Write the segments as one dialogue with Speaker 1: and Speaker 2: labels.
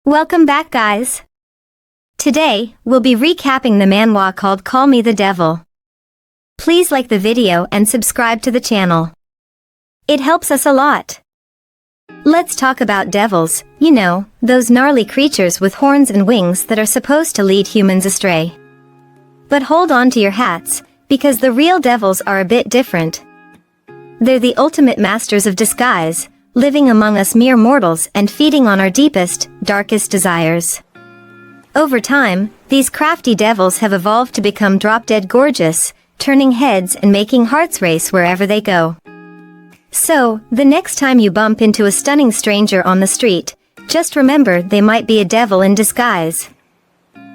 Speaker 1: Welcome back, guys. Today, we'll be recapping the manhwa called Call Me the Devil. Please like the video and subscribe to the channel. It helps us a lot. Let's talk about devils, you know, those gnarly creatures with horns and wings that are supposed to lead humans astray. But hold on to your hats, because the real devils are a bit different. They're the ultimate masters of disguise, living among us mere mortals and feeding on our deepest, darkest desires. Over time, these crafty devils have evolved to become drop-dead gorgeous, turning heads and making hearts race wherever they go. So, the next time you bump into a stunning stranger on the street, just remember they might be a devil in disguise.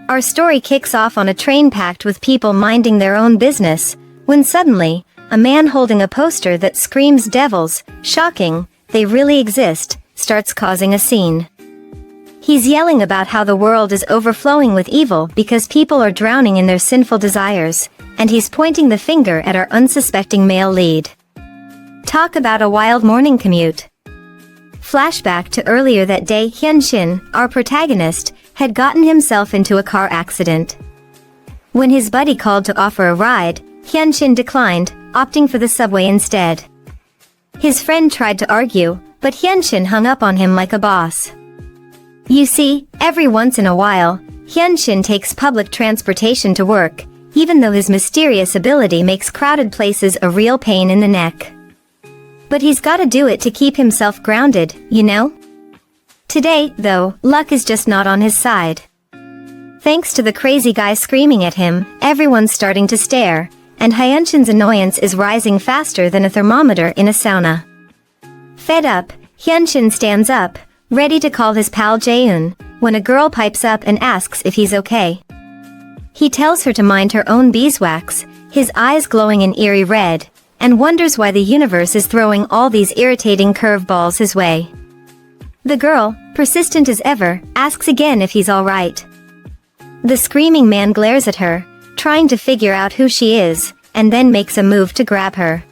Speaker 1: Our story kicks off on a train packed with people minding their own business, when suddenly, a man holding a poster that screams devils, shocking, they really exist, starts causing a scene. He's yelling about how the world is overflowing with evil because people are drowning in their sinful desires, and he's pointing the finger at our unsuspecting male lead. Talk about a wild morning commute. Flashback to earlier that day. Hyunshin, our protagonist, had gotten himself into a car accident. When his buddy called to offer a ride, Hyunshin declined, opting for the subway instead. His friend tried to argue, but Hyunshin hung up on him like a boss. You see, every once in a while, Hyunshin takes public transportation to work, even though his mysterious ability makes crowded places a real pain in the neck. But he's gotta do it to keep himself grounded, you know? Today, though, luck is just not on his side. Thanks to the crazy guy screaming at him, everyone's starting to stare, and Hyunshin's annoyance is rising faster than a thermometer in a sauna. Fed up, Hyunshin stands up, ready to call his pal Jaeun, when a girl pipes up and asks if he's okay. He tells her to mind her own beeswax, his eyes glowing an eerie red, and wonders why the universe is throwing all these irritating curveballs his way. The girl, persistent as ever, asks again if he's alright. The screaming man glares at her, trying to figure out who she is, and then makes a move to grab her.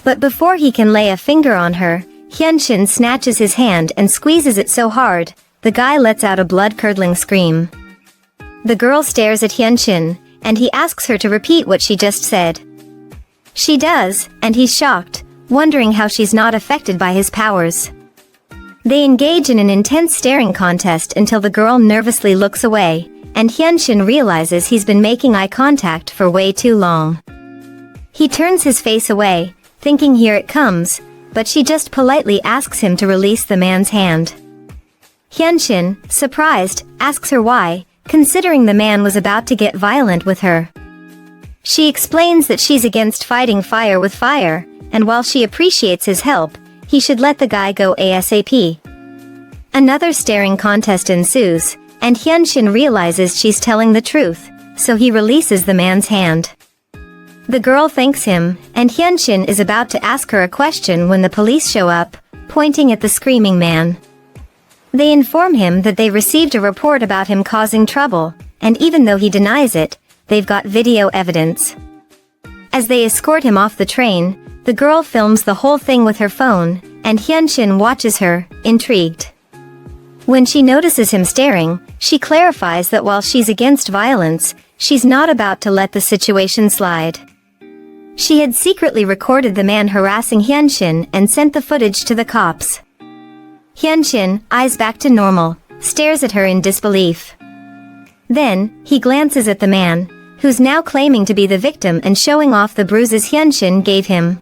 Speaker 1: But before he can lay a finger on her, Hyunshin snatches his hand and squeezes it so hard, the guy lets out a blood-curdling scream. The girl stares at Hyunshin, and he asks her to repeat what she just said. She does, and he's shocked, wondering how she's not affected by his powers. They engage in an intense staring contest until the girl nervously looks away, and Hyunshin realizes he's been making eye contact for way too long. He turns his face away, thinking here it comes, but she just politely asks him to release the man's hand. Hyunshin, surprised, asks her why, considering the man was about to get violent with her. She explains that she's against fighting fire with fire, and while she appreciates his help, he should let the guy go ASAP. Another staring contest ensues, and Hyunshin realizes she's telling the truth, so he releases the man's hand. The girl thanks him, and Hyunshin is about to ask her a question when the police show up, pointing at the screaming man. They inform him that they received a report about him causing trouble, and even though he denies it, they've got video evidence. As they escort him off the train, the girl films the whole thing with her phone, and Hyunshin watches her, intrigued. When she notices him staring, she clarifies that while she's against violence, she's not about to let the situation slide. She had secretly recorded the man harassing Hyunshin and sent the footage to the cops. Hyunshin, eyes back to normal, stares at her in disbelief. Then, he glances at the man, who's now claiming to be the victim and showing off the bruises Hyunshin gave him.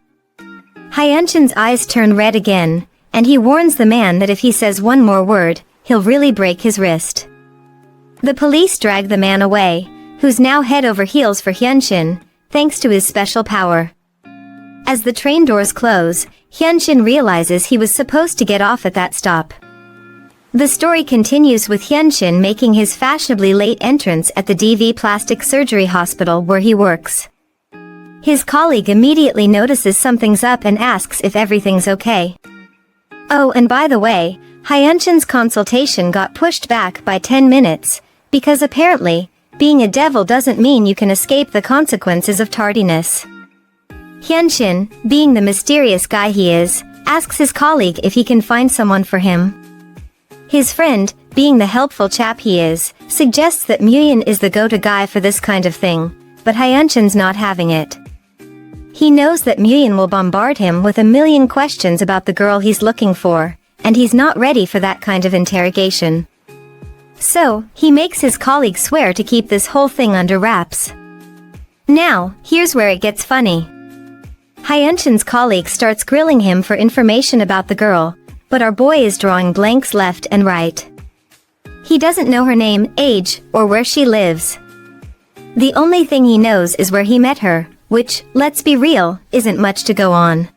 Speaker 1: Hyunshin's eyes turn red again, and he warns the man that if he says one more word, he'll really break his wrist. The police drag the man away, who's now head over heels for Hyunshin, thanks to his special power. As the train doors close, Hyunshin realizes he was supposed to get off at that stop. The story continues with Hyunshin making his fashionably late entrance at the DV plastic surgery hospital where he works. His colleague immediately notices something's up and asks if everything's okay. Oh, and by the way, Hyunshin's consultation got pushed back by 10 minutes, because apparently, being a devil doesn't mean you can escape the consequences of tardiness. Hyunshin, being the mysterious guy he is, asks his colleague if he can find someone for him. His friend, being the helpful chap he is, suggests that Muyin is the go-to guy for this kind of thing, but Hyunshin's not having it. He knows that Muyin will bombard him with a million questions about the girl he's looking for, and he's not ready for that kind of interrogation. So, he makes his colleague swear to keep this whole thing under wraps. Now, here's where it gets funny. Hyunshin's colleague starts grilling him for information about the girl, but our boy is drawing blanks left and right. He doesn't know her name, age, or where she lives. The only thing he knows is where he met her, which, let's be real, isn't much to go on.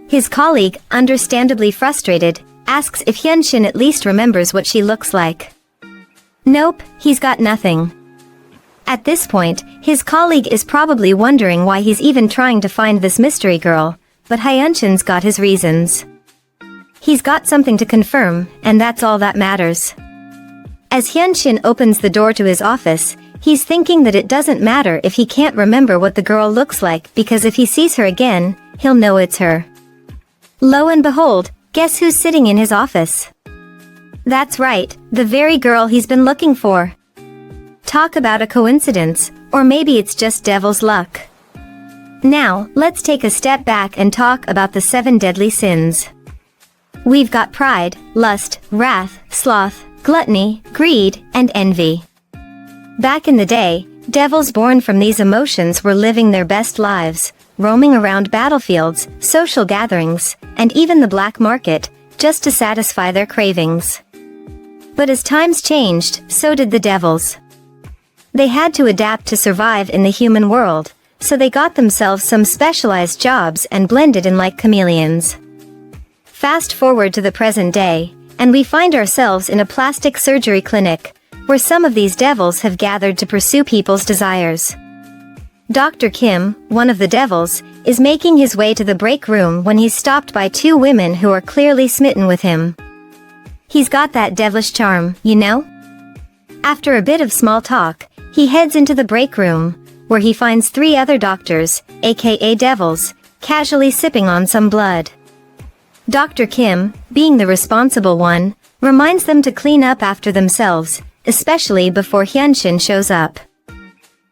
Speaker 1: His colleague, understandably frustrated, asks if Hyunshin at least remembers what she looks like. Nope, he's got nothing. At this point, his colleague is probably wondering why he's even trying to find this mystery girl, but Hyunshin's got his reasons. He's got something to confirm, and that's all that matters. As Hyunshin opens the door to his office, he's thinking that it doesn't matter if he can't remember what the girl looks like because if he sees her again, he'll know it's her. Lo and behold, guess who's sitting in his office? That's right, the very girl he's been looking for. Talk about a coincidence, or maybe it's just devil's luck. Now, let's take a step back and talk about the 7 deadly sins. We've got pride, lust, wrath, sloth, gluttony, greed, and envy. Back in the day, devils born from these emotions were living their best lives, roaming around battlefields, social gatherings, and even the black market, just to satisfy their cravings. But as times changed, so did the devils. They had to adapt to survive in the human world, so they got themselves some specialized jobs and blended in like chameleons. Fast forward to the present day, and we find ourselves in a plastic surgery clinic, where some of these devils have gathered to pursue people's desires. Dr. Kim, one of the devils, is making his way to the break room when he's stopped by 2 women who are clearly smitten with him. He's got that devilish charm, you know? After a bit of small talk, he heads into the break room, where he finds 3 other doctors, aka devils, casually sipping on some blood. Dr. Kim, being the responsible one, reminds them to clean up after themselves, especially before Hyunshin shows up.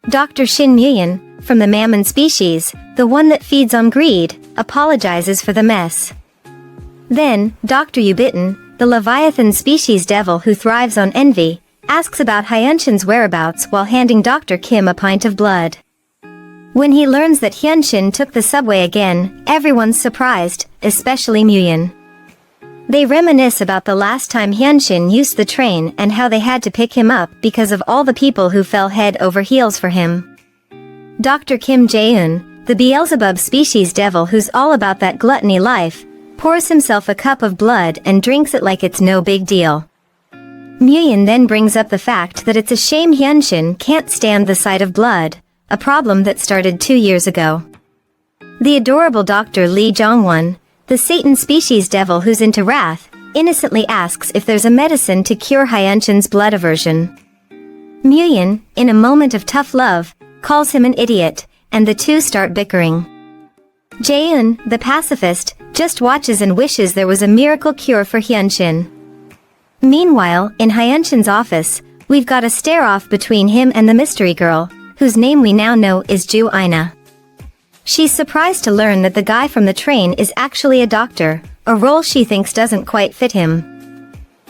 Speaker 1: Dr. Shin Muyin, from the mammon species, the one that feeds on greed, apologizes for the mess. Then, Dr. Ubitin, the Leviathan species devil who thrives on envy, asks about Hyunshin's whereabouts while handing Dr. Kim a pint of blood. When he learns that Hyunshin took the subway again, everyone's surprised, especially Muyin. They reminisce about the last time Hyunshin used the train and how they had to pick him up because of all the people who fell head over heels for him. Dr. Kim Jae-eun, the Beelzebub species devil who's all about that gluttony life, pours himself a cup of blood and drinks it like it's no big deal. Muyin then brings up the fact that it's a shame Hyunshin can't stand the sight of blood, a problem that started 2 years ago. The adorable Dr. Lee Jongwon, the Satan species devil who's into wrath, innocently asks if there's a medicine to cure Hyunshin's blood aversion. Muyin, in a moment of tough love, calls him an idiot, and the 2 start bickering. Jae-eun, the pacifist, just watches and wishes there was a miracle cure for Hyunshin. Meanwhile, in Hyunshin's office, we've got a stare-off between him and the mystery girl, whose name we now know is Ju Aina. She's surprised to learn that the guy from the train is actually a doctor, a role she thinks doesn't quite fit him.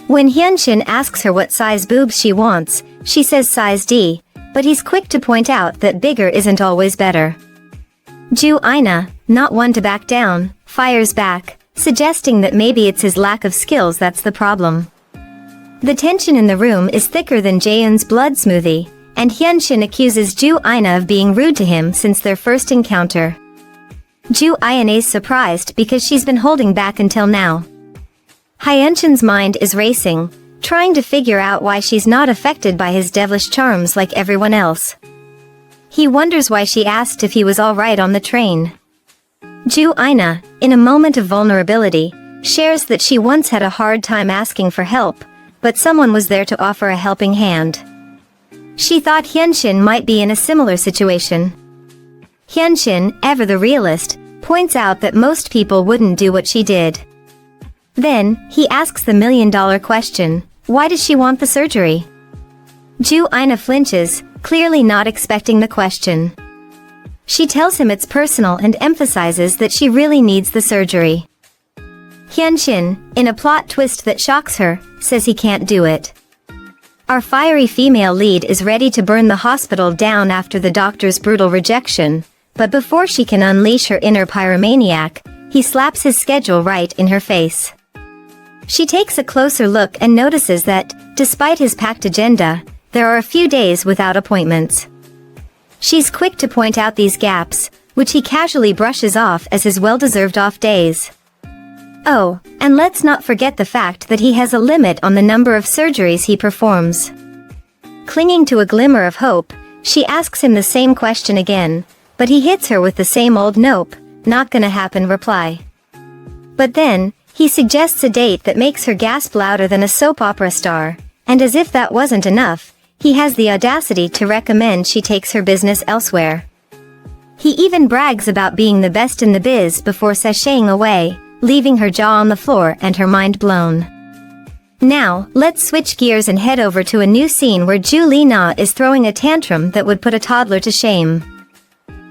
Speaker 1: When Hyunshin asks her what size boobs she wants, she says size D, but he's quick to point out that bigger isn't always better. Ju Aina, not one to back down, fires back, suggesting that maybe it's his lack of skills that's the problem. The tension in the room is thicker than Jaeun's blood smoothie, and Hyunshin accuses Ju Aina of being rude to him since their first encounter. Ju Aina's surprised because she's been holding back until now. Hyunshin's mind is racing, trying to figure out why she's not affected by his devilish charms like everyone else. He wonders why she asked if he was alright on the train. Ju Aina, in a moment of vulnerability, shares that she once had a hard time asking for help, but someone was there to offer a helping hand. She thought Hyunshin might be in a similar situation. Hyunshin, ever the realist, points out that most people wouldn't do what she did. Then, he asks the million-dollar question, why does she want the surgery? Ina flinches, clearly not expecting the question. She tells him it's personal and emphasizes that she really needs the surgery. Hyunshin, in a plot twist that shocks her, says he can't do it. Our fiery female lead is ready to burn the hospital down after the doctor's brutal rejection, but before she can unleash her inner pyromaniac, he slaps his schedule right in her face. She takes a closer look and notices that, despite his packed agenda, there are a few days without appointments. She's quick to point out these gaps, which he casually brushes off as his well-deserved off days. Oh, and let's not forget the fact that he has a limit on the number of surgeries he performs. Clinging to a glimmer of hope, she asks him the same question again, but he hits her with the same old nope, not gonna happen reply. But then, he suggests a date that makes her gasp louder than a soap opera star, and as if that wasn't enough, he has the audacity to recommend she takes her business elsewhere. He even brags about being the best in the biz before sashaying away, leaving her jaw on the floor and her mind blown. Now, let's switch gears and head over to a new scene where Na is throwing a tantrum that would put a toddler to shame.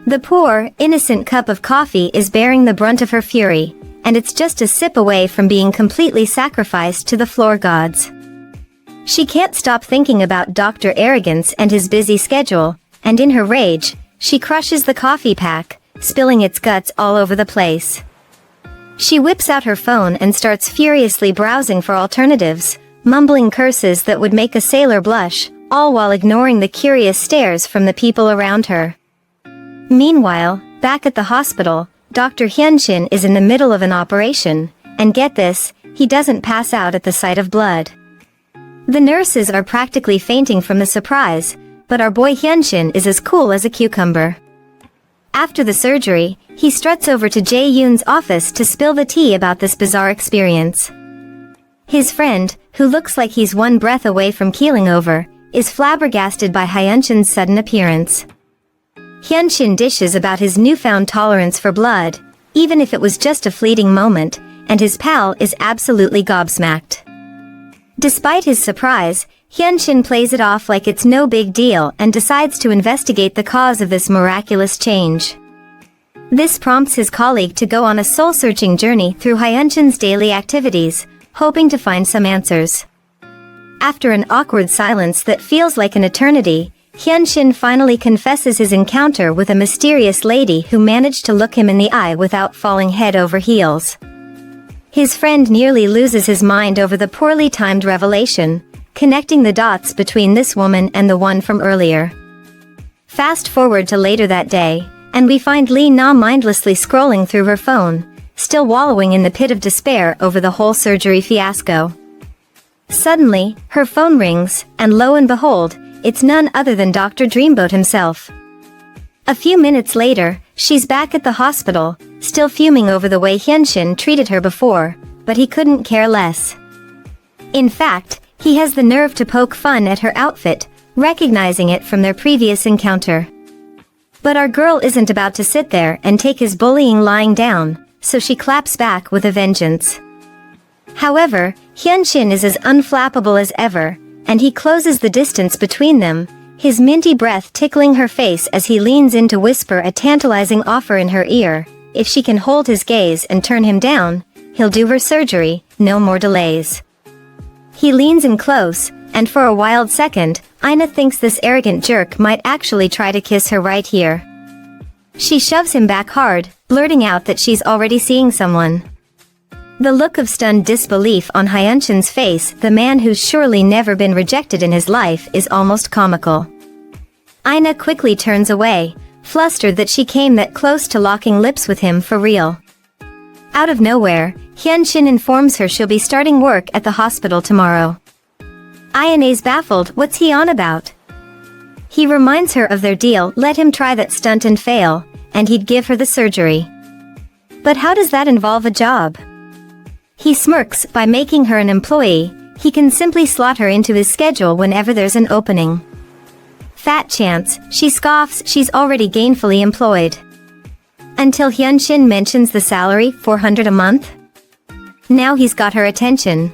Speaker 1: The poor, innocent cup of coffee is bearing the brunt of her fury, and it's just a sip away from being completely sacrificed to the floor gods. She can't stop thinking about Dr. Arrogance and his busy schedule, and in her rage, she crushes the coffee pack, spilling its guts all over the place. She whips out her phone and starts furiously browsing for alternatives, mumbling curses that would make a sailor blush, all while ignoring the curious stares from the people around her. Meanwhile, back at the hospital, Dr. Hyunshin is in the middle of an operation, and get this, he doesn't pass out at the sight of blood. The nurses are practically fainting from the surprise, but our boy Hyunshin is as cool as a cucumber. After the surgery, he struts over to Jae-yoon's office to spill the tea about this bizarre experience. His friend, who looks like he's one breath away from keeling over, is flabbergasted by Hyunshin's sudden appearance. Hyunshin dishes about his newfound tolerance for blood, even if it was just a fleeting moment, and his pal is absolutely gobsmacked. Despite his surprise, Hyunshin plays it off like it's no big deal and decides to investigate the cause of this miraculous change. This prompts his colleague to go on a soul-searching journey through Hyunshin's daily activities, hoping to find some answers. After an awkward silence that feels like an eternity, Hyunshin finally confesses his encounter with a mysterious lady who managed to look him in the eye without falling head over heels. His friend nearly loses his mind over the poorly timed revelation, connecting the dots between this woman and the one from earlier. Fast forward to later that day, and we find Na mindlessly scrolling through her phone, still wallowing in the pit of despair over the whole surgery fiasco. Suddenly, her phone rings, and lo and behold, it's none other than Dr. Dreamboat himself. A few minutes later, she's back at the hospital, still fuming over the way Hyunshin treated her before, but he couldn't care less. In fact, he has the nerve to poke fun at her outfit, recognizing it from their previous encounter. But our girl isn't about to sit there and take his bullying lying down, so she claps back with a vengeance. However, Hyunshin is as unflappable as ever, and he closes the distance between them, his minty breath tickling her face as he leans in to whisper a tantalizing offer in her ear. If she can hold his gaze and turn him down, he'll do her surgery, no more delays. He leans in close, and for a wild second, Ina thinks this arrogant jerk might actually try to kiss her right here. She shoves him back hard, blurting out that she's already seeing someone. The look of stunned disbelief on Hyunshin's face, the man who's surely never been rejected in his life, is almost comical. Ina quickly turns away, flustered that she came that close to locking lips with him for real. Out of nowhere, Hyunshin informs her she'll be starting work at the hospital tomorrow. Ina's baffled, what's he on about? He reminds her of their deal, let him try that stunt and fail, and he'd give her the surgery. But how does that involve a job? He smirks, by making her an employee, he can simply slot her into his schedule whenever there's an opening. Fat chance, she scoffs, she's already gainfully employed. Until Hyunshin mentions the salary, $400 a month? Now he's got her attention.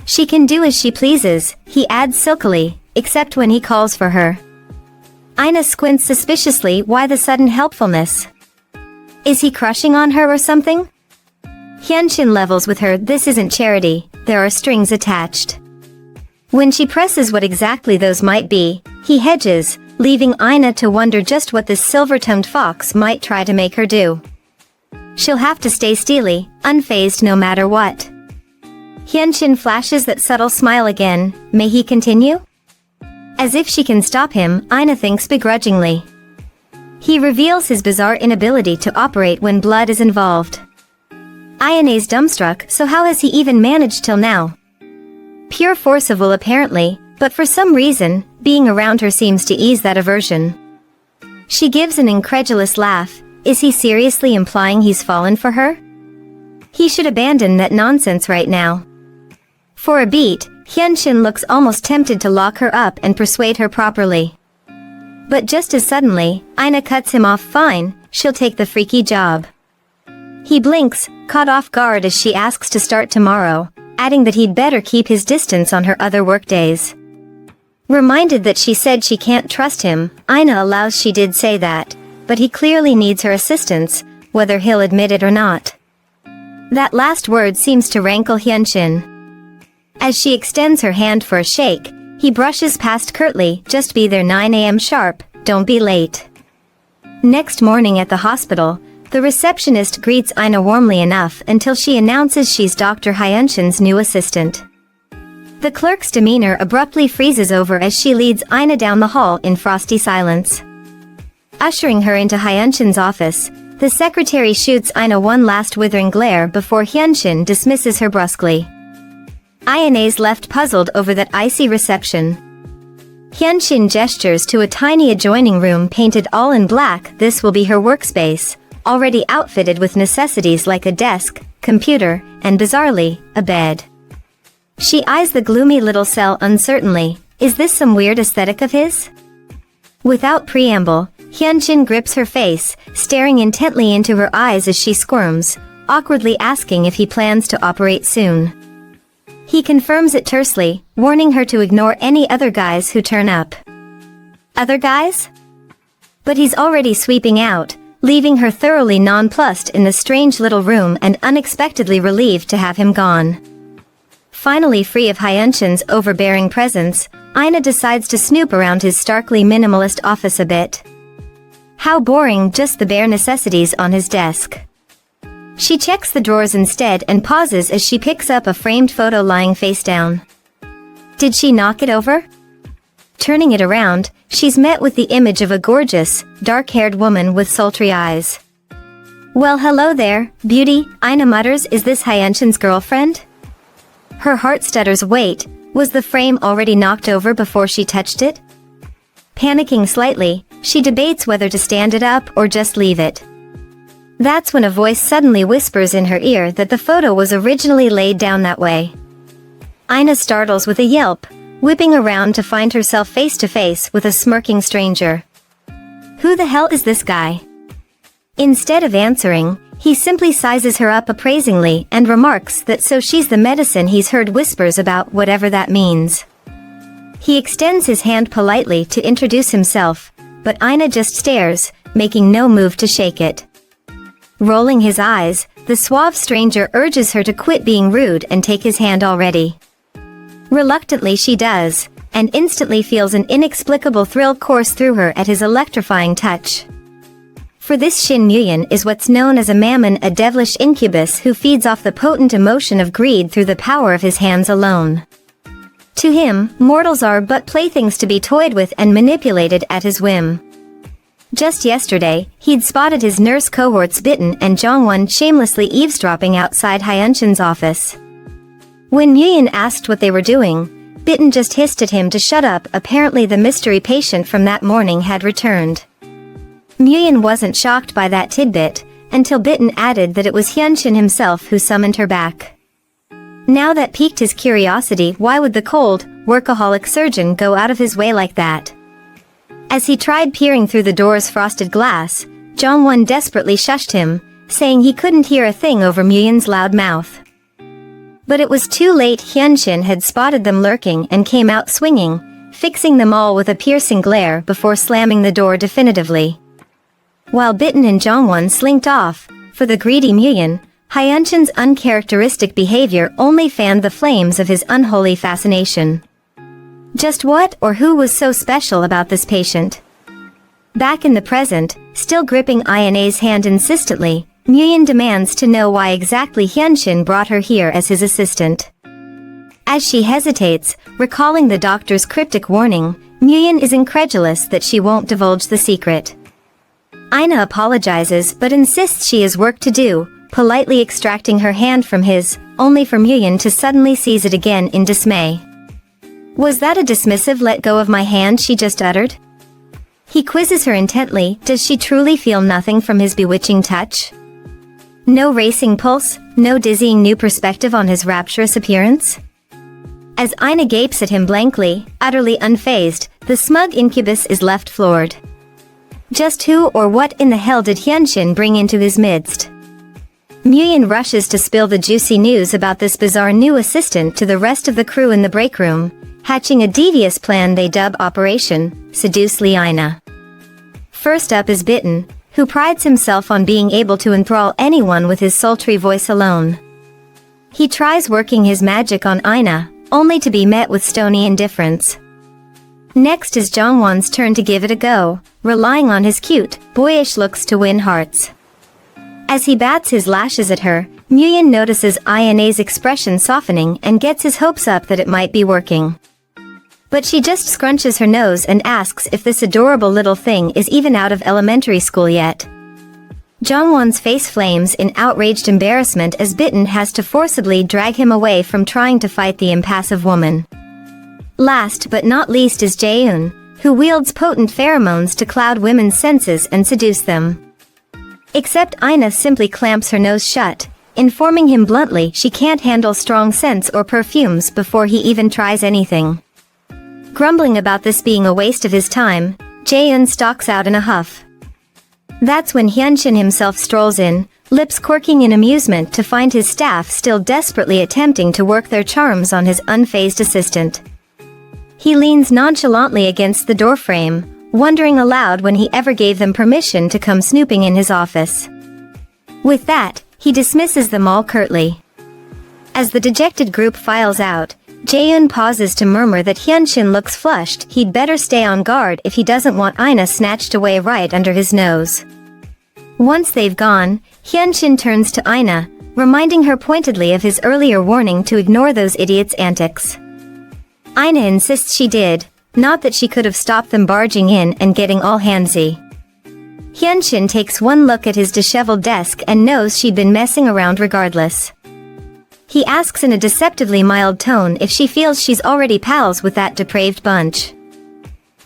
Speaker 1: She can do as she pleases, he adds silkily, except when he calls for her. Ina squints suspiciously. Why the sudden helpfulness? Is he crushing on her or something? Hyunshin levels with her. This isn't charity, there are strings attached. When she presses what exactly those might be, he hedges, leaving Ina to wonder just what this silver-tongued fox might try to make her do. She'll have to stay steely, unfazed no matter what. Hyunshin flashes that subtle smile again. May he continue? As if she can stop him, Ina thinks begrudgingly. He reveals his bizarre inability to operate when blood is involved. Ina's dumbstruck. So how has he even managed till now? Pure force of will apparently, but for some reason, being around her seems to ease that aversion. She gives an incredulous laugh. Is he seriously implying he's fallen for her? He should abandon that nonsense right now. For a beat, Hyunshin looks almost tempted to lock her up and persuade her properly. But just as suddenly, Ina cuts him off. Fine, she'll take the freaky job. He blinks, caught off guard as she asks to start tomorrow, adding that he'd better keep his distance on her other work days. Reminded that she said she can't trust him, Ina allows she did say that, but he clearly needs her assistance, whether he'll admit it or not. That last word seems to rankle Hyunshin. As she extends her hand for a shake, he brushes past curtly. Just be there 9 a.m. sharp, don't be late. Next morning at the hospital, the receptionist greets Ina warmly enough until she announces she's Dr. Hyunshin's new assistant. The clerk's demeanor abruptly freezes over as she leads Ina down the hall in frosty silence. Ushering her into Hyunshin's office, the secretary shoots Ina one last withering glare before Hyunshin dismisses her brusquely. Ina's left puzzled over that icy reception. Hyunshin gestures to a tiny adjoining room painted all in black. This will be her workspace, already outfitted with necessities like a desk, computer, and bizarrely, a bed. She eyes the gloomy little cell uncertainly. Is this some weird aesthetic of his? Without preamble, Hyunshin grips her face, staring intently into her eyes as she squirms, awkwardly asking if he plans to operate soon. He confirms it tersely, warning her to ignore any other guys who turn up. Other guys? But he's already sweeping out, leaving her thoroughly nonplussed in the strange little room and unexpectedly relieved to have him gone. Finally free of Hyunshin's overbearing presence, Ina decides to snoop around his starkly minimalist office a bit. How boring, just the bare necessities on his desk. She checks the drawers instead and pauses as she picks up a framed photo lying face down. Did she knock it over? Turning it around, she's met with the image of a gorgeous, dark-haired woman with sultry eyes. Well, hello there, beauty, Ina mutters. Is this Hyunshin's girlfriend? Her heart stutters. Wait, was the frame already knocked over before she touched it? Panicking slightly, she debates whether to stand it up or just leave it. That's when a voice suddenly whispers in her ear that the photo was originally laid down that way. Ina startles with a yelp, whipping around to find herself face to face with a smirking stranger. Who the hell is this guy? Instead of answering, he simply sizes her up appraisingly and remarks that so she's the medicine he's heard whispers about, whatever that means. He extends his hand politely to introduce himself, but Ina just stares, making no move to shake it. Rolling his eyes, the suave stranger urges her to quit being rude and take his hand already. Reluctantly she does, and instantly feels an inexplicable thrill course through her at his electrifying touch. For this Shin Muyin is what's known as a mammon, a devilish incubus who feeds off the potent emotion of greed through the power of his hands alone. To him, mortals are but playthings to be toyed with and manipulated at his whim. Just yesterday, he'd spotted his nurse cohorts Bitten and Jongwon shamelessly eavesdropping outside Hyunshin's office. When Muyin asked what they were doing, Bitten just hissed at him to shut up. Apparently the mystery patient from that morning had returned. Muyin wasn't shocked by that tidbit, until Bitten added that it was Hyunshin himself who summoned her back. Now that piqued his curiosity. Why would the cold, workaholic surgeon go out of his way like that? As he tried peering through the door's frosted glass, Jongwon desperately shushed him, saying he couldn't hear a thing over Muyin's loud mouth. But it was too late. Hyunshin had spotted them lurking and came out swinging, fixing them all with a piercing glare before slamming the door definitively. While Bitten and Jongwon slinked off, for the greedy Muyun, Hyunshin's uncharacteristic behavior only fanned the flames of his unholy fascination. Just what or who was so special about this patient? Back in the present, still gripping Ina's hand insistently, Muyun demands to know why exactly Hyunshin brought her here as his assistant. As she hesitates, recalling the doctor's cryptic warning, Muyun is incredulous that she won't divulge the secret. Ina apologizes but insists she has work to do, politely extracting her hand from his, only for Muyun to suddenly seize it again in dismay. Was that a dismissive "let go of my hand" she just uttered? He quizzes her intently. Does she truly feel nothing from his bewitching touch? No racing pulse, no dizzying new perspective on his rapturous appearance? As Ina gapes at him blankly, utterly unfazed, the smug incubus is left floored. Just who or what in the hell did Hyunshin bring into his midst? Muyun rushes to spill the juicy news about this bizarre new assistant to the rest of the crew in the break room, hatching a devious plan they dub Operation Seduce Ina. First up is Bitten, who prides himself on being able to enthrall anyone with his sultry voice alone. He tries working his magic on Ina, only to be met with stony indifference. Next is Jongwon's turn to give it a go, relying on his cute, boyish looks to win hearts. As he bats his lashes at her, Muyun notices Ina's expression softening and gets his hopes up that it might be working. But she just scrunches her nose and asks if this adorable little thing is even out of elementary school yet. Jongwon's face flames in outraged embarrassment as Bitten has to forcibly drag him away from trying to fight the impassive woman. Last but not least is Jaeun, who wields potent pheromones to cloud women's senses and seduce them. Except Ina simply clamps her nose shut, informing him bluntly she can't handle strong scents or perfumes before he even tries anything. Grumbling about this being a waste of his time, Jaeun stalks out in a huff. That's when Hyunshin himself strolls in, lips quirking in amusement to find his staff still desperately attempting to work their charms on his unfazed assistant. He leans nonchalantly against the doorframe, wondering aloud when he ever gave them permission to come snooping in his office. With that, he dismisses them all curtly. As the dejected group files out, Jaeun pauses to murmur that Hyunshin looks flushed. He'd better stay on guard if he doesn't want Ina snatched away right under his nose. Once they've gone, Hyunshin turns to Ina, reminding her pointedly of his earlier warning to ignore those idiots' antics. Ina insists she did, not that she could have stopped them barging in and getting all handsy. Hyunshin takes one look at his disheveled desk and knows she'd been messing around regardless. He asks in a deceptively mild tone if she feels she's already pals with that depraved bunch.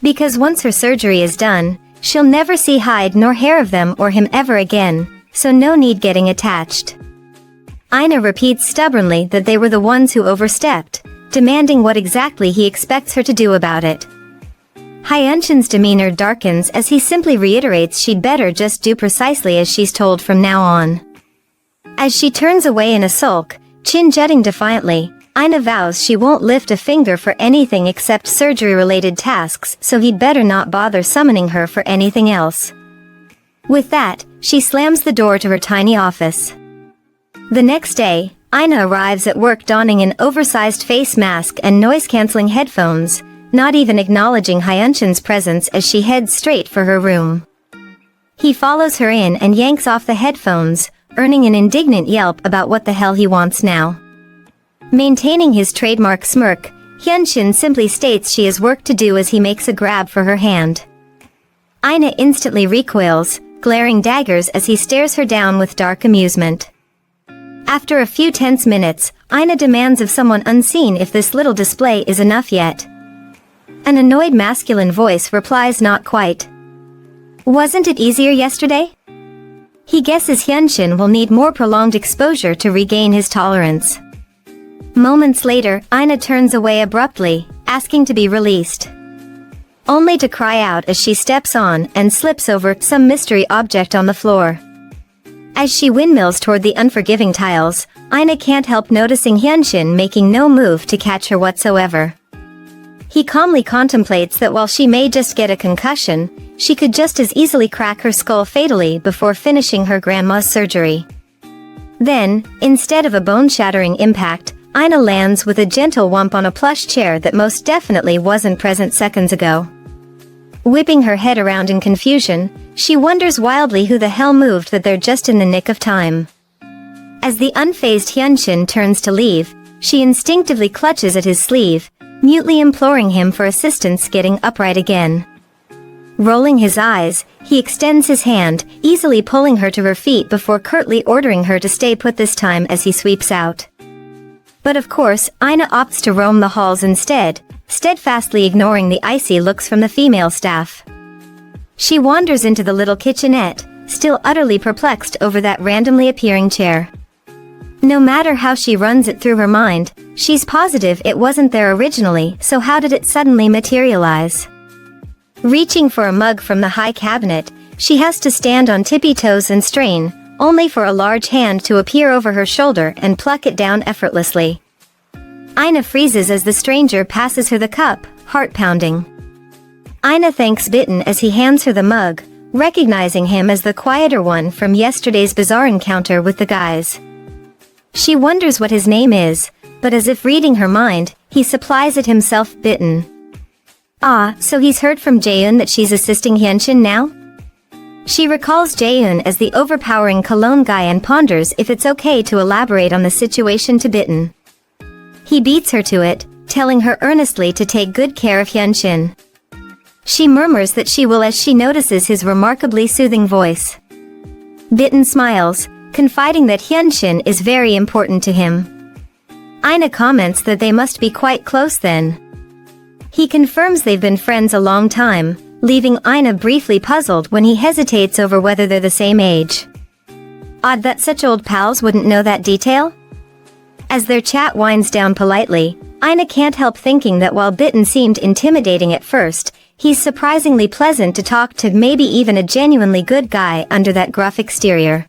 Speaker 1: Because once her surgery is done, she'll never see hide nor hair of them or him ever again, so no need getting attached. Ina repeats stubbornly that they were the ones who overstepped, demanding what exactly he expects her to do about it. Hyunshin's demeanor darkens as he simply reiterates she'd better just do precisely as she's told from now on. As she turns away in a sulk, chin jutting defiantly, Ina vows she won't lift a finger for anything except surgery-related tasks, so he'd better not bother summoning her for anything else. With that, she slams the door to her tiny office. The next day, Ina arrives at work donning an oversized face mask and noise-canceling headphones, not even acknowledging Hyunshin's presence as she heads straight for her room. He follows her in and yanks off the headphones, earning an indignant yelp about what the hell he wants now. Maintaining his trademark smirk, Hyunshin simply states she has work to do as he makes a grab for her hand. Ina instantly recoils, glaring daggers as he stares her down with dark amusement. After a few tense minutes, Ina demands of someone unseen if this little display is enough yet. An annoyed masculine voice replies not quite. Wasn't it easier yesterday? He guesses Hyunshin will need more prolonged exposure to regain his tolerance. Moments later, Ina turns away abruptly, asking to be released. Only to cry out as she steps on and slips over some mystery object on the floor. As she windmills toward the unforgiving tiles, Ina can't help noticing Hyunshin making no move to catch her whatsoever. He calmly contemplates that while she may just get a concussion, she could just as easily crack her skull fatally before finishing her grandma's surgery. Then, instead of a bone-shattering impact, Ina lands with a gentle whomp on a plush chair that most definitely wasn't present seconds ago. Whipping her head around in confusion, she wonders wildly who the hell moved that they're just in the nick of time. As the unfazed Hyunshin turns to leave, she instinctively clutches at his sleeve, mutely imploring him for assistance getting upright again. Rolling his eyes, he extends his hand, easily pulling her to her feet before curtly ordering her to stay put this time as he sweeps out. But of course, Ina opts to roam the halls instead, steadfastly ignoring the icy looks from the female staff. She wanders into the little kitchenette, still utterly perplexed over that randomly appearing chair. No matter how she runs it through her mind, she's positive it wasn't there originally, so how did it suddenly materialize? Reaching for a mug from the high cabinet, she has to stand on tippy toes and strain, only for a large hand to appear over her shoulder and pluck it down effortlessly. Ina freezes as the stranger passes her the cup, heart pounding. Ina thanks Bitten as he hands her the mug, recognizing him as the quieter one from yesterday's bizarre encounter with the guys. She wonders what his name is, but as if reading her mind, he supplies it himself, Bitten. Ah, so he's heard from Jaeun that she's assisting Hyunshin now? She recalls Jaeun as the overpowering cologne guy and ponders if it's okay to elaborate on the situation to Bitten. He beats her to it, telling her earnestly to take good care of Hyunshin. She murmurs that she will as she notices his remarkably soothing voice. Bitten smiles, confiding that Hyunshin is very important to him. Ina comments that they must be quite close then. He confirms they've been friends a long time, leaving Ina briefly puzzled when he hesitates over whether they're the same age. Odd that such old pals wouldn't know that detail? As their chat winds down politely, Ina can't help thinking that while Bitten seemed intimidating at first, he's surprisingly pleasant to talk to, maybe even a genuinely good guy under that gruff exterior.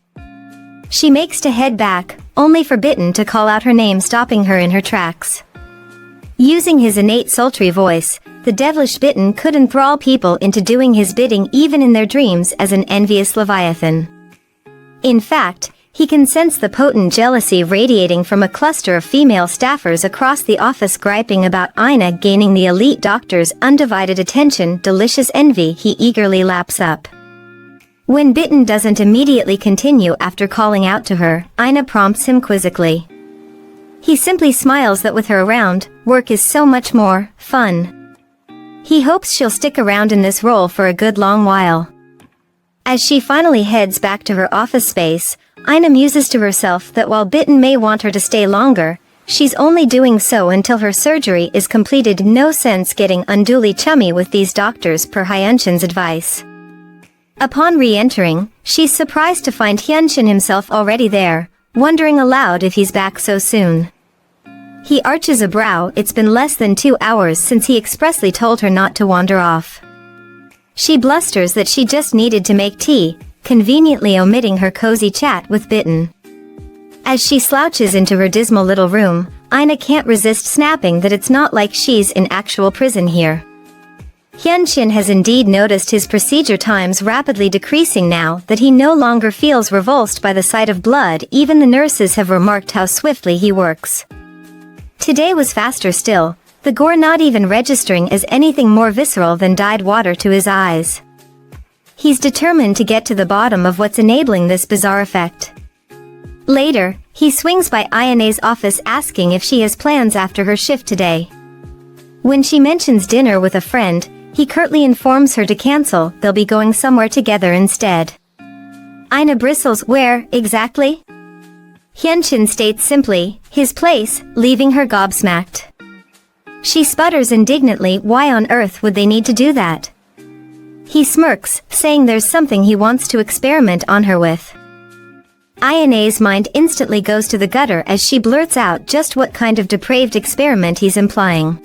Speaker 1: She makes to head back, only for Bitten to call out her name, stopping her in her tracks. Using his innate sultry voice, the devilish Bitten could enthrall people into doing his bidding even in their dreams as an envious leviathan. In fact, he can sense the potent jealousy radiating from a cluster of female staffers across the office griping about Ina gaining the elite doctor's undivided attention. Delicious envy he eagerly laps up. When Bitten doesn't immediately continue after calling out to her, Ina prompts him quizzically. He simply smiles that with her around, work is so much more fun. He hopes she'll stick around in this role for a good long while. As she finally heads back to her office space, Ina muses to herself that while Bitten may want her to stay longer, she's only doing so until her surgery is completed. No sense getting unduly chummy with these doctors per Hyunshin's advice. Upon re-entering, she's surprised to find Hyunshin himself already there, wondering aloud if he's back so soon. He arches a brow. It's been less than 2 hours since he expressly told her not to wander off. She blusters that she just needed to make tea, conveniently omitting her cozy chat with Bitten. As she slouches into her dismal little room, Ina can't resist snapping that it's not like she's in actual prison here. Hyunshin has indeed noticed his procedure times rapidly decreasing now that he no longer feels revulsed by the sight of blood. Even the nurses have remarked how swiftly he works. Today was faster still, the gore not even registering as anything more visceral than dyed water to his eyes. He's determined to get to the bottom of what's enabling this bizarre effect. Later, he swings by Ina's office asking if she has plans after her shift today. When she mentions dinner with a friend, he curtly informs her to cancel. They'll be going somewhere together instead. Ina bristles. Where, exactly? Hyunshin states simply, his place, leaving her gobsmacked. She sputters indignantly. Why on earth would they need to do that? He smirks, saying there's something he wants to experiment on her with. Ina's mind instantly goes to the gutter as she blurts out just what kind of depraved experiment he's implying.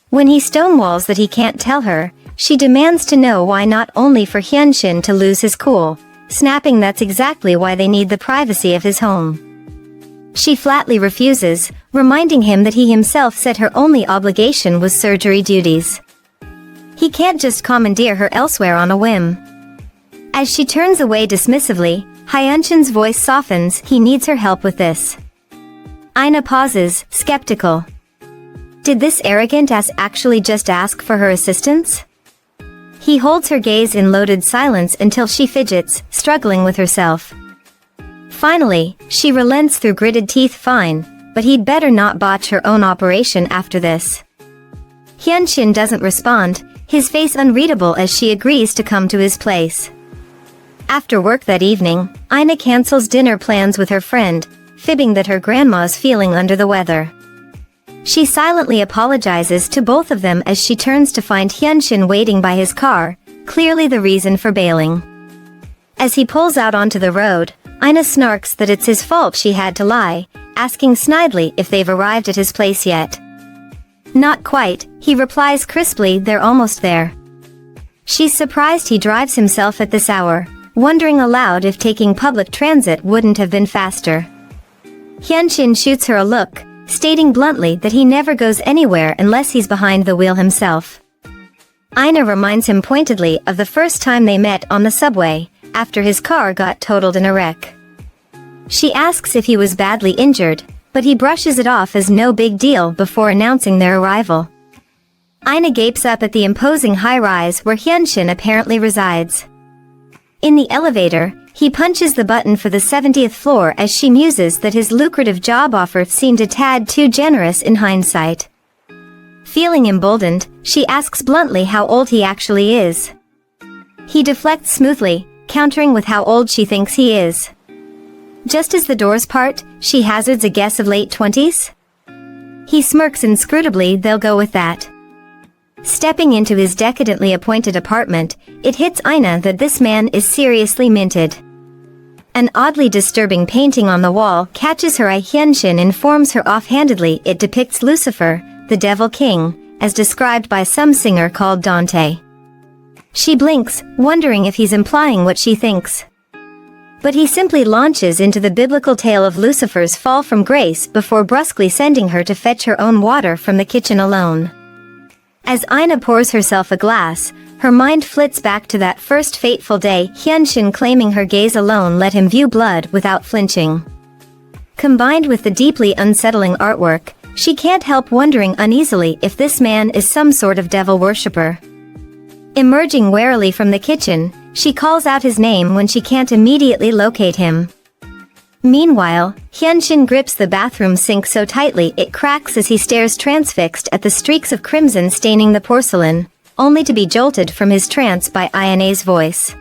Speaker 1: When he stonewalls that he can't tell her, she demands to know why, not only for Hyunshin to lose his cool, snapping that's exactly why they need the privacy of his home. She flatly refuses, reminding him that he himself said her only obligation was surgery duties. He can't just commandeer her elsewhere on a whim. As she turns away dismissively, Hyunshin's voice softens. He needs her help with this. Ina pauses, skeptical. Did this arrogant ass actually just ask for her assistance? He holds her gaze in loaded silence until she fidgets, struggling with herself. Finally, she relents through gritted teeth. Fine, but he'd better not botch her own operation after this. Hyunshin doesn't respond, his face unreadable as she agrees to come to his place. After work that evening, Ina cancels dinner plans with her friend, fibbing that her grandma's feeling under the weather. She silently apologizes to both of them as she turns to find Hyunshin waiting by his car, clearly the reason for bailing. As he pulls out onto the road, Ina snarks that it's his fault she had to lie, asking snidely if they've arrived at his place yet. Not quite, he replies crisply, they're almost there. She's surprised he drives himself at this hour, wondering aloud if taking public transit wouldn't have been faster. Hyunshin shoots her a look, stating bluntly that he never goes anywhere unless he's behind the wheel himself. Ina reminds him pointedly of the first time they met on the subway, after his car got totaled in a wreck. She asks if he was badly injured, but he brushes it off as no big deal before announcing their arrival. Ina gapes up at the imposing high-rise where Hyunshin apparently resides. In the elevator, he punches the button for the 70th floor as she muses that his lucrative job offer seemed a tad too generous in hindsight. Feeling emboldened, she asks bluntly how old he actually is. He deflects smoothly, countering with how old she thinks he is. Just as the doors part, she hazards a guess of late 20s? He smirks inscrutably. They'll go with that. Stepping into his decadently appointed apartment, it hits Ina that this man is seriously minted. An oddly disturbing painting on the wall catches her eye. Hyunshin informs her offhandedly it depicts Lucifer, the Devil King, as described by some singer called Dante. She blinks, wondering if he's implying what she thinks. But he simply launches into the biblical tale of Lucifer's fall from grace before brusquely sending her to fetch her own water from the kitchen alone. As Ina pours herself a glass, her mind flits back to that first fateful day, Hyunshin claiming her gaze alone let him view blood without flinching. Combined with the deeply unsettling artwork, she can't help wondering uneasily if this man is some sort of devil worshipper. Emerging warily from the kitchen, she calls out his name when she can't immediately locate him. Meanwhile, Hyunshin grips the bathroom sink so tightly it cracks as he stares transfixed at the streaks of crimson staining the porcelain, only to be jolted from his trance by Ina's voice.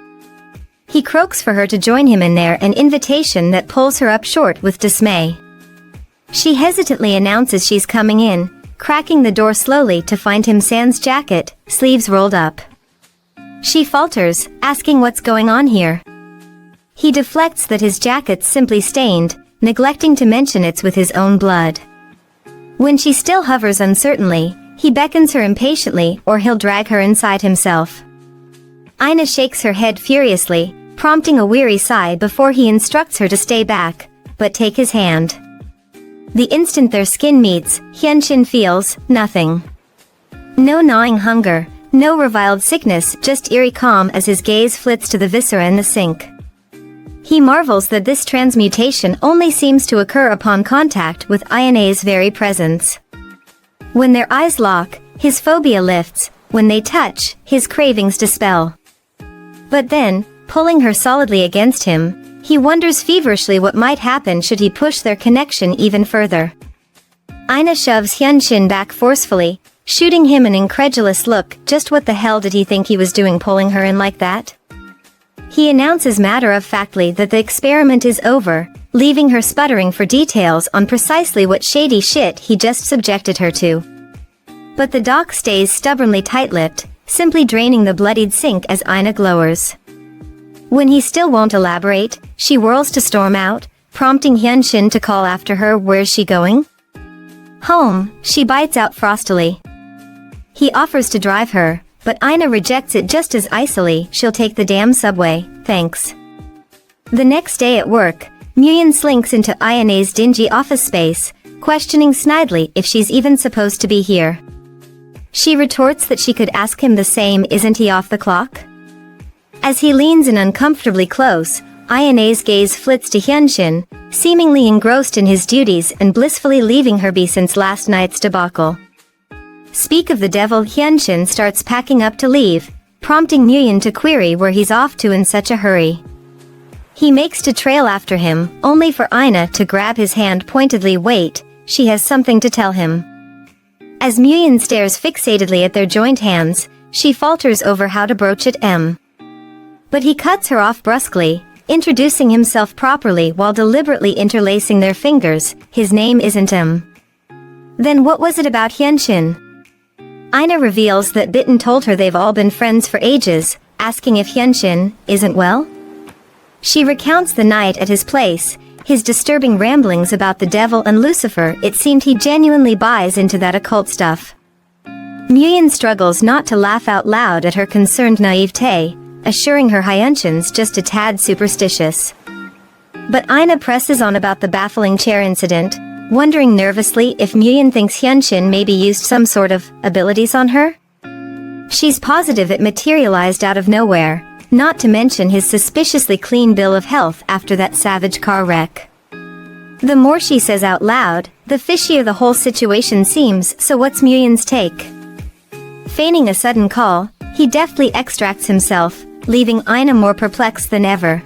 Speaker 1: He croaks for her to join him in there, an invitation that pulls her up short with dismay. She hesitantly announces she's coming in, cracking the door slowly to find him sans jacket, sleeves rolled up. She falters, asking what's going on here. He deflects that his jacket's simply stained, neglecting to mention it's with his own blood. When she still hovers uncertainly, he beckons her impatiently or he'll drag her inside himself. Ina shakes her head furiously, prompting a weary sigh before he instructs her to stay back, but take his hand. The instant their skin meets, Hyunshin feels nothing. No gnawing hunger, no reviled sickness, just eerie calm as his gaze flits to the viscera in the sink. He marvels that this transmutation only seems to occur upon contact with Ina's very presence. When their eyes lock, his phobia lifts, when they touch, his cravings dispel. But then, pulling her solidly against him, he wonders feverishly what might happen should he push their connection even further. Ina shoves Hyunshin back forcefully, shooting him an incredulous look. Just what the hell did he think he was doing pulling her in like that? He announces matter-of-factly that the experiment is over, leaving her sputtering for details on precisely what shady shit he just subjected her to. But the doc stays stubbornly tight-lipped, simply draining the bloodied sink as Ina glowers. When he still won't elaborate, she whirls to storm out, prompting Hyunshin to call after her. Where's she going? Home, she bites out frostily. He offers to drive her, but Ina rejects it just as icily. She'll take the damn subway, thanks. The next day at work, Nguyen slinks into Ayane's dingy office space, questioning snidely if she's even supposed to be here. She retorts that she could ask him the same, isn't he off the clock? As he leans in uncomfortably close, Ayane's gaze flits to Hyunshin, seemingly engrossed in his duties and blissfully leaving her be since last night's debacle. Speak of the devil, Hyunshin starts packing up to leave, prompting Nguyen to query where he's off to in such a hurry. He makes to trail after him, only for Aina to grab his hand pointedly. Wait, she has something to tell him. As Nguyen stares fixatedly at their joined hands, she falters over how to broach it. But he cuts her off brusquely, introducing himself properly while deliberately interlacing their fingers. His name isn't Then what was it about Hyunshin? Aina reveals that Bitten told her they've all been friends for ages, asking if Hyunshin isn't well. She recounts the night at his place, his disturbing ramblings about the devil and Lucifer. It seemed he genuinely buys into that occult stuff. Nguyen struggles not to laugh out loud at her concerned naivete, assuring her Hyunshin's just a tad superstitious. But Aina presses on about the baffling chair incident, wondering nervously if Nguyen thinks Hyunshin maybe used some sort of abilities on her. She's positive it materialized out of nowhere, not to mention his suspiciously clean bill of health after that savage car wreck. The more she says out loud, the fishier the whole situation seems. So what's Nguyen's take? Feigning a sudden call, he deftly extracts himself, leaving Aina more perplexed than ever.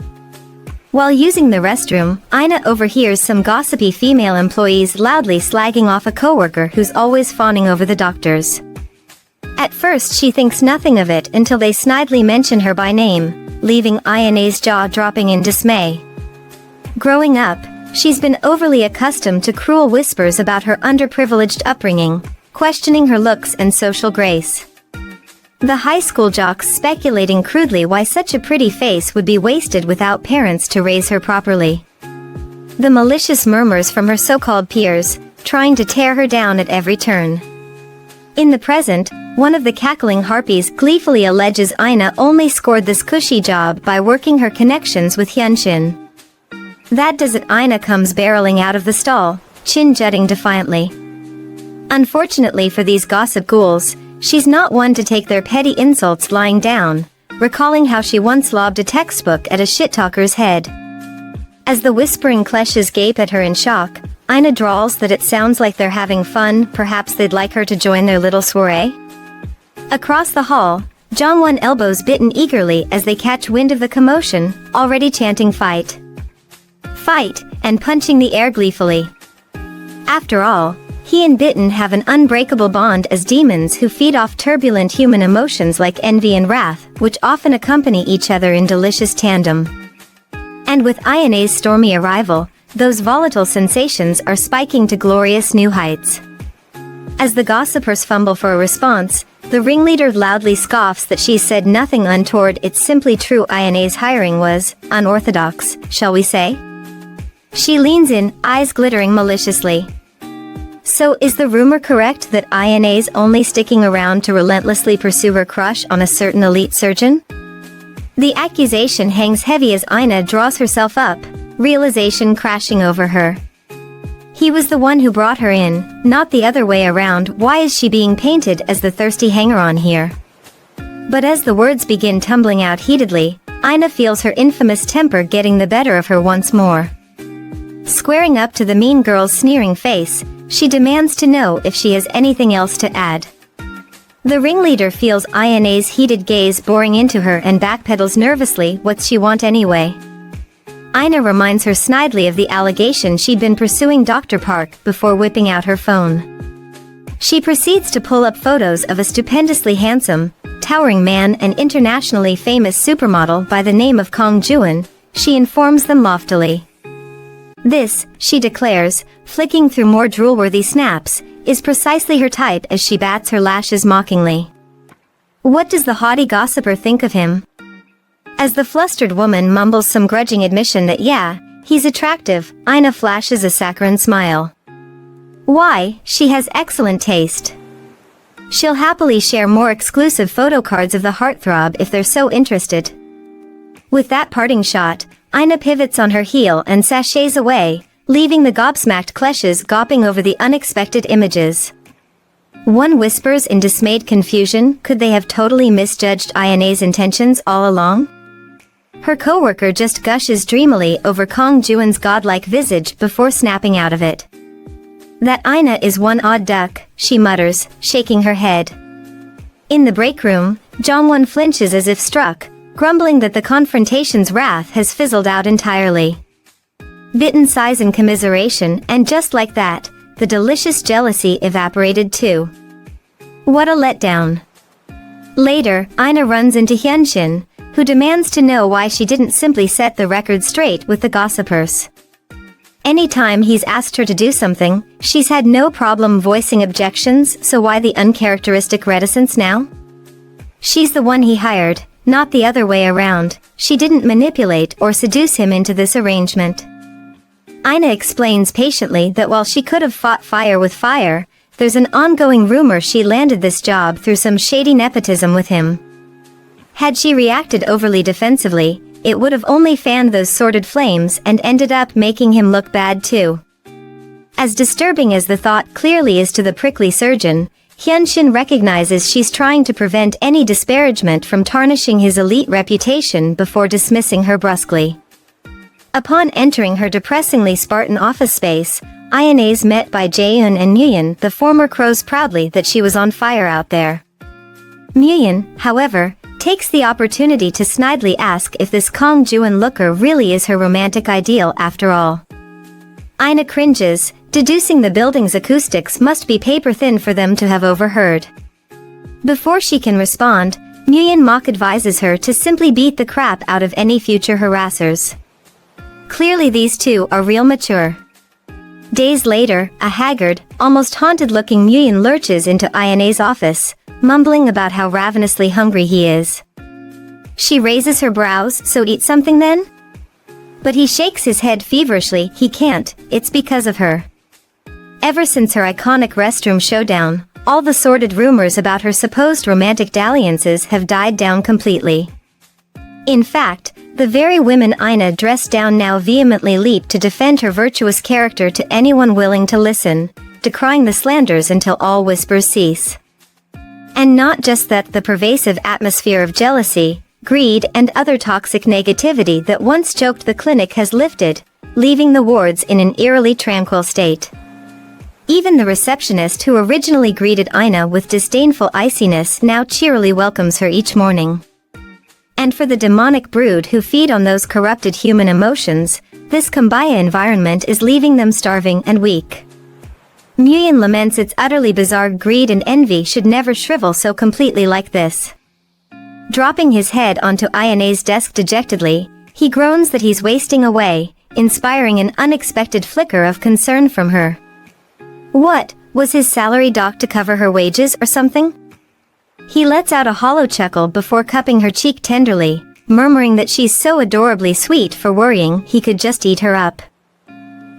Speaker 1: While using the restroom, Aina overhears some gossipy female employees loudly slagging off a coworker who's always fawning over the doctors. At first she thinks nothing of it until they snidely mention her by name, leaving Ayane's jaw dropping in dismay. Growing up, she's been overly accustomed to cruel whispers about her underprivileged upbringing, questioning her looks and social grace. The high school jocks speculating crudely why such a pretty face would be wasted without parents to raise her properly. The malicious murmurs from her so-called peers, trying to tear her down at every turn. In the present, one of the cackling harpies gleefully alleges Aina only scored this cushy job by working her connections with Hyunshin. That does it. Aina comes barreling out of the stall, chin jutting defiantly. Unfortunately for these gossip ghouls, she's not one to take their petty insults lying down, recalling how she once lobbed a textbook at a shit-talker's head. As the whispering kleshes gape at her in shock, Aina drawls that it sounds like they're having fun. Perhaps they'd like her to join their little soiree? Across the hall, Jongwon elbows Bitten eagerly as they catch wind of the commotion, already chanting fight. Fight, and punching the air gleefully. After all, he and Bitten have an unbreakable bond as demons who feed off turbulent human emotions like envy and wrath, which often accompany each other in delicious tandem. And with Ayane's stormy arrival, those volatile sensations are spiking to glorious new heights. As the gossipers fumble for a response, the ringleader loudly scoffs that she said nothing untoward. It's simply true. Ayane's hiring was unorthodox, shall we say? She leans in, eyes glittering maliciously. So is the rumor correct that Ayane's only sticking around to relentlessly pursue her crush on a certain elite surgeon? The accusation hangs heavy as Aina draws herself up, realization crashing over her. He was the one who brought her in, not the other way around. Why is she being painted as the thirsty hanger-on here? But as the words begin tumbling out heatedly, Aina feels her infamous temper getting the better of her once more. Squaring up to the mean girl's sneering face, she demands to know if she has anything else to add. The ringleader feels Ayane's heated gaze boring into her and backpedals nervously. What's she want anyway? Aina reminds her snidely of the allegation she'd been pursuing Dr. Park before whipping out her phone. She proceeds to pull up photos of a stupendously handsome, towering man and internationally famous supermodel by the name of Kong Juan. She informs them loftily. This, she declares, flicking through more drool-worthy snaps, is precisely her type as she bats her lashes mockingly. What does the haughty gossiper think of him? As the flustered woman mumbles some grudging admission that yeah, he's attractive, Aina flashes a saccharine smile. Why, she has excellent taste. She'll happily share more exclusive photo cards of the heartthrob if they're so interested. With that parting shot, Ina pivots on her heel and sashays away, leaving the gobsmacked kleshes gawping over the unexpected images. One whispers in dismayed confusion, could they have totally misjudged Ina's intentions all along? Her coworker just gushes dreamily over Kong Juan's godlike visage before snapping out of it. That Ina is one odd duck, she mutters, shaking her head. In the break room, Jongwon flinches as if struck, grumbling that the confrontation's wrath has fizzled out entirely. Bitten sighs in commiseration, and just like that, the delicious jealousy evaporated too. What a letdown. Later, Ina runs into Hyunshin, who demands to know why she didn't simply set the record straight with the gossipers. Anytime he's asked her to do something, she's had no problem voicing objections, so why the uncharacteristic reticence now? She's the one he hired, not the other way around. She didn't manipulate or seduce him into this arrangement. Ina explains patiently that while she could have fought fire with fire, there's an ongoing rumor she landed this job through some shady nepotism with him. Had she reacted overly defensively, it would have only fanned those sordid flames and ended up making him look bad too. As disturbing as the thought clearly is to the prickly surgeon, Hyunshin recognizes she's trying to prevent any disparagement from tarnishing his elite reputation before dismissing her brusquely. Upon entering her depressingly Spartan office space, Ina's met by Jaeun and Nguyen. The former crows proudly that she was on fire out there. Nguyen, however, takes the opportunity to snidely ask if this Kong Juan looker really is her romantic ideal after all. Ina cringes, deducing the building's acoustics must be paper-thin for them to have overheard. Before she can respond, Nguyen mock advises her to simply beat the crap out of any future harassers. Clearly these two are real mature. Days later, a haggard, almost haunted-looking Nguyen lurches into Ina's office, mumbling about how ravenously hungry he is. She raises her brows, so eat something then? But he shakes his head feverishly, he can't, it's because of her. Ever since her iconic restroom showdown, all the sordid rumors about her supposed romantic dalliances have died down completely. In fact, the very women Ina dressed down now vehemently leap to defend her virtuous character to anyone willing to listen, decrying the slanders until all whispers cease. And not just that, the pervasive atmosphere of jealousy, greed and other toxic negativity that once choked the clinic has lifted, leaving the wards in an eerily tranquil state. Even the receptionist who originally greeted Ina with disdainful iciness now cheerily welcomes her each morning. And for the demonic brood who feed on those corrupted human emotions, this kumbaya environment is leaving them starving and weak. Nguyen laments its utterly bizarre greed and envy should never shrivel so completely like this. Dropping his head onto Ina's desk dejectedly, he groans that he's wasting away, inspiring an unexpected flicker of concern from her. What, was his salary docked to cover her wages or something? He lets out a hollow chuckle before cupping her cheek tenderly, murmuring that she's so adorably sweet for worrying he could just eat her up.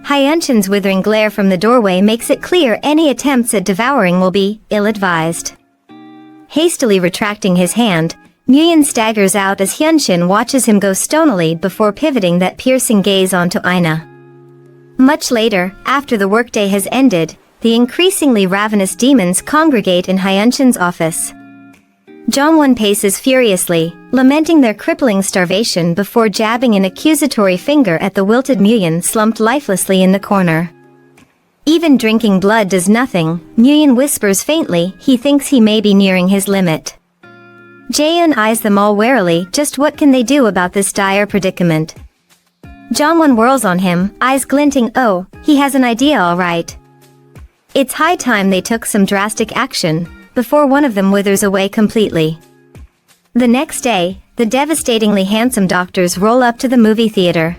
Speaker 1: Hyunshin's withering glare from the doorway makes it clear any attempts at devouring will be ill-advised. Hastily retracting his hand, Nguyen staggers out as Hyunshin watches him go stonily before pivoting that piercing gaze onto Ina. Much later, after the workday has ended, the increasingly ravenous demons congregate in Hyunshin's office. Jongwon paces furiously, lamenting their crippling starvation before jabbing an accusatory finger at the wilted Nguyen slumped lifelessly in the corner. Even drinking blood does nothing, Nguyen whispers faintly he thinks he may be nearing his limit. Jaeun eyes them all warily, just what can they do about this dire predicament? Jongwon whirls on him, eyes glinting. Oh, he has an idea all right. It's high time they took some drastic action, before one of them withers away completely. The next day, the devastatingly handsome doctors roll up to the movie theater.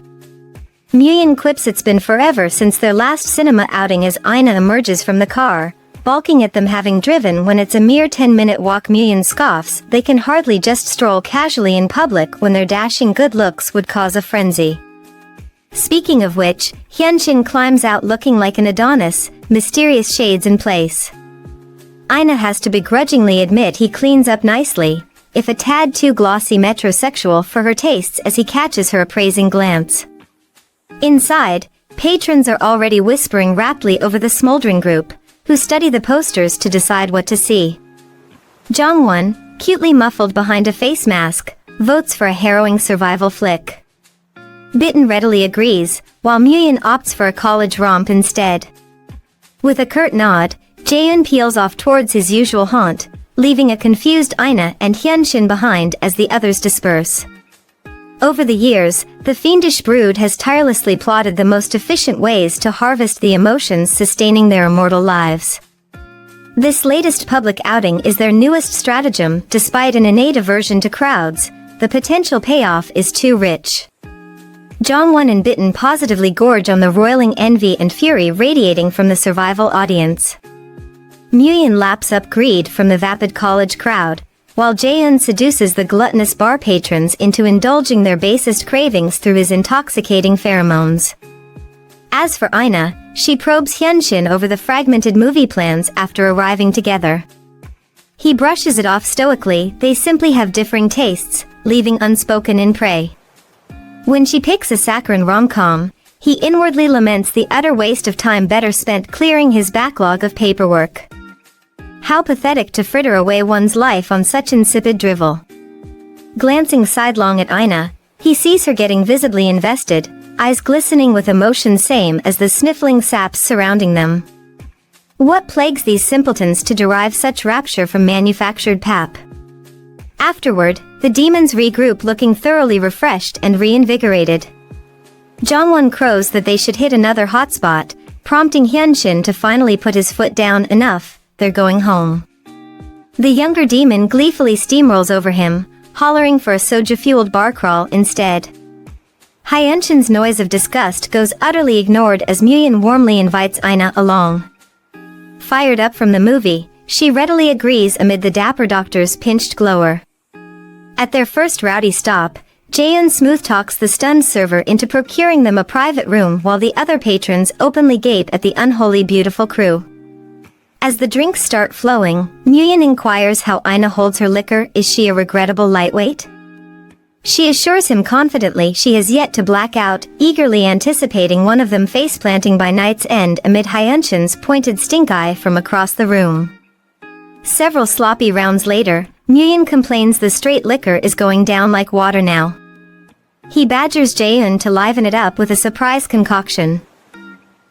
Speaker 1: Nguyen quips it's been forever since their last cinema outing as Ina emerges from the car, balking at them having driven when it's a mere 10-minute walk. Nguyen scoffs, they can hardly just stroll casually in public when their dashing good looks would cause a frenzy. Speaking of which, Hyunshin climbs out looking like an Adonis, mysterious shades in place. Ina has to begrudgingly admit he cleans up nicely, if a tad too glossy metrosexual for her tastes as he catches her appraising glance. Inside, patrons are already whispering raptly over the smoldering group, who study the posters to decide what to see. Jongwon, cutely muffled behind a face mask, votes for a harrowing survival flick. Bitten readily agrees, while Muyun opts for a college romp instead. With a curt nod, Jaeun peels off towards his usual haunt, leaving a confused Aina and Hyunshin behind as the others disperse. Over the years, the fiendish brood has tirelessly plotted the most efficient ways to harvest the emotions sustaining their immortal lives. This latest public outing is their newest stratagem. Despite an innate aversion to crowds, the potential payoff is too rich. Jongwon and Bitten positively gorge on the roiling envy and fury radiating from the survival audience. Muyun laps up greed from the vapid college crowd, while Jaeun seduces the gluttonous bar patrons into indulging their basest cravings through his intoxicating pheromones. As for Aina, she probes Hyunshin over the fragmented movie plans after arriving together. He brushes it off stoically. They simply have differing tastes, leaving unspoken in prey. When she picks a saccharine rom-com, he inwardly laments the utter waste of time better spent clearing his backlog of paperwork. How pathetic to fritter away one's life on such insipid drivel. Glancing sidelong at Aina, he sees her getting visibly invested, eyes glistening with emotion same as the sniffling saps surrounding them. What plagues these simpletons to derive such rapture from manufactured pap? Afterward, the demons regroup looking thoroughly refreshed and reinvigorated. Jongwon crows that they should hit another hotspot, prompting Hyunshin to finally put his foot down. Enough, they're going home. The younger demon gleefully steamrolls over him, hollering for a soju-fueled bar crawl instead. Hyunshin's noise of disgust goes utterly ignored as Muyun warmly invites Aina along. Fired up from the movie, she readily agrees amid the dapper doctor's pinched glower. At their first rowdy stop, Jaeun smooth talks the stunned server into procuring them a private room while the other patrons openly gape at the unholy beautiful crew. As the drinks start flowing, Muyun inquires how Aina holds her liquor. Is she a regrettable lightweight? She assures him confidently she has yet to black out, eagerly anticipating one of them face-planting by night's end amid Hyunshin's pointed stink eye from across the room. Several sloppy rounds later, Muyun complains the straight liquor is going down like water now. He badgers Jaeun to liven it up with a surprise concoction.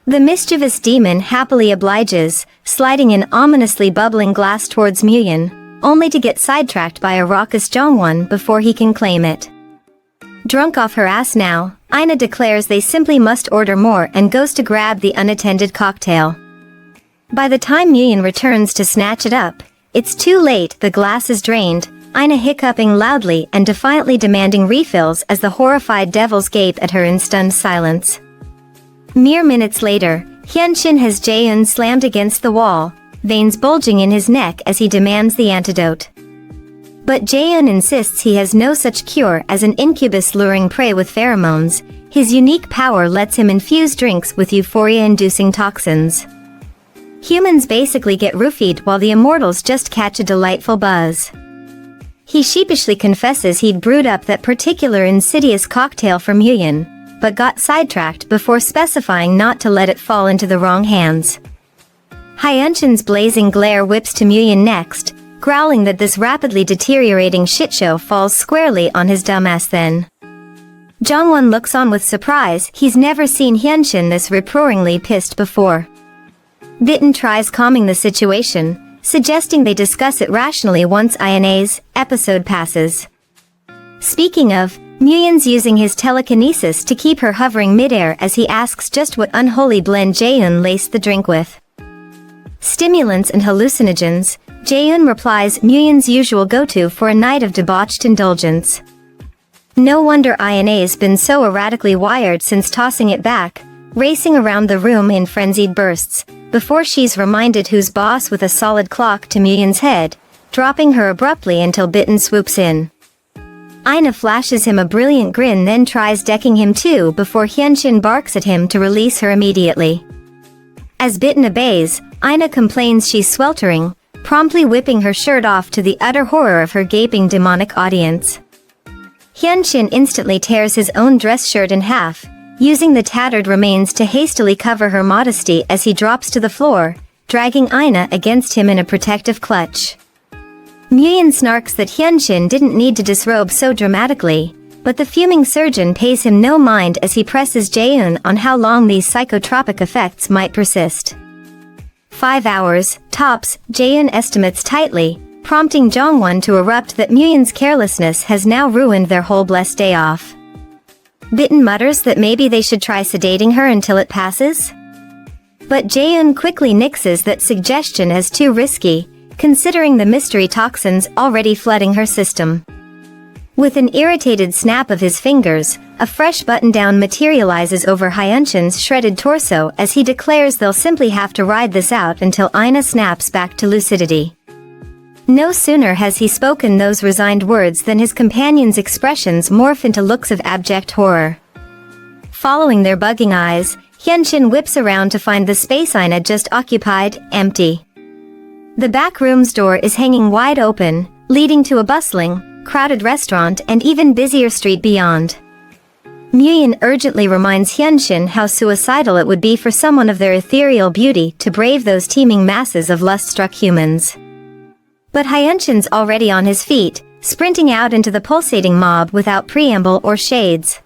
Speaker 1: The mischievous demon happily obliges, sliding an ominously bubbling glass towards Muyun, only to get sidetracked by a raucous Jongwon before he can claim it. Drunk off her ass now, Aina declares they simply must order more and goes to grab the unattended cocktail. By the time Muyun returns to snatch it up, it's too late. The glass is drained, Aina hiccuping loudly and defiantly demanding refills as the horrified devils gape at her in stunned silence. Mere minutes later, Hyunshin has Jaeun slammed against the wall, veins bulging in his neck as he demands the antidote. But Jaeun insists he has no such cure as an incubus luring prey with pheromones. His unique power lets him infuse drinks with euphoria-inducing toxins. Humans basically get roofied while the immortals just catch a delightful buzz. He sheepishly confesses he'd brewed up that particular insidious cocktail for Muyun, but got sidetracked before specifying not to let it fall into the wrong hands. Hyunshin's blazing glare whips to Muyun next, growling that this rapidly deteriorating shitshow falls squarely on his dumbass then. Jongwon looks on with surprise. He's never seen Hyunshin this rip-roaringly pissed before. Bitten tries calming the situation, suggesting they discuss it rationally once INA's episode passes. Speaking of, Muyun's using his telekinesis to keep her hovering midair as he asks just what unholy blend Jaeun laced the drink with. Stimulants and hallucinogens, Jaeun replies Muyun's usual go-to for a night of debauched indulgence. No wonder INA's been so erratically wired since tossing it back, racing around the room in frenzied bursts, before she's reminded who's boss with a solid clock to Muyun's head, dropping her abruptly until Bitten swoops in. Aina flashes him a brilliant grin, then tries decking him too before Hyunshin barks at him to release her immediately. As Bitten obeys, Aina complains she's sweltering, promptly whipping her shirt off to the utter horror of her gaping demonic audience. Hyunshin instantly tears his own dress shirt in half, using the tattered remains to hastily cover her modesty as he drops to the floor, dragging Aina against him in a protective clutch. Muyin snarks that Hyunshin didn't need to disrobe so dramatically, but the fuming surgeon pays him no mind as he presses Jaeun on how long these psychotropic effects might persist. 5 hours, tops, Jaeun estimates tightly, prompting Jongwon to erupt that Muyin's carelessness has now ruined their whole blessed day off. Bitten mutters that maybe they should try sedating her until it passes? But Jaeun quickly nixes that suggestion as too risky, considering the mystery toxins already flooding her system. With an irritated snap of his fingers, a fresh button-down materializes over Hyunshin's shredded torso as he declares they'll simply have to ride this out until Aina snaps back to lucidity. No sooner has he spoken those resigned words than his companion's expressions morph into looks of abject horror. Following their bugging eyes, Hyunshin whips around to find the space Aina just occupied, empty. The back room's door is hanging wide open, leading to a bustling, crowded restaurant and even busier street beyond. Muyin urgently reminds Hyunshin how suicidal it would be for someone of their ethereal beauty to brave those teeming masses of lust-struck humans. But Hyunshin's already on his feet, sprinting out into the pulsating mob without preamble or shades.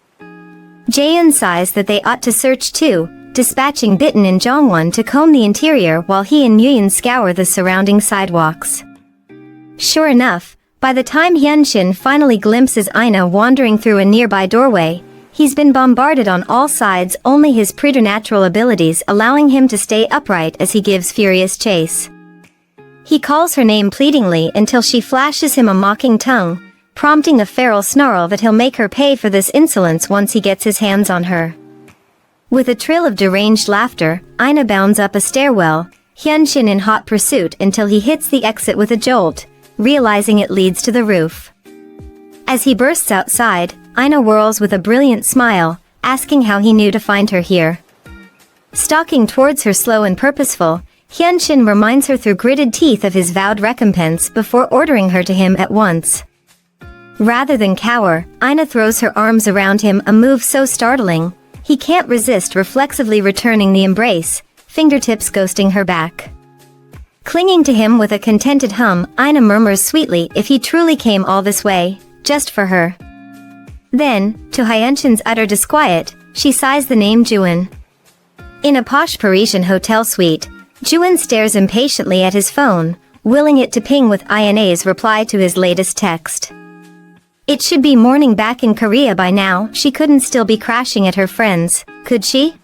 Speaker 1: Jaeun sighs that they ought to search too, dispatching Bitten and Jongwon to comb the interior while he and Muyin scour the surrounding sidewalks. Sure enough, by the time Hyunshin finally glimpses Aina wandering through a nearby doorway, he's been bombarded on all sides, only his preternatural abilities allowing him to stay upright as he gives furious chase. He calls her name pleadingly until she flashes him a mocking tongue, prompting a feral snarl that he'll make her pay for this insolence once he gets his hands on her. With a trill of deranged laughter, Aina bounds up a stairwell, Hyunshin in hot pursuit until he hits the exit with a jolt, realizing it leads to the roof. As he bursts outside, Aina whirls with a brilliant smile, asking how he knew to find her here. Stalking towards her slow and purposeful, Hyunshin reminds her through gritted teeth of his vowed recompense before ordering her to him at once. Rather than cower, Aina throws her arms around him, a move so startling, he can't resist reflexively returning the embrace, fingertips ghosting her back. Clinging to him with a contented hum, Aina murmurs sweetly if he truly came all this way, just for her. Then, to Hyunshin's utter disquiet, she sighs the name Juin. In a posh Parisian hotel suite, Juin stares impatiently at his phone, willing it to ping with Ina's reply to his latest text. It should be morning back in Korea by now, she couldn't still be crashing at her friends, could she?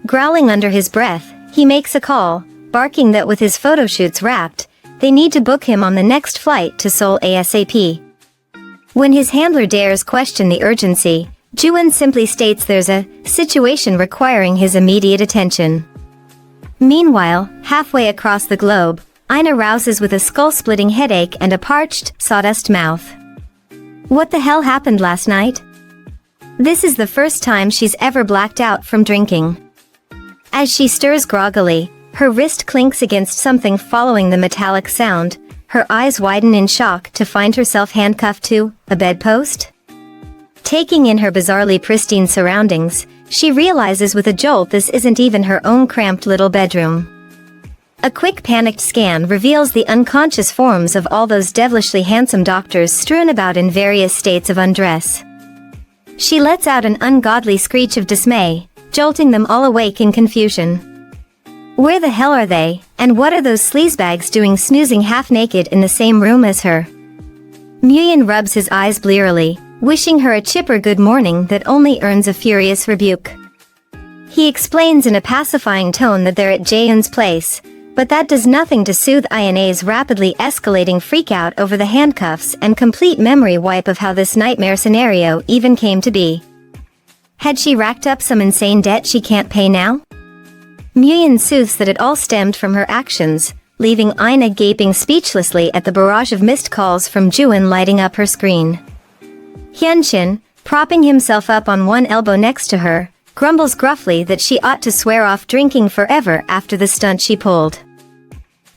Speaker 1: Growling under his breath, he makes a call, barking that with his photoshoots wrapped, they need to book him on the next flight to Seoul ASAP. When his handler dares question the urgency, Juin simply states there's a situation requiring his immediate attention. Meanwhile, halfway across the globe, Aina rouses with a skull-splitting headache and a parched, sawdust mouth. What the hell happened last night? This is the first time she's ever blacked out from drinking. As she stirs groggily, her wrist clinks against something following the metallic sound, her eyes widen in shock to find herself handcuffed to a bedpost. Taking in her bizarrely pristine surroundings, she realizes with a jolt this isn't even her own cramped little bedroom. A quick panicked scan reveals the unconscious forms of all those devilishly handsome doctors strewn about in various states of undress. She lets out an ungodly screech of dismay, jolting them all awake in confusion. Where the hell are they, and what are those sleazebags doing snoozing half-naked in the same room as her? Muyin rubs his eyes blearily, wishing her a chipper good morning that only earns a furious rebuke. He explains in a pacifying tone that they're at Jaeun's place, but that does nothing to soothe Ina's rapidly escalating freakout over the handcuffs and complete memory wipe of how this nightmare scenario even came to be. Had she racked up some insane debt she can't pay now? Muyin soothes that it all stemmed from her actions, leaving Ina gaping speechlessly at the barrage of missed calls from Juin lighting up her screen. Hyunshin, propping himself up on one elbow next to her, grumbles gruffly that she ought to swear off drinking forever after the stunt she pulled.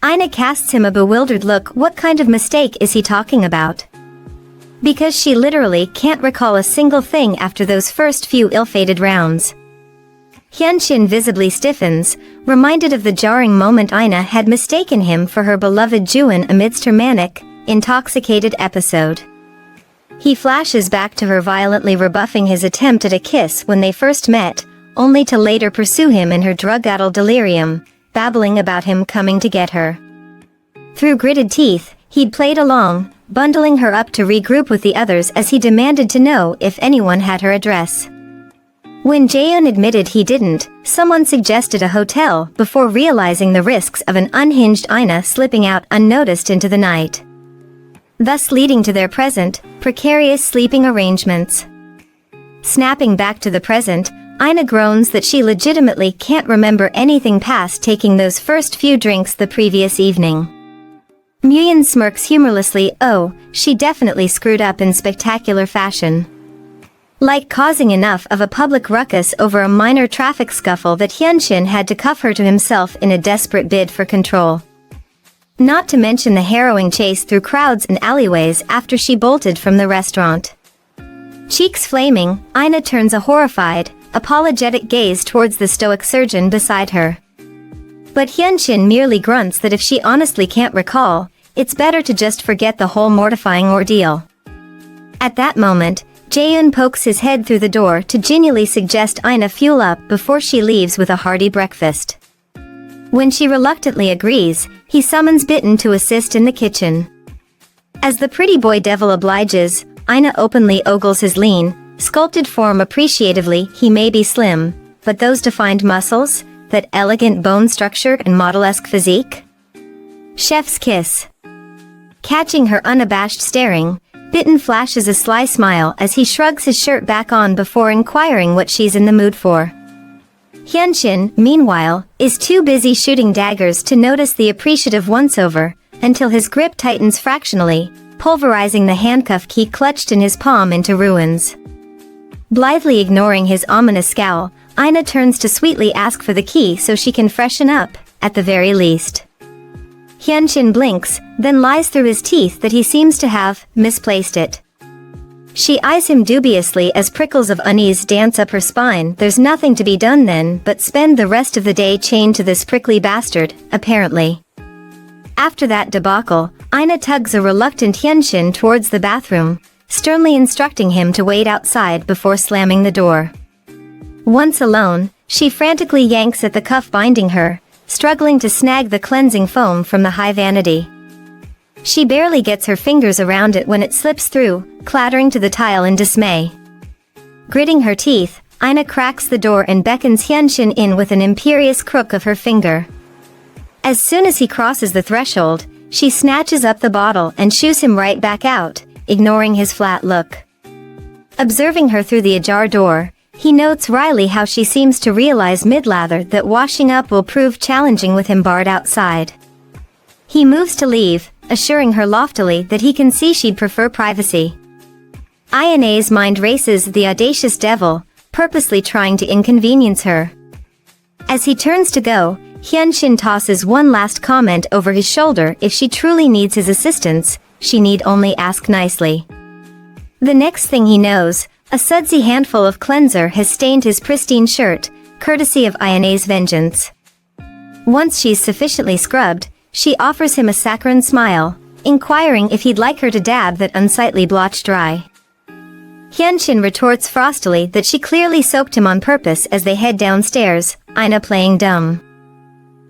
Speaker 1: Ina casts him a bewildered look. What kind of mistake is he talking about? Because she literally can't recall a single thing after those first few ill-fated rounds. Hyunshin visibly stiffens, reminded of the jarring moment Ina had mistaken him for her beloved Juin amidst her manic, intoxicated episode. He flashes back to her violently rebuffing his attempt at a kiss when they first met, only to later pursue him in her drug-addled delirium, babbling about him coming to get her. Through gritted teeth, he'd played along, bundling her up to regroup with the others as he demanded to know if anyone had her address. When Jaeun admitted he didn't, someone suggested a hotel before realizing the risks of an unhinged Ina slipping out unnoticed into the night, thus leading to their present, precarious sleeping arrangements. Snapping back to the present, Ina groans that she legitimately can't remember anything past taking those first few drinks the previous evening. Muyeon smirks humorlessly. Oh, she definitely screwed up in spectacular fashion. Like causing enough of a public ruckus over a minor traffic scuffle that Hyunshin had to cuff her to himself in a desperate bid for control. Not to mention the harrowing chase through crowds and alleyways after she bolted from the restaurant. Cheeks flaming, Ina turns a horrified, apologetic gaze towards the stoic surgeon beside her. But Hyunshin merely grunts that if she honestly can't recall, it's better to just forget the whole mortifying ordeal. At that moment, Jaeun pokes his head through the door to genially suggest Ina fuel up before she leaves with a hearty breakfast. When she reluctantly agrees, he summons Bitten to assist in the kitchen. As the pretty boy devil obliges, Ina openly ogles his lean, sculpted form appreciatively. He may be slim, but those defined muscles, that elegant bone structure and model-esque physique? Chef's kiss. Catching her unabashed staring, Bitten flashes a sly smile as he shrugs his shirt back on before inquiring what she's in the mood for. Hyunshin, meanwhile, is too busy shooting daggers to notice the appreciative once-over, until his grip tightens fractionally, pulverizing the handcuff key clutched in his palm into ruins. Blithely ignoring his ominous scowl, Ina turns to sweetly ask for the key so she can freshen up, at the very least. Hyunshin blinks, then lies through his teeth that he seems to have misplaced it. She eyes him dubiously as prickles of unease dance up her spine. There's nothing to be done then but spend the rest of the day chained to this prickly bastard, apparently. After that debacle, Ina tugs a reluctant Hyunshin towards the bathroom, sternly instructing him to wait outside before slamming the door. Once alone, she frantically yanks at the cuff binding her, struggling to snag the cleansing foam from the high vanity. She barely gets her fingers around it when it slips through, clattering to the tile in dismay. Gritting her teeth, Ina cracks the door and beckons Hyunshin in with an imperious crook of her finger. As soon as he crosses the threshold, she snatches up the bottle and shoos him right back out, ignoring his flat look. Observing her through the ajar door, he notes wryly how she seems to realize mid-lather that washing up will prove challenging with him barred outside. He moves to leave, assuring her loftily that he can see she'd prefer privacy. Ina's mind races the audacious devil, purposely trying to inconvenience her. As he turns to go, Hyunshin tosses one last comment over his shoulder. If she truly needs his assistance, she need only ask nicely. The next thing he knows, a sudsy handful of cleanser has stained his pristine shirt, courtesy of Ina's vengeance. Once she's sufficiently scrubbed, she offers him a saccharine smile, inquiring if he'd like her to dab that unsightly blotch dry. Hyunshin retorts frostily that she clearly soaked him on purpose as they head downstairs, Ina playing dumb.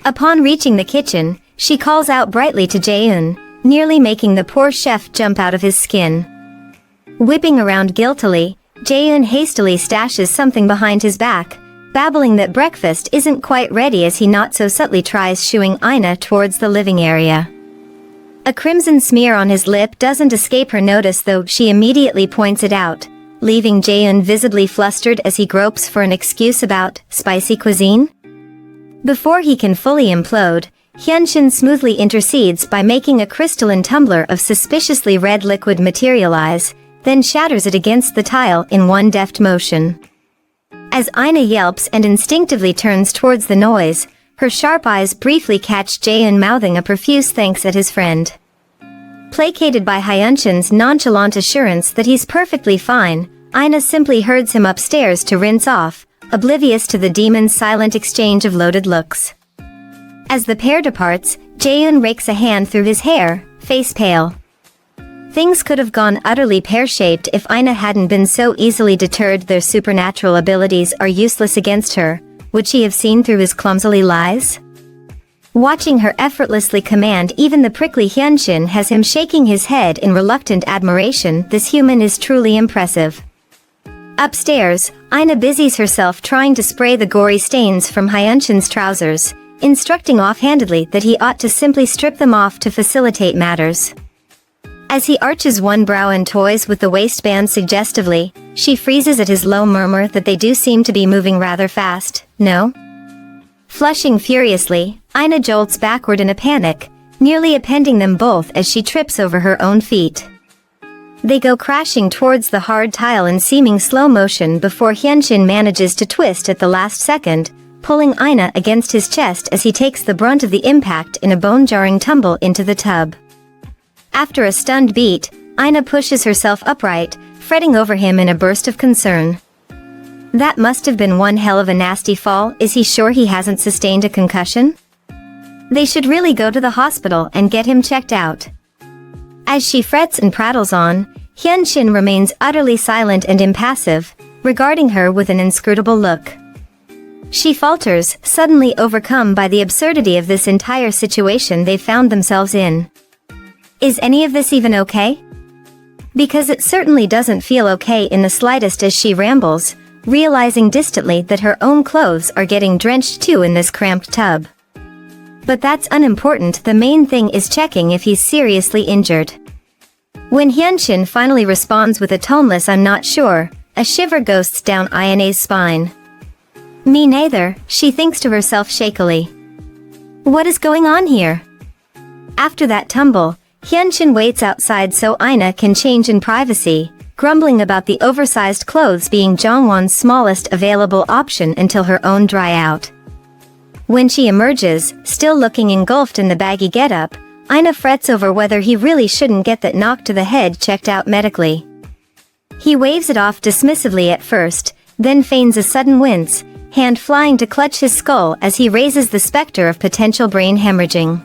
Speaker 1: Upon reaching the kitchen, she calls out brightly to Jaeun, nearly making the poor chef jump out of his skin. Whipping around guiltily, Jaeun hastily stashes something behind his back, babbling that breakfast isn't quite ready as he not so subtly tries shooing Ina towards the living area. A crimson smear on his lip doesn't escape her notice, though she immediately points it out, leaving Jaeun visibly flustered as he gropes for an excuse about spicy cuisine. Before he can fully implode, Hyunshin smoothly intercedes by making a crystalline tumbler of suspiciously red liquid materialize, then shatters it against the tile in one deft motion. As Ina yelps and instinctively turns towards the noise, Her sharp eyes briefly catch Jaehyun mouthing a profuse thanks at his friend. Placated by Hyunshin's nonchalant assurance that he's perfectly fine, Ina simply herds him upstairs to rinse off, oblivious to the demon's silent exchange of loaded looks. As the pair departs, Jaehyun rakes a hand through his hair, face pale. Things could have gone utterly pear-shaped if Ina hadn't been so easily deterred. Their supernatural abilities are useless against her. Would she have seen through his clumsily lies? Watching her effortlessly command even the prickly Hyunshin has him shaking his head in reluctant admiration. This human is truly impressive. Upstairs, Ina busies herself trying to spray the gory stains from Hyunshin's trousers, instructing offhandedly that he ought to simply strip them off to facilitate matters. As he arches one brow and toys with the waistband suggestively, she freezes at his low murmur that they do seem to be moving rather fast, no? Flushing furiously, Ina jolts backward in a panic, nearly appending them both as she trips over her own feet. They go crashing towards the hard tile in seeming slow motion before Hyunshin manages to twist at the last second, pulling Ina against his chest as he takes the brunt of the impact in a bone-jarring tumble into the tub. After a stunned beat, Ina pushes herself upright, fretting over him in a burst of concern. That must have been one hell of a nasty fall. Is he sure he hasn't sustained a concussion? They should really go to the hospital and get him checked out. As she frets and prattles on, Hyunshin remains utterly silent and impassive, regarding her with an inscrutable look. She falters, suddenly overcome by the absurdity of this entire situation they've found themselves in. Is any of this even okay? Because it certainly doesn't feel okay in the slightest as she rambles, realizing distantly that her own clothes are getting drenched too in this cramped tub. But that's unimportant. The main thing is checking if he's seriously injured. When Hyunshin finally responds with a toneless "I'm not sure," a shiver ghosts down Ina's spine. Me neither, she thinks to herself shakily. What is going on here? After that tumble, Hyunshin waits outside so Ina can change in privacy, grumbling about the oversized clothes being Jongwon's smallest available option until her own dry out. When she emerges, still looking engulfed in the baggy getup, Ina frets over whether he really shouldn't get that knock to the head checked out medically. He waves it off dismissively at first, then feigns a sudden wince, hand flying to clutch his skull as he raises the specter of potential brain hemorrhaging.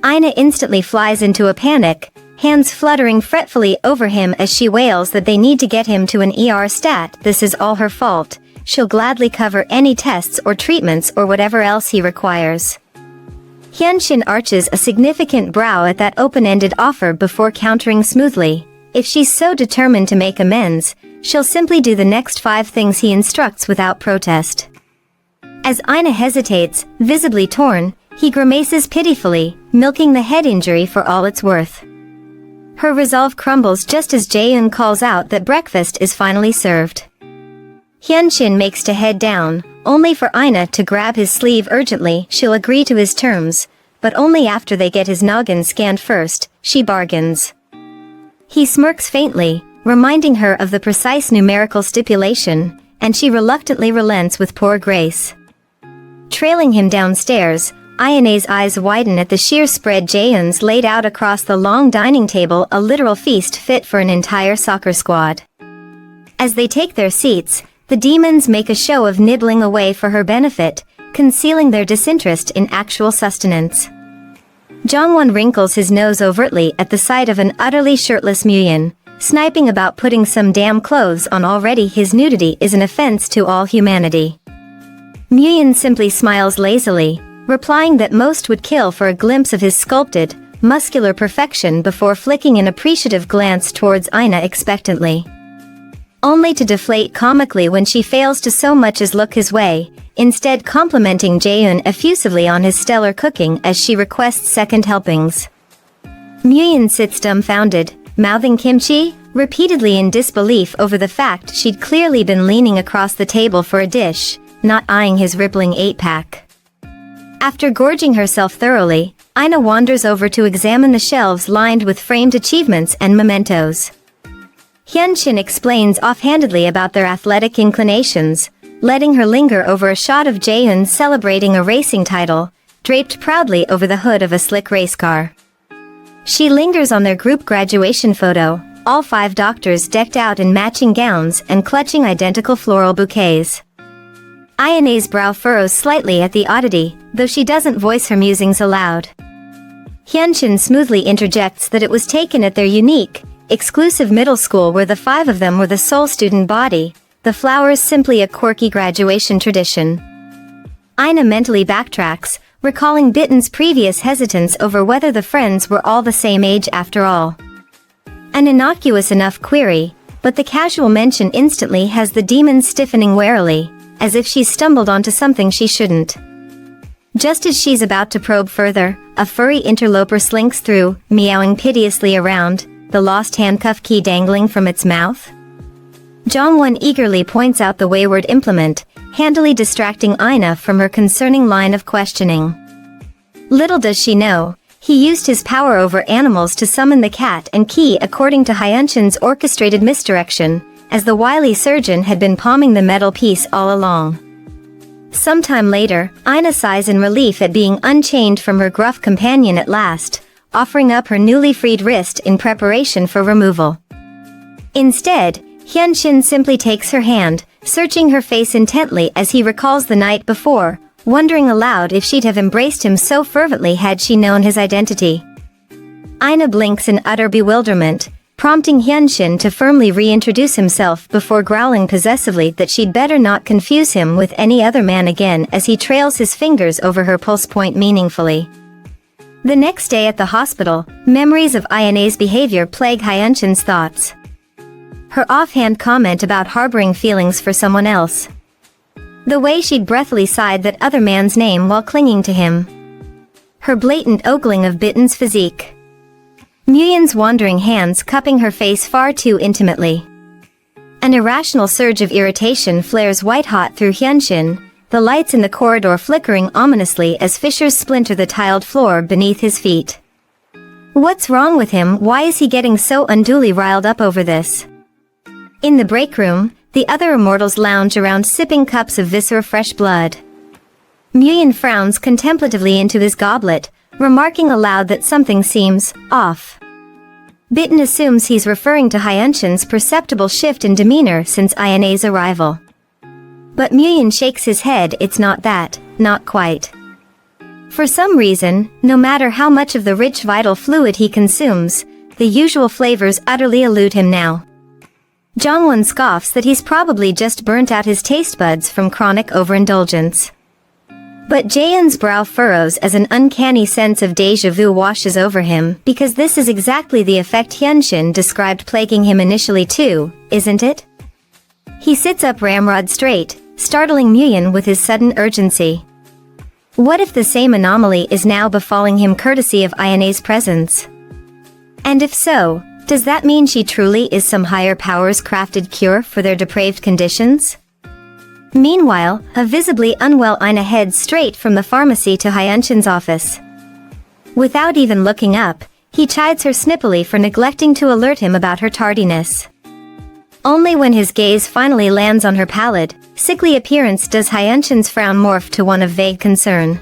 Speaker 1: Ina instantly flies into a panic, hands fluttering fretfully over him as she wails that they need to get him to an ER stat. This is all her fault. She'll gladly cover any tests or treatments or whatever else he requires. Hyunshin arches a significant brow at that open-ended offer before countering smoothly. If she's so determined to make amends, she'll simply do the next 5 things he instructs without protest. As Ina hesitates, visibly torn, he grimaces pitifully, milking the head injury for all it's worth. Her resolve crumbles just as Jaehyun calls out that breakfast is finally served. Hyunshin makes to head down, only for Ina to grab his sleeve urgently. She'll agree to his terms, but only after they get his noggin scanned first, she bargains. He smirks faintly, reminding her of the precise numerical stipulation, and she reluctantly relents with poor grace. Trailing him downstairs, Ina's eyes widen at the sheer spread Jaehyun's laid out across the long dining table, a literal feast fit for an entire soccer squad. As they take their seats, the demons make a show of nibbling away for her benefit, concealing their disinterest in actual sustenance. Jongwon wrinkles his nose overtly at the sight of an utterly shirtless Muyin, sniping about putting some damn clothes on already. His nudity is an offense to all humanity. Muyin simply smiles lazily, replying that most would kill for a glimpse of his sculpted, muscular perfection before flicking an appreciative glance towards Ina expectantly. Only to deflate comically when she fails to so much as look his way, instead complimenting Jaehyun effusively on his stellar cooking as she requests second helpings. Muyin sits dumbfounded, mouthing kimchi, repeatedly in disbelief over the fact she'd clearly been leaning across the table for a dish, not eyeing his rippling 8-pack. After gorging herself thoroughly, Ina wanders over to examine the shelves lined with framed achievements and mementos. Hyunshin explains offhandedly about their athletic inclinations, letting her linger over a shot of Jaehyun celebrating a racing title, draped proudly over the hood of a slick race car. She lingers on their group graduation photo, all 5 doctors decked out in matching gowns and clutching identical floral bouquets. Ayane's brow furrows slightly at the oddity, though she doesn't voice her musings aloud. Hyunshin smoothly interjects that it was taken at their unique, exclusive middle school where the 5 of them were the sole student body, the flowers simply a quirky graduation tradition. Aina mentally backtracks, recalling Bitten's previous hesitance over whether the friends were all the same age after all. An innocuous enough query, but the casual mention instantly has the demons stiffening warily, as if she's stumbled onto something she shouldn't. Just as she's about to probe further, a furry interloper slinks through, meowing piteously around, the lost handcuff key dangling from its mouth. Jongwon eagerly points out the wayward implement, handily distracting Aina from her concerning line of questioning. Little does she know, he used his power over animals to summon the cat and key according to Hyunshin's orchestrated misdirection, as the wily surgeon had been palming the metal piece all along. Sometime later, Aina sighs in relief at being unchained from her gruff companion at last, offering up her newly freed wrist in preparation for removal. Instead, Hyunshin simply takes her hand, searching her face intently as he recalls the night before, wondering aloud if she'd have embraced him so fervently had she known his identity. Aina blinks in utter bewilderment, prompting Hyunshin to firmly reintroduce himself before growling possessively that she'd better not confuse him with any other man again as he trails his fingers over her pulse point meaningfully. The next day at the hospital, memories of Ayane's behavior plague Hyunshin's thoughts. Her offhand comment about harboring feelings for someone else. The way she'd breathily sighed that other man's name while clinging to him. Her blatant ogling of Bitten's physique. Muyin's wandering hands cupping her face far too intimately. An irrational surge of irritation flares white-hot through Hyunshin, the lights in the corridor flickering ominously as fissures splinter the tiled floor beneath his feet. What's wrong with him? Why is he getting so unduly riled up over this? In the break room, the other immortals lounge around sipping cups of viscera fresh blood. Muyin frowns contemplatively into his goblet, remarking aloud that something seems off. Bitten assumes he's referring to Hyunshin's perceptible shift in demeanor since Ayane's arrival. But Muyin shakes his head. It's not that, not quite. For some reason, no matter how much of the rich vital fluid he consumes, the usual flavors utterly elude him now. Jongwon scoffs that he's probably just burnt out his taste buds from chronic overindulgence. But Jaehyun's brow furrows as an uncanny sense of déjà vu washes over him, because this is exactly the effect Hyunshin described plaguing him initially too, isn't it? He sits up ramrod straight, startling Muyin with his sudden urgency. What if the same anomaly is now befalling him courtesy of Ayane's presence? And if so, does that mean she truly is some higher power's crafted cure for their depraved conditions? Meanwhile, a visibly unwell Aina heads straight from the pharmacy to Hyunshin's office. Without even looking up, he chides her snippily for neglecting to alert him about her tardiness. Only when his gaze finally lands on her pallid, sickly appearance does Hyunshin's frown morph to one of vague concern.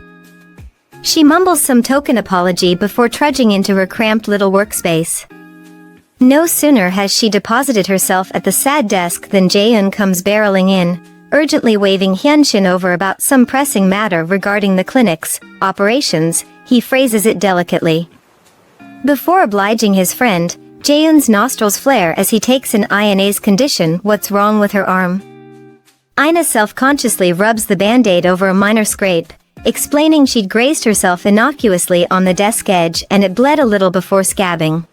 Speaker 1: She mumbles some token apology before trudging into her cramped little workspace. No sooner has she deposited herself at the sad desk than Jaehyun comes barreling in, urgently waving Hyunshin over about some pressing matter regarding the clinic's operations, he phrases it delicately. Before obliging his friend, Jaehyun's nostrils flare as he takes in Ayane's condition. What's wrong with her arm? Aina self-consciously rubs the band-aid over a minor scrape, explaining she'd grazed herself innocuously on the desk edge and it bled a little before scabbing.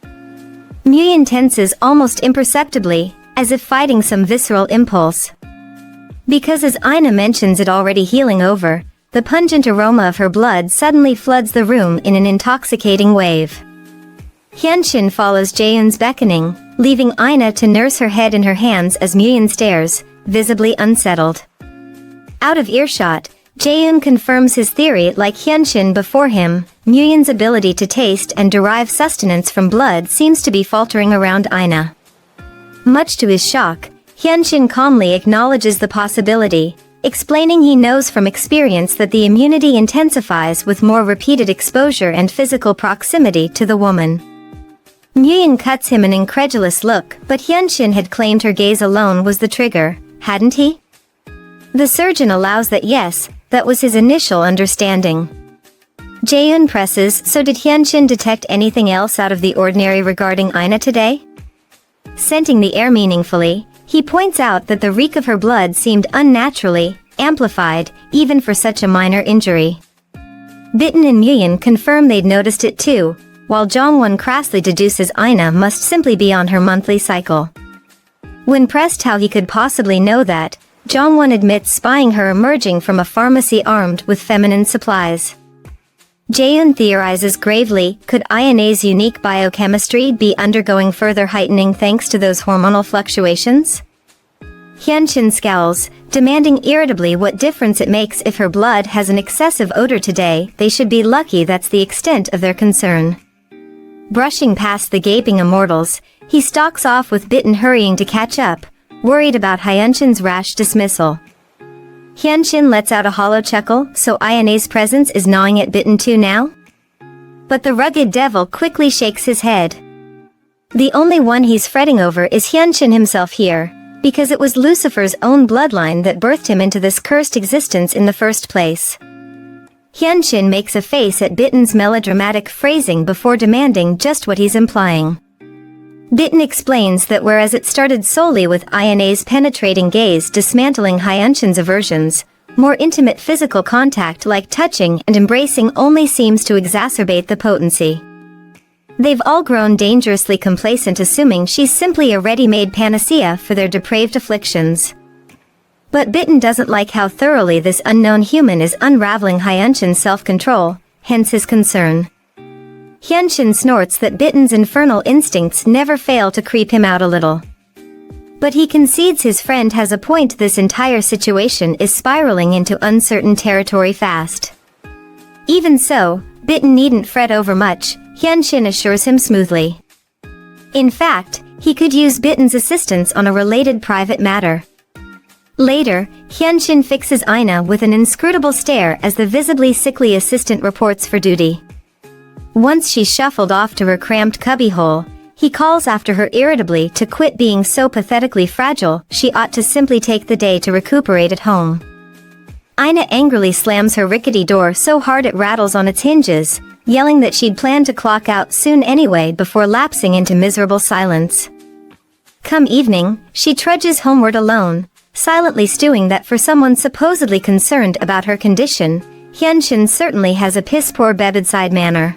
Speaker 1: Muyin tenses almost imperceptibly, as if fighting some visceral impulse. Because as Aina mentions it already healing over, the pungent aroma of her blood suddenly floods the room in an intoxicating wave. Hyunshin follows Jaehyun's beckoning, leaving Aina to nurse her head in her hands as Muyin stares, visibly unsettled. Out of earshot, Jaehyun confirms his theory. Like Hyunshin before him, Muyin's ability to taste and derive sustenance from blood seems to be faltering around Aina. Much to his shock, Hyunshin calmly acknowledges the possibility, explaining he knows from experience that the immunity intensifies with more repeated exposure and physical proximity to the woman. Nguyen cuts him an incredulous look, but Hyunshin had claimed her gaze alone was the trigger, hadn't he? The surgeon allows that yes, that was his initial understanding. Jaeun presses, so did Hyunshin detect anything else out of the ordinary regarding Ina today? Scenting the air meaningfully, he points out that the reek of her blood seemed unnaturally amplified, even for such a minor injury. Bitten and Nguyen confirm they'd noticed it too, while Jongwon crassly deduces Ina must simply be on her monthly cycle. When pressed how he could possibly know that, Jongwon admits spying her emerging from a pharmacy armed with feminine supplies. Jaeun theorizes gravely, could Ina's unique biochemistry be undergoing further heightening thanks to those hormonal fluctuations? Hyunshin scowls, demanding irritably what difference it makes if her blood has an excessive odor today. They should be lucky that's the extent of their concern. Brushing past the gaping immortals, he stalks off with Bitten hurrying to catch up, worried about Hyunshin's rash dismissal. Hyunshin lets out a hollow chuckle, so Ina's presence is gnawing at Bitten too now? But the rugged devil quickly shakes his head. The only one he's fretting over is Hyunshin himself here, because it was Lucifer's own bloodline that birthed him into this cursed existence in the first place. Hyunshin makes a face at Bitten's melodramatic phrasing before demanding just what he's implying. Bitten explains that whereas it started solely with Ina's penetrating gaze dismantling Hyunshin's aversions, more intimate physical contact like touching and embracing only seems to exacerbate the potency. They've all grown dangerously complacent assuming she's simply a ready-made panacea for their depraved afflictions. But Bitten doesn't like how thoroughly this unknown human is unraveling Hyunshin's self-control, hence his concern. Hyunshin snorts that Bitten's infernal instincts never fail to creep him out a little. But he concedes his friend has a point, this entire situation is spiraling into uncertain territory fast. Even so, Bitten needn't fret over much, Hyunshin assures him smoothly. In fact, he could use Bitten's assistance on a related private matter. Later, Hyunshin fixes Ina with an inscrutable stare as the visibly sickly assistant reports for duty. Once she's shuffled off to her cramped cubbyhole, he calls after her irritably to quit being so pathetically fragile. She ought to simply take the day to recuperate at home. Ina angrily slams her rickety door so hard it rattles on its hinges, yelling that she'd planned to clock out soon anyway before lapsing into miserable silence. Come evening, she trudges homeward alone, silently stewing that for someone supposedly concerned about her condition, Hyunshin certainly has a piss-poor bedside manner.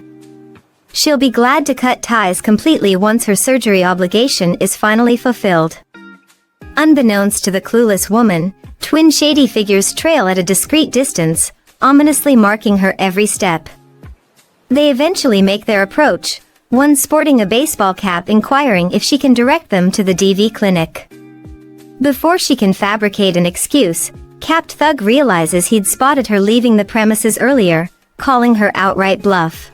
Speaker 1: She'll be glad to cut ties completely once her surgery obligation is finally fulfilled. Unbeknownst to the clueless woman, twin shady figures trail at a discreet distance, ominously marking her every step. They eventually make their approach, one sporting a baseball cap inquiring if she can direct them to the DV clinic. Before she can fabricate an excuse, Capt Thug realizes he'd spotted her leaving the premises earlier, calling her outright bluff.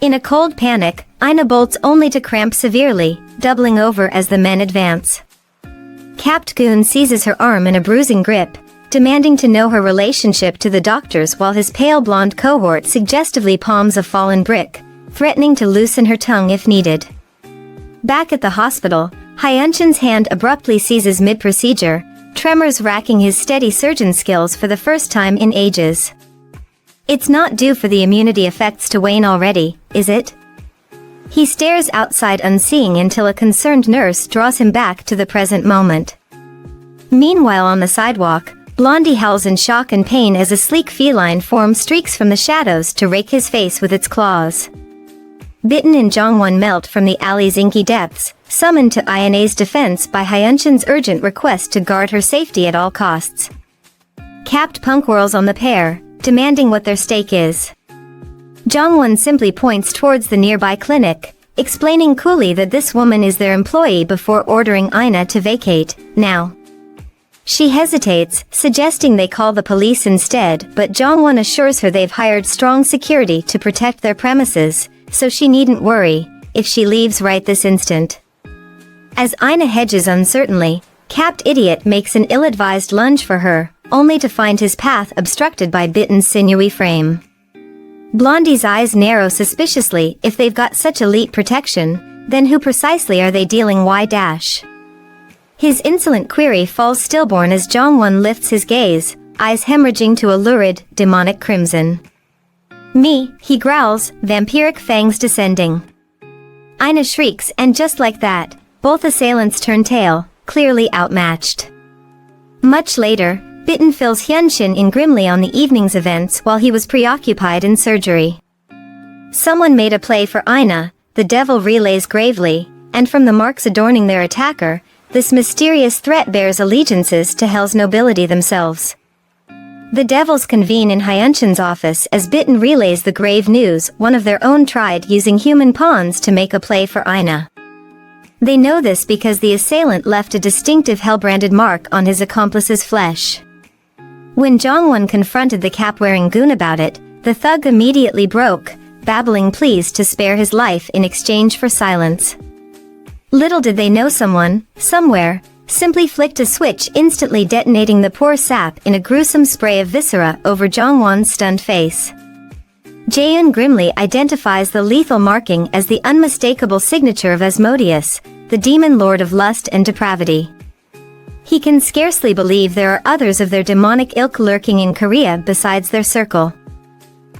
Speaker 1: In a cold panic, Ina bolts only to cramp severely, doubling over as the men advance. Capt Goon seizes her arm in a bruising grip, demanding to know her relationship to the doctors while his pale blonde cohort suggestively palms a fallen brick, threatening to loosen her tongue if needed. Back at the hospital, Hyunshin's hand abruptly seizes mid-procedure, tremors racking his steady surgeon skills for the first time in ages. It's not due for the immunity effects to wane already, is it? He stares outside unseeing until a concerned nurse draws him back to the present moment. Meanwhile on the sidewalk, Blondie howls in shock and pain as a sleek feline form streaks from the shadows to rake his face with its claws. Bitten and Jongwon melt from the alley's inky depths, summoned to Ina's defense by Hyunshin's urgent request to guard her safety at all costs. Capt Punk whirls on the pair, demanding what their stake is. Jongwon simply points towards the nearby clinic, explaining coolly that this woman is their employee before ordering Ina to vacate, now. She hesitates, suggesting they call the police instead, but Jongwon assures her they've hired strong security to protect their premises, so she needn't worry if she leaves right this instant. As Ina hedges uncertainly, Capt Idiot makes an ill-advised lunge for her, only to find his path obstructed by Bitten's sinewy frame. Blondie's eyes narrow suspiciously. If they've got such elite protection, then who precisely are they dealing with? His insolent query falls stillborn as Jongwon lifts his gaze, eyes hemorrhaging to a lurid, demonic crimson. "Me," he growls, vampiric fangs descending. Ina shrieks, and just like that, both assailants turn tail, clearly outmatched. Much later, Bitten fills Hyunshin in grimly on the evening's events while he was preoccupied in surgery. "Someone made a play for Ina," the devil relays gravely, and from the marks adorning their attacker, this mysterious threat bears allegiances to Hell's nobility themselves. The devils convene in Hyunshin's office as Bitten relays the grave news one of their own tried using human pawns to make a play for Ina. They know this because the assailant left a distinctive hell-branded mark on his accomplice's flesh. When Jongwon confronted the cap-wearing goon about it, the thug immediately broke, babbling pleas to spare his life in exchange for silence. Little did they know someone, somewhere, simply flicked a switch, instantly detonating the poor sap in a gruesome spray of viscera over Jongwon's stunned face. Jaeun grimly identifies the lethal marking as the unmistakable signature of Asmodeus, the demon lord of lust and depravity. He can scarcely believe there are others of their demonic ilk lurking in Korea besides their circle.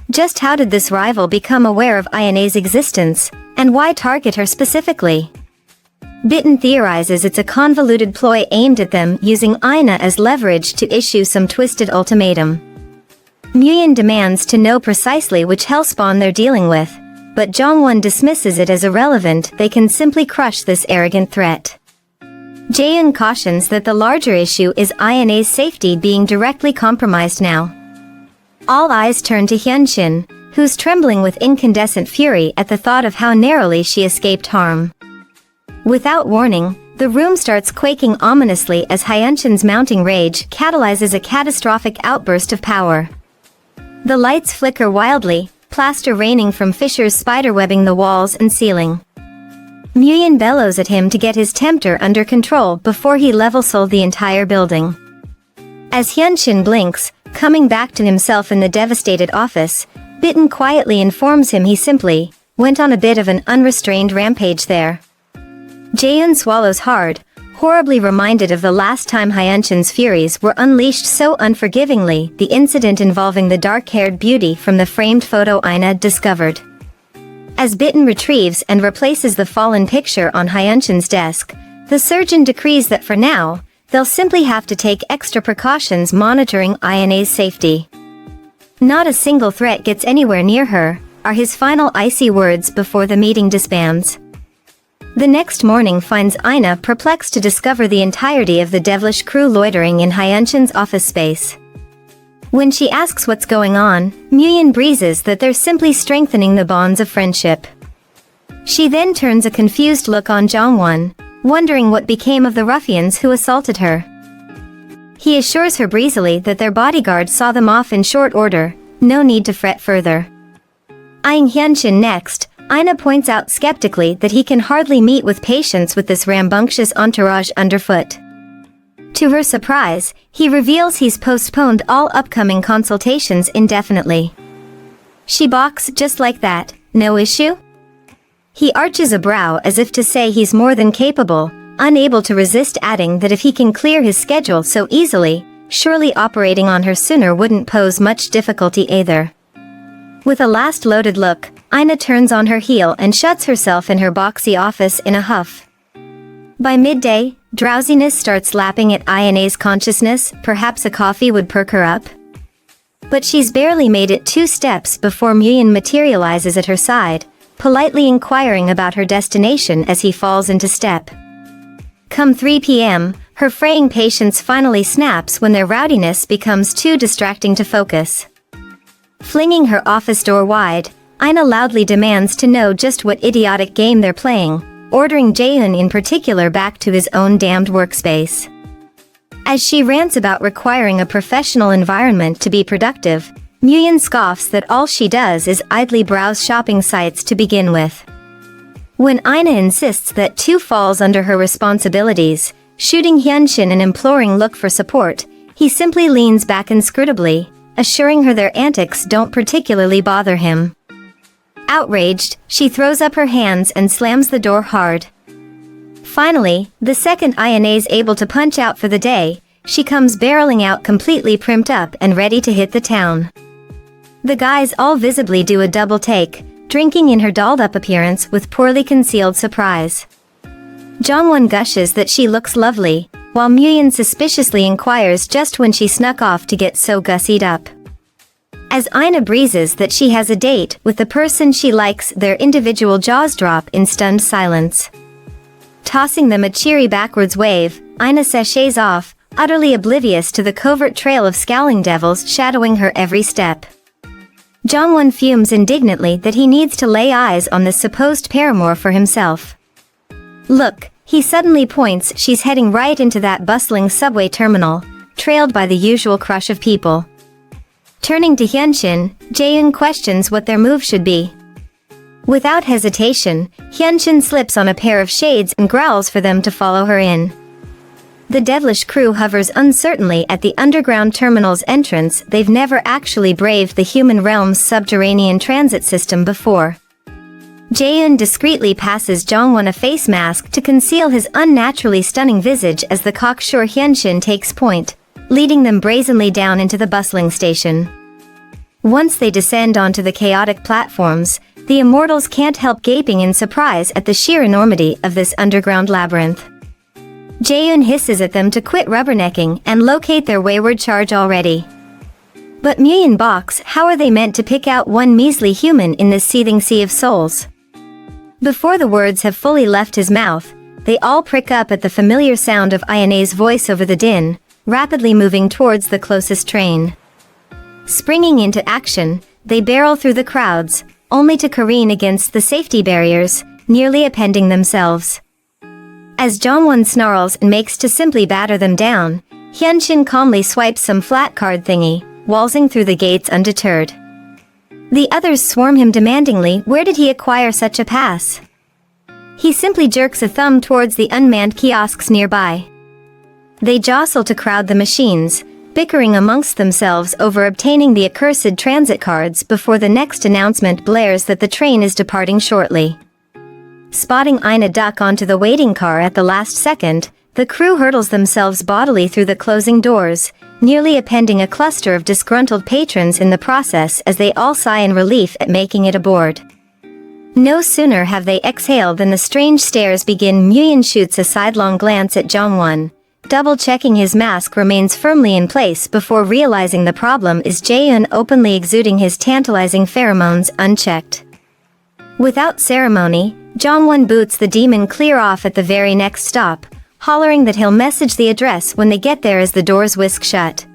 Speaker 1: Just how did this rival become aware of Ina's existence, and why target her specifically? Bitten theorizes it's a convoluted ploy aimed at them, using Ina as leverage to issue some twisted ultimatum. Nguyen demands to know precisely which hellspawn they're dealing with, but Jongwon dismisses it as irrelevant. They can simply crush this arrogant threat. Jaeun cautions that the larger issue is Ina's safety being directly compromised now. All eyes turn to Hyunshin, who's trembling with incandescent fury at the thought of how narrowly she escaped harm. Without warning, the room starts quaking ominously as Hyunshin's mounting rage catalyzes a catastrophic outburst of power. The lights flicker wildly, plaster raining from fissures spiderwebbing the walls and ceiling. Nguyen bellows at him to get his tempter under control before he level-sold the entire building. As Hyunshin blinks, coming back to himself in the devastated office, Bitten quietly informs him he simply went on a bit of an unrestrained rampage there. Jaeun swallows hard, horribly reminded of the last time Hyunshin's furies were unleashed so unforgivingly, the incident involving the dark-haired beauty from the framed photo Ina discovered. As Bitten retrieves and replaces the fallen picture on Hyunshin's desk, the surgeon decrees that for now, they'll simply have to take extra precautions monitoring Ina's safety. "Not a single threat gets anywhere near her," are his final icy words before the meeting disbands. The next morning finds Ina perplexed to discover the entirety of the devilish crew loitering in Hyunshin's office space. When she asks what's going on, Nguyen breezes that they're simply strengthening the bonds of friendship. She then turns a confused look on Jongwon, wondering what became of the ruffians who assaulted her. He assures her breezily that their bodyguard saw them off in short order, no need to fret further. Eyeing Hyunshin next, Ina points out skeptically that he can hardly meet with patience with this rambunctious entourage underfoot. To her surprise, he reveals he's postponed all upcoming consultations indefinitely. She balks just like that, no issue? He arches a brow as if to say he's more than capable, unable to resist adding that if he can clear his schedule so easily, surely operating on her sooner wouldn't pose much difficulty either. With a last loaded look, Ina turns on her heel and shuts herself in her boxy office in a huff. By midday, drowsiness starts lapping at Ina's consciousness. Perhaps a coffee would perk her up. But she's barely made it 2 steps before Nguyen materializes at her side, politely inquiring about her destination as he falls into step. Come 3 p.m., her fraying patience finally snaps when their rowdiness becomes too distracting to focus. Flinging her office door wide, Ina loudly demands to know just what idiotic game they're playing, ordering Jaeun in particular back to his own damned workspace. As she rants about requiring a professional environment to be productive, Nguyen scoffs that all she does is idly browse shopping sites to begin with. When Ina insists that 2 falls under her responsibilities, shooting Hyunshin an imploring look for support, he simply leans back inscrutably, assuring her their antics don't particularly bother him. Outraged, she throws up her hands and slams the door hard. Finally, the second Ayane's able to punch out for the day, she comes barreling out completely primed up and ready to hit the town. The guys all visibly do a double take, drinking in her dolled-up appearance with poorly concealed surprise. Jongwon gushes that she looks lovely, while Muyun suspiciously inquires just when she snuck off to get so gussied up. As Ina breezes that she has a date with the person she likes, their individual jaws drop in stunned silence. Tossing them a cheery backwards wave, Ina sachets off, utterly oblivious to the covert trail of scowling devils shadowing her every step. Jongwon fumes indignantly that he needs to lay eyes on this supposed paramour for himself. Look, he suddenly points. She's heading right into that bustling subway terminal, trailed by the usual crush of people. Turning to Hyunshin, Jaeun questions what their move should be. Without hesitation, Hyunshin slips on a pair of shades and growls for them to follow her in. The devilish crew hovers uncertainly at the underground terminal's entrance. They've never actually braved the human realm's subterranean transit system before. Jaeun discreetly passes Jongwon a face mask to conceal his unnaturally stunning visage as the cocksure Hyunshin takes point, leading them brazenly down into the bustling station. Once they descend onto the chaotic platforms, the immortals can't help gaping in surprise at the sheer enormity of this underground labyrinth. Jaeun hisses at them to quit rubbernecking and locate their wayward charge already. But Muyun balks. How are they meant to pick out one measly human in this seething sea of souls? Before the words have fully left his mouth, they all prick up at the familiar sound of Ayane's voice over the din, rapidly moving towards the closest train. Springing into action, they barrel through the crowds, only to careen against the safety barriers, nearly appending themselves. As Jongwon snarls and makes to simply batter them down, Hyunshin calmly swipes some flat card thingy, waltzing through the gates undeterred. The others swarm him demandingly. Where did he acquire such a pass? He simply jerks a thumb towards the unmanned kiosks nearby. They jostle to crowd the machines, bickering amongst themselves over obtaining the accursed transit cards before the next announcement blares that the train is departing shortly. Spotting Ina duck onto the waiting car at the last second, the crew hurtles themselves bodily through the closing doors, nearly appending a cluster of disgruntled patrons in the process as they all sigh in relief at making it aboard. No sooner have they exhaled than the strange stares begin. Muyun shoots a sidelong glance at Jongwon, double-checking his mask remains firmly in place before realizing the problem is Jaeun openly exuding his tantalizing pheromones unchecked. Without ceremony, Jongwon boots the demon clear off at the very next stop, hollering that he'll message the address when they get there as the doors whisk shut.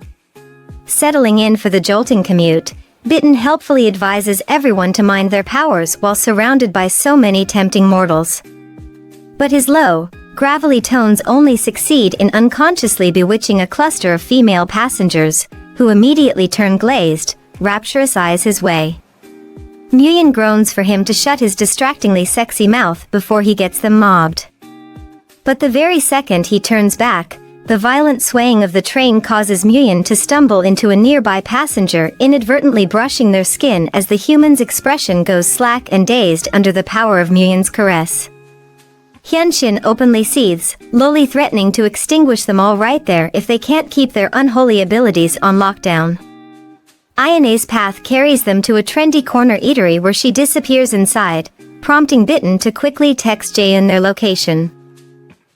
Speaker 1: Settling in for the jolting commute, Bitten helpfully advises everyone to mind their powers while surrounded by so many tempting mortals. But his low, gravelly tones only succeed in unconsciously bewitching a cluster of female passengers, who immediately turn glazed, rapturous eyes his way. Muyun groans for him to shut his distractingly sexy mouth before he gets them mobbed. But the very second he turns back, the violent swaying of the train causes Muyun to stumble into a nearby passenger, inadvertently brushing their skin as the human's expression goes slack and dazed under the power of Muyun's caress. Hyunshin openly seethes, lowly threatening to extinguish them all right there if they can't keep their unholy abilities on lockdown. Ayane's path carries them to a trendy corner eatery where she disappears inside, prompting Bitten to quickly text Jaeun their location.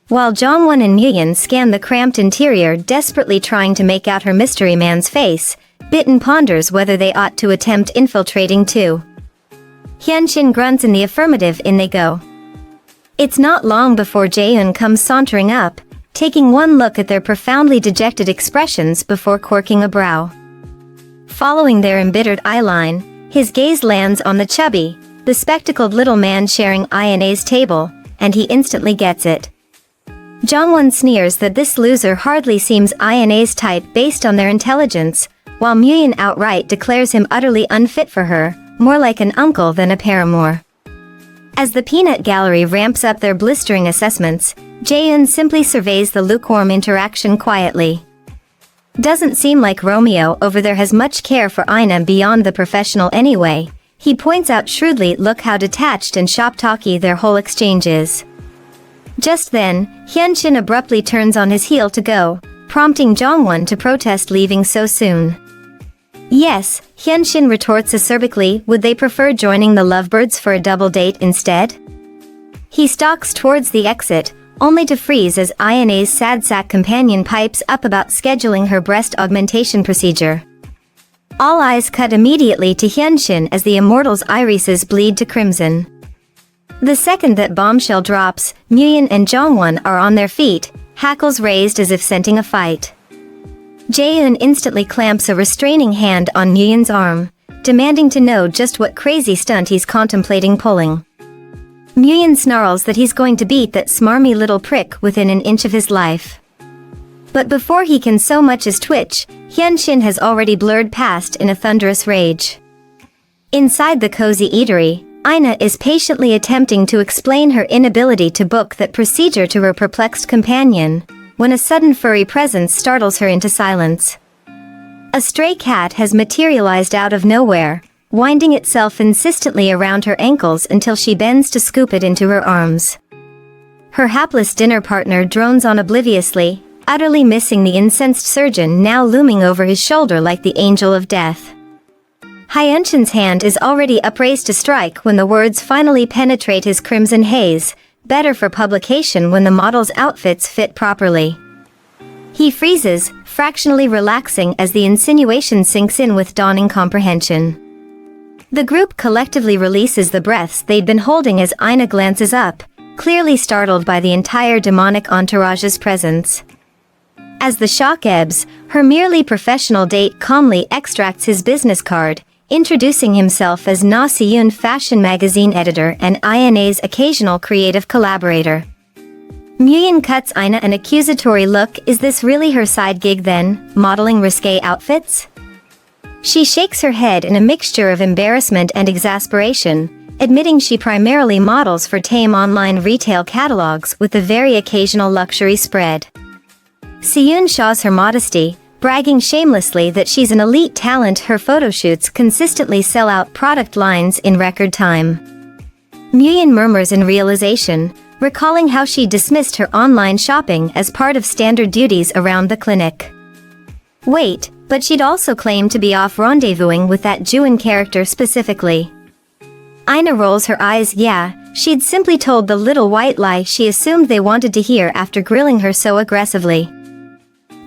Speaker 1: While Jongwon and Muyun scan the cramped interior, desperately trying to make out her mystery man's face, Bitten ponders whether they ought to attempt infiltrating too. Hyunshin grunts in the affirmative. In they go. It's not long before Jaeun comes sauntering up, taking one look at their profoundly dejected expressions before quirking a brow. Following their embittered eyeline, his gaze lands on the chubby, bespectacled little man sharing Ayane's table, and he instantly gets it. Jongwon sneers that this loser hardly seems Ayane's type based on their intelligence, while Muyun outright declares him utterly unfit for her, more like an uncle than a paramour. As the peanut gallery ramps up their blistering assessments, Jaeun simply surveys the lukewarm interaction quietly. Doesn't seem like Romeo over there has much care for Ina beyond the professional anyway, he points out shrewdly. Look how detached and shop-talky their whole exchange is. Just then, Hyunshin abruptly turns on his heel to go, prompting Jongwon to protest leaving so soon. Yes, Hyunshin retorts acerbically, would they prefer joining the lovebirds for a double date instead? He stalks towards the exit, only to freeze as Ina's sad sack companion pipes up about scheduling her breast augmentation procedure. All eyes cut immediately to Hyunshin as the immortal's irises bleed to crimson. The second that bombshell drops, Muyun and Jongwon are on their feet, hackles raised as if scenting a fight. Jaeun instantly clamps a restraining hand on Muyun's arm, demanding to know just what crazy stunt he's contemplating pulling. Muyun snarls that he's going to beat that smarmy little prick within an inch of his life. But before he can so much as twitch, Hyunshin has already blurred past in a thunderous rage. Inside the cozy eatery, Ina is patiently attempting to explain her inability to book that procedure to her perplexed companion, when a sudden furry presence startles her into silence. A stray cat has materialized out of nowhere, winding itself insistently around her ankles until she bends to scoop it into her arms. Her hapless dinner partner drones on obliviously, utterly missing the incensed surgeon now looming over his shoulder like the angel of death. Hyunshin's hand is already upraised to strike when the words finally penetrate his crimson haze, better for publication when the model's outfits fit properly. He freezes, fractionally relaxing as the insinuation sinks in with dawning comprehension. The group collectively releases the breaths they'd been holding as Ina glances up, clearly startled by the entire demonic entourage's presence. As the shock ebbs, her merely professional date calmly extracts his business card, introducing himself as Na Siyun fashion magazine editor and Ina's occasional creative collaborator. Muyun cuts Ina an accusatory look. Is this really her side gig then, modeling risque outfits? She shakes her head in a mixture of embarrassment and exasperation, admitting she primarily models for tame online retail catalogs with a very occasional luxury spread. Siyun shaws her modesty, bragging shamelessly that she's an elite talent. Her photoshoots consistently sell out product lines in record time. Muyun murmurs in realization, recalling how she dismissed her online shopping as part of standard duties around the clinic. Wait, but she'd also claimed to be off rendezvousing with that Juin character specifically. Ina rolls her eyes. Yeah, she'd simply told the little white lie she assumed they wanted to hear after grilling her so aggressively.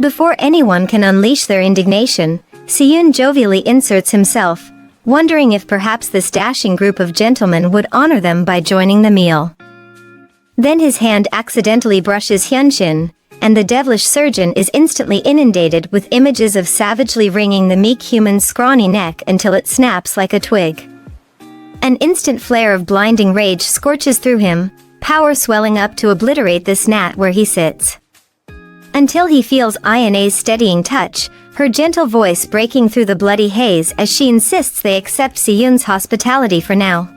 Speaker 1: Before anyone can unleash their indignation, Siyun jovially inserts himself, wondering if perhaps this dashing group of gentlemen would honor them by joining the meal. Then his hand accidentally brushes Hyunshin, and the devilish surgeon is instantly inundated with images of savagely wringing the meek human's scrawny neck until it snaps like a twig. An instant flare of blinding rage scorches through him, power swelling up to obliterate this gnat where he sits. Until he feels Ina's steadying touch, her gentle voice breaking through the bloody haze as she insists they accept Siyun's hospitality for now.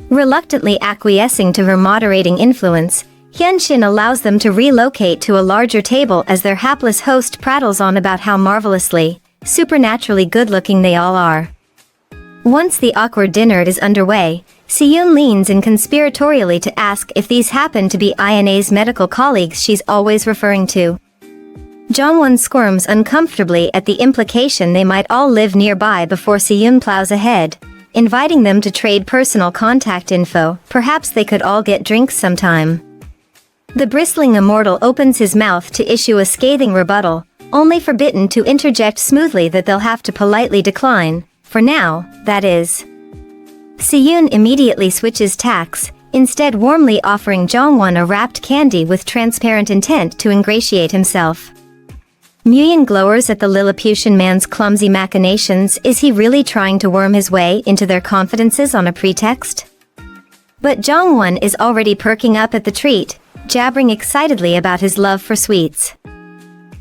Speaker 1: Reluctantly acquiescing to her moderating influence, Hyunshin allows them to relocate to a larger table as their hapless host prattles on about how marvelously, supernaturally good-looking they all are. Once the awkward dinner is underway, Siyun leans in conspiratorially to ask if these happen to be Ina's medical colleagues she's always referring to. Jongwon squirms uncomfortably at the implication they might all live nearby before Siyun plows ahead, inviting them to trade personal contact info. Perhaps they could all get drinks sometime. The bristling immortal opens his mouth to issue a scathing rebuttal, only for Bitten to interject smoothly that they'll have to politely decline, for now, that is. Siyun immediately switches tacks, instead warmly offering Jongwon a wrapped candy with transparent intent to ingratiate himself. Muyun glowers at the Lilliputian man's clumsy machinations. Is he really trying to worm his way into their confidences on a pretext? But Jongwon is already perking up at the treat, jabbering excitedly about his love for sweets.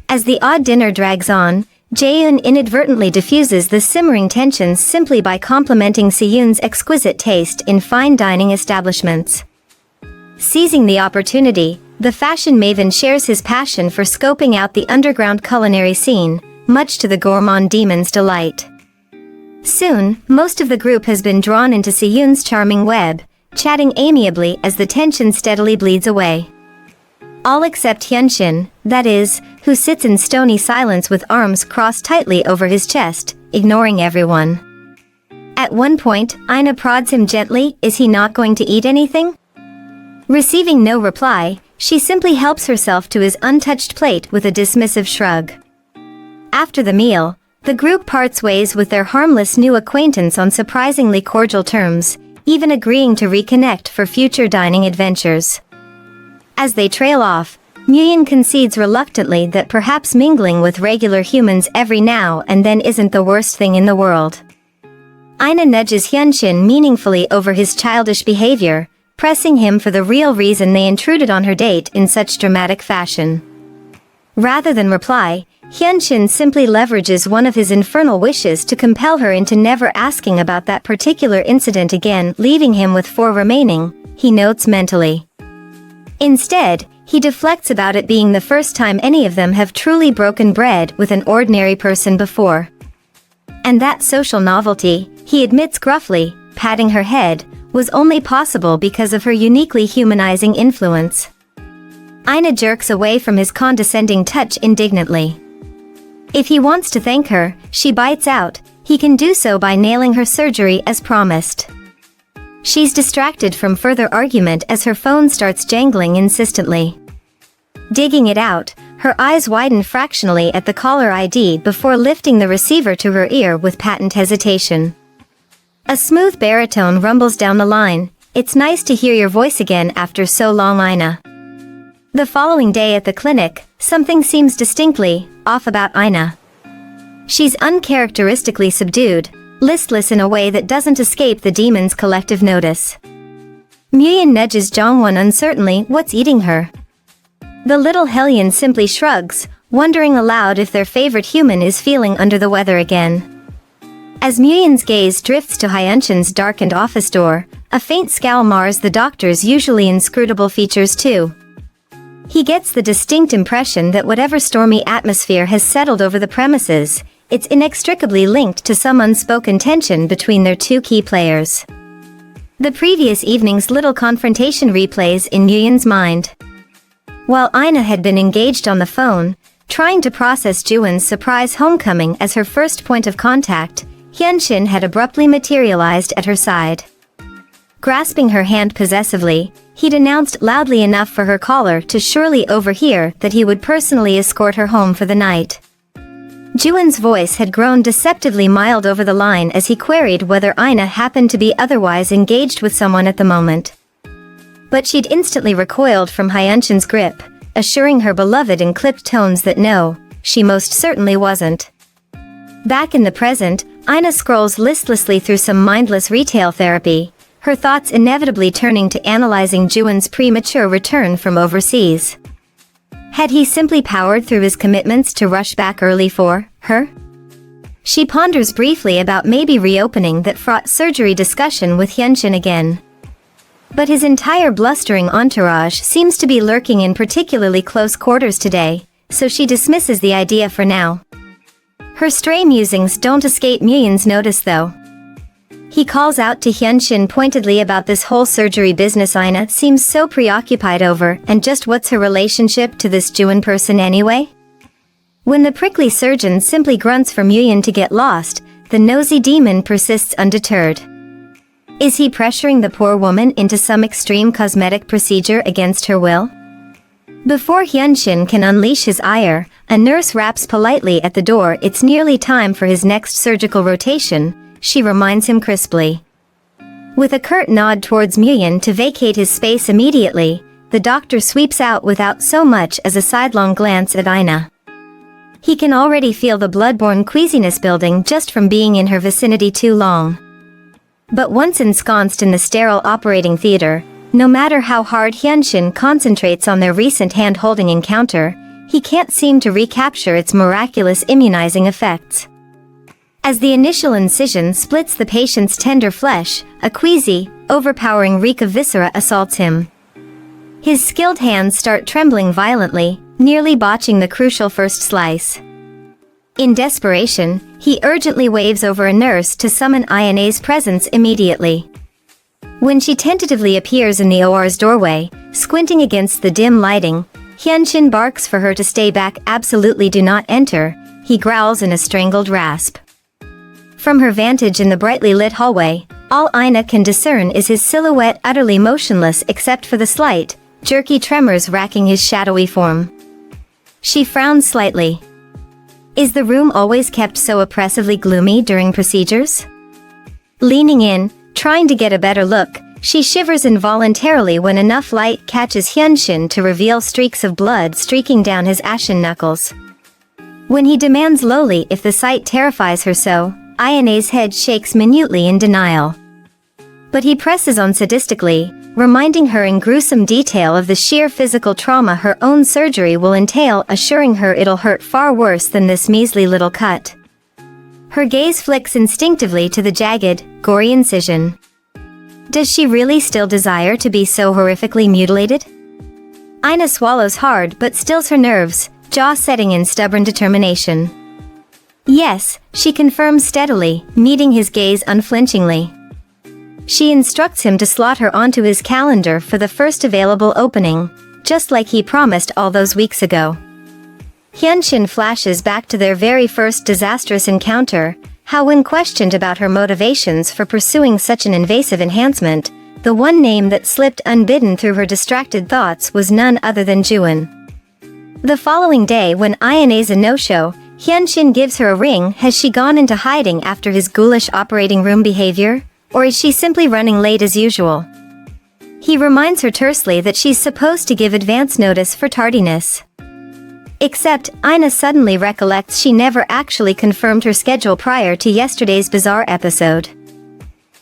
Speaker 1: As the odd dinner drags on, Jaeun inadvertently diffuses the simmering tensions simply by complimenting Siyun's exquisite taste in fine dining establishments. Seizing the opportunity, the fashion maven shares his passion for scoping out the underground culinary scene, much to the gourmand demon's delight. Soon, most of the group has been drawn into Seyun's charming web, chatting amiably as the tension steadily bleeds away. All except Hyunshin, that is, who sits in stony silence with arms crossed tightly over his chest, ignoring everyone. At one point, Ina prods him gently, is he not going to eat anything? Receiving no reply, she simply helps herself to his untouched plate with a dismissive shrug. After the meal, the group parts ways with their harmless new acquaintance on surprisingly cordial terms, even agreeing to reconnect for future dining adventures. As they trail off, Nguyen concedes reluctantly that perhaps mingling with regular humans every now and then isn't the worst thing in the world. Ina nudges Hyunshin meaningfully over his childish behavior, pressing him for the real reason they intruded on her date in such dramatic fashion. Rather than reply, Hyunshin simply leverages one of his infernal wishes to compel her into never asking about that particular incident again, leaving him with 4 remaining, he notes mentally. Instead, he deflects about it being the first time any of them have truly broken bread with an ordinary person before. And that social novelty, he admits gruffly, patting her head, was only possible because of her uniquely humanizing influence. Ina jerks away from his condescending touch indignantly. If he wants to thank her, she bites out, he can do so by nailing her surgery as promised. She's distracted from further argument as her phone starts jangling insistently. Digging it out, her eyes widen fractionally at the caller ID before lifting the receiver to her ear with patent hesitation. A smooth baritone rumbles down the line, "It's nice to hear your voice again after so long, Ina." The following day at the clinic, something seems distinctly off about Ina. She's uncharacteristically subdued, listless in a way that doesn't escape the demon's collective notice. Nguyen nudges Jongwon uncertainly, what's eating her? The little hellion simply shrugs, wondering aloud if their favorite human is feeling under the weather again. As Nguyen's gaze drifts to Hyunshin's darkened office door, a faint scowl mars the doctor's usually inscrutable features too. He gets the distinct impression that whatever stormy atmosphere has settled over the premises, it's inextricably linked to some unspoken tension between their 2 key players. The previous evening's little confrontation replays in Nguyen's mind. While Ina had been engaged on the phone, trying to process Juwon's surprise homecoming as her first point of contact, Hyunshin had abruptly materialized at her side. Grasping her hand possessively, he'd announced loudly enough for her caller to surely overhear that he would personally escort her home for the night. Juwon's voice had grown deceptively mild over the line as he queried whether Ina happened to be otherwise engaged with someone at the moment. But she'd instantly recoiled from Hyunshin's grip, assuring her beloved in clipped tones that no, she most certainly wasn't. Back in the present, Ina scrolls listlessly through some mindless retail therapy, her thoughts inevitably turning to analyzing Juwon's premature return from overseas. Had he simply powered through his commitments to rush back early for her? She ponders briefly about maybe reopening that fraught surgery discussion with Hyunshin again. But his entire blustering entourage seems to be lurking in particularly close quarters today, so she dismisses the idea for now. Her stray musings don't escape Nguyen's notice though. He calls out to Hyunshin pointedly about this whole surgery business Ina seems so preoccupied over, and just what's her relationship to this Juwon person anyway? When the prickly surgeon simply grunts for Nguyen to get lost, the nosy demon persists undeterred. Is he pressuring the poor woman into some extreme cosmetic procedure against her will? Before Hyunshin can unleash his ire, a nurse raps politely at the door. It's nearly time for his next surgical rotation, she reminds him crisply. With a curt nod towards Nguyen to vacate his space immediately, the doctor sweeps out without so much as a sidelong glance at Ina. He can already feel the blood-borne queasiness building just from being in her vicinity too long. But once ensconced in the sterile operating theater, no matter how hard Hyunshin concentrates on their recent hand-holding encounter, he can't seem to recapture its miraculous immunizing effects. As the initial incision splits the patient's tender flesh, a queasy, overpowering reek of viscera assaults him. His skilled hands start trembling violently, nearly botching the crucial first slice. In desperation, he urgently waves over a nurse to summon Ayane's presence immediately. When she tentatively appears in the OR's doorway, squinting against the dim lighting, Hyunshin barks for her to stay back. Absolutely do not enter, he growls in a strangled rasp. From her vantage in the brightly lit hallway, all Aina can discern is his silhouette utterly motionless except for the slight, jerky tremors racking his shadowy form. She frowns slightly. Is the room always kept so oppressively gloomy during procedures? Leaning in, trying to get a better look, she shivers involuntarily when enough light catches Hyunshin to reveal streaks of blood streaking down his ashen knuckles. When he demands lowly if the sight terrifies her so, Ayane's head shakes minutely in denial. But he presses on sadistically, reminding her in gruesome detail of the sheer physical trauma her own surgery will entail, assuring her it'll hurt far worse than this measly little cut. Her gaze flicks instinctively to the jagged, gory incision. Does she really still desire to be so horrifically mutilated? Aina swallows hard but stills her nerves, jaw setting in stubborn determination. Yes, she confirms steadily, meeting his gaze unflinchingly. She instructs him to slot her onto his calendar for the first available opening, just like he promised all those weeks ago. Hyunshin flashes back to their very first disastrous encounter, how when questioned about her motivations for pursuing such an invasive enhancement, the one name that slipped unbidden through her distracted thoughts was none other than Juin. The following day when Ayane's a no-show, Hyunshin gives her a ring. Has she gone into hiding after his ghoulish operating room behavior, or is she simply running late as usual? He reminds her tersely that she's supposed to give advance notice for tardiness. Except, Aina suddenly recollects she never actually confirmed her schedule prior to yesterday's bizarre episode.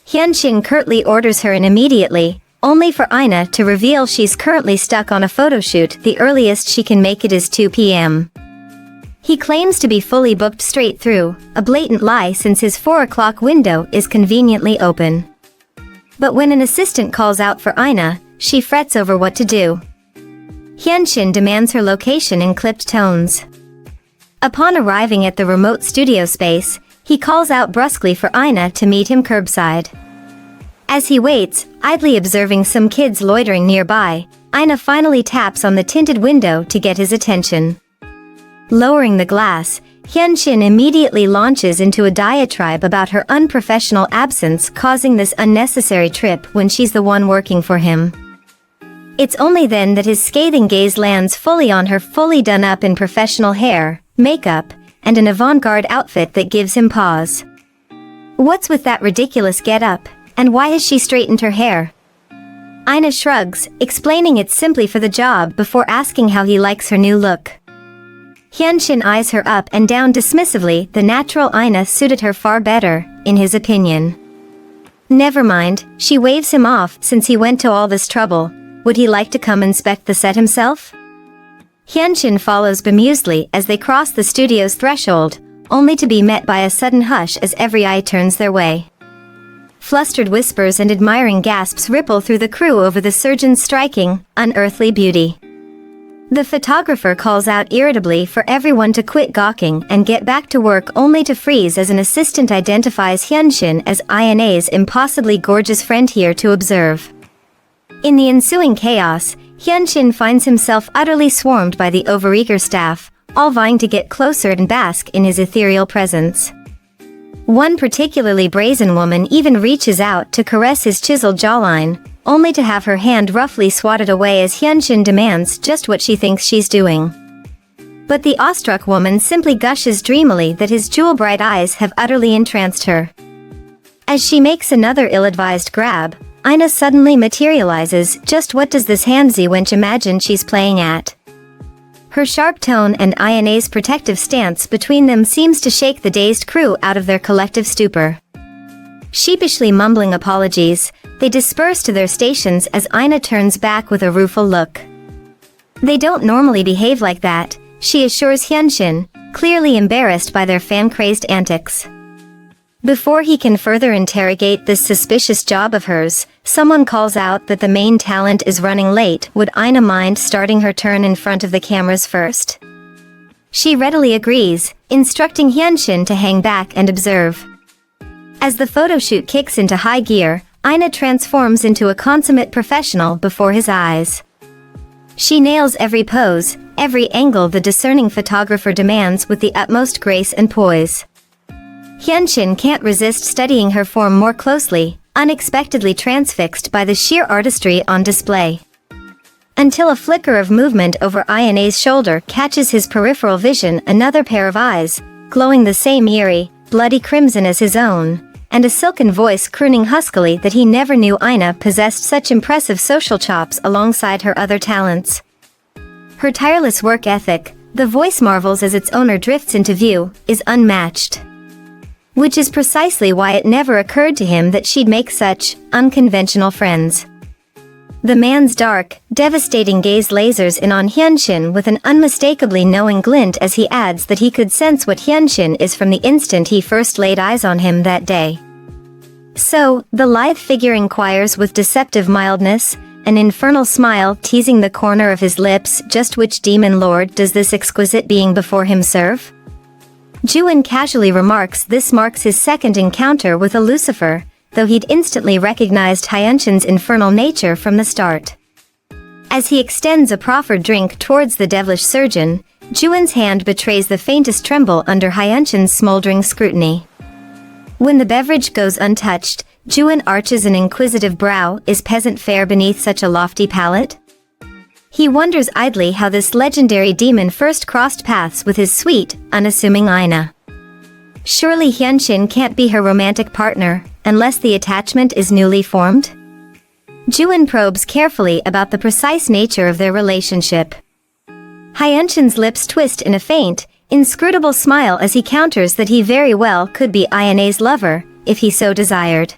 Speaker 1: Hyunshin curtly orders her in immediately, only for Aina to reveal she's currently stuck on a photoshoot. The earliest she can make it is 2 p.m. He claims to be fully booked straight through, a blatant lie since his 4 o'clock window is conveniently open. But when an assistant calls out for Aina, she frets over what to do. Hyunshin demands her location in clipped tones. Upon arriving at the remote studio space, he calls out brusquely for Aina to meet him curbside. As he waits, idly observing some kids loitering nearby, Aina finally taps on the tinted window to get his attention. Lowering the glass, Hyunshin immediately launches into a diatribe about her unprofessional absence causing this unnecessary trip when she's the one working for him. It's only then that his scathing gaze lands fully on her, fully done up in professional hair, makeup, and an avant-garde outfit that gives him pause. What's with that ridiculous get-up, and why has she straightened her hair? Aina shrugs, explaining it's simply for the job before asking how he likes her new look. Hyunshin eyes her up and down dismissively. The natural Aina suited her far better, in his opinion. Never mind, she waves him off. Since he went to all this trouble, would he like to come inspect the set himself? Hyunshin follows bemusedly as they cross the studio's threshold, only to be met by a sudden hush as every eye turns their way. Flustered whispers and admiring gasps ripple through the crew over the surgeon's striking, unearthly beauty. The photographer calls out irritably for everyone to quit gawking and get back to work, only to freeze as an assistant identifies Hyunshin as Ayane's impossibly gorgeous friend here to observe. In the ensuing chaos, Hyunshin finds himself utterly swarmed by the overeager staff, all vying to get closer and bask in his ethereal presence. One particularly brazen woman even reaches out to caress his chiseled jawline, only to have her hand roughly swatted away as Hyunshin demands just what she thinks she's doing. But the awestruck woman simply gushes dreamily that his jewel-bright eyes have utterly entranced her. As she makes another ill-advised grab, Aina suddenly materializes. Just what does this handsy wench imagine she's playing at? Her sharp tone and Ayane's protective stance between them seems to shake the dazed crew out of their collective stupor. Sheepishly mumbling apologies, they disperse to their stations as Aina turns back with a rueful look. They don't normally behave like that, she assures Hyunshin, clearly embarrassed by their fan-crazed antics. Before he can further interrogate this suspicious job of hers, someone calls out that the main talent is running late. Would Ina mind starting her turn in front of the cameras first? She readily agrees, instructing Hyunshin to hang back and observe. As the photoshoot kicks into high gear, Ina transforms into a consummate professional before his eyes. She nails every pose, every angle the discerning photographer demands with the utmost grace and poise. Hyunshin can't resist studying her form more closely, unexpectedly transfixed by the sheer artistry on display. Until a flicker of movement over Ina's shoulder catches his peripheral vision, another pair of eyes, glowing the same eerie, bloody crimson as his own, and a silken voice crooning huskily that he never knew Ina possessed such impressive social chops alongside her other talents. Her tireless work ethic, the voice marvels as its owner drifts into view, is unmatched. Which is precisely why it never occurred to him that she'd make such unconventional friends. The man's dark, devastating gaze lasers in on Hyunshin with an unmistakably knowing glint as he adds that he could sense what Hyunshin is from the instant he first laid eyes on him that day. So, the lithe figure inquires with deceptive mildness, an infernal smile teasing the corner of his lips, just which demon lord does this exquisite being before him serve? Juin casually remarks this marks his second encounter with a Lucifer, though he'd instantly recognized Hyunshin's infernal nature from the start. As he extends a proffered drink towards the devilish surgeon, Juin's hand betrays the faintest tremble under Hyunshin's smoldering scrutiny. When the beverage goes untouched, Juin arches an inquisitive brow. Is peasant fare beneath such a lofty palate? He wonders idly how this legendary demon first crossed paths with his sweet, unassuming Ina. Surely Hyunshin can't be her romantic partner, unless the attachment is newly formed? Juin probes carefully about the precise nature of their relationship. Hyunshin's lips twist in a faint, inscrutable smile as he counters that he very well could be Ina's lover, if he so desired.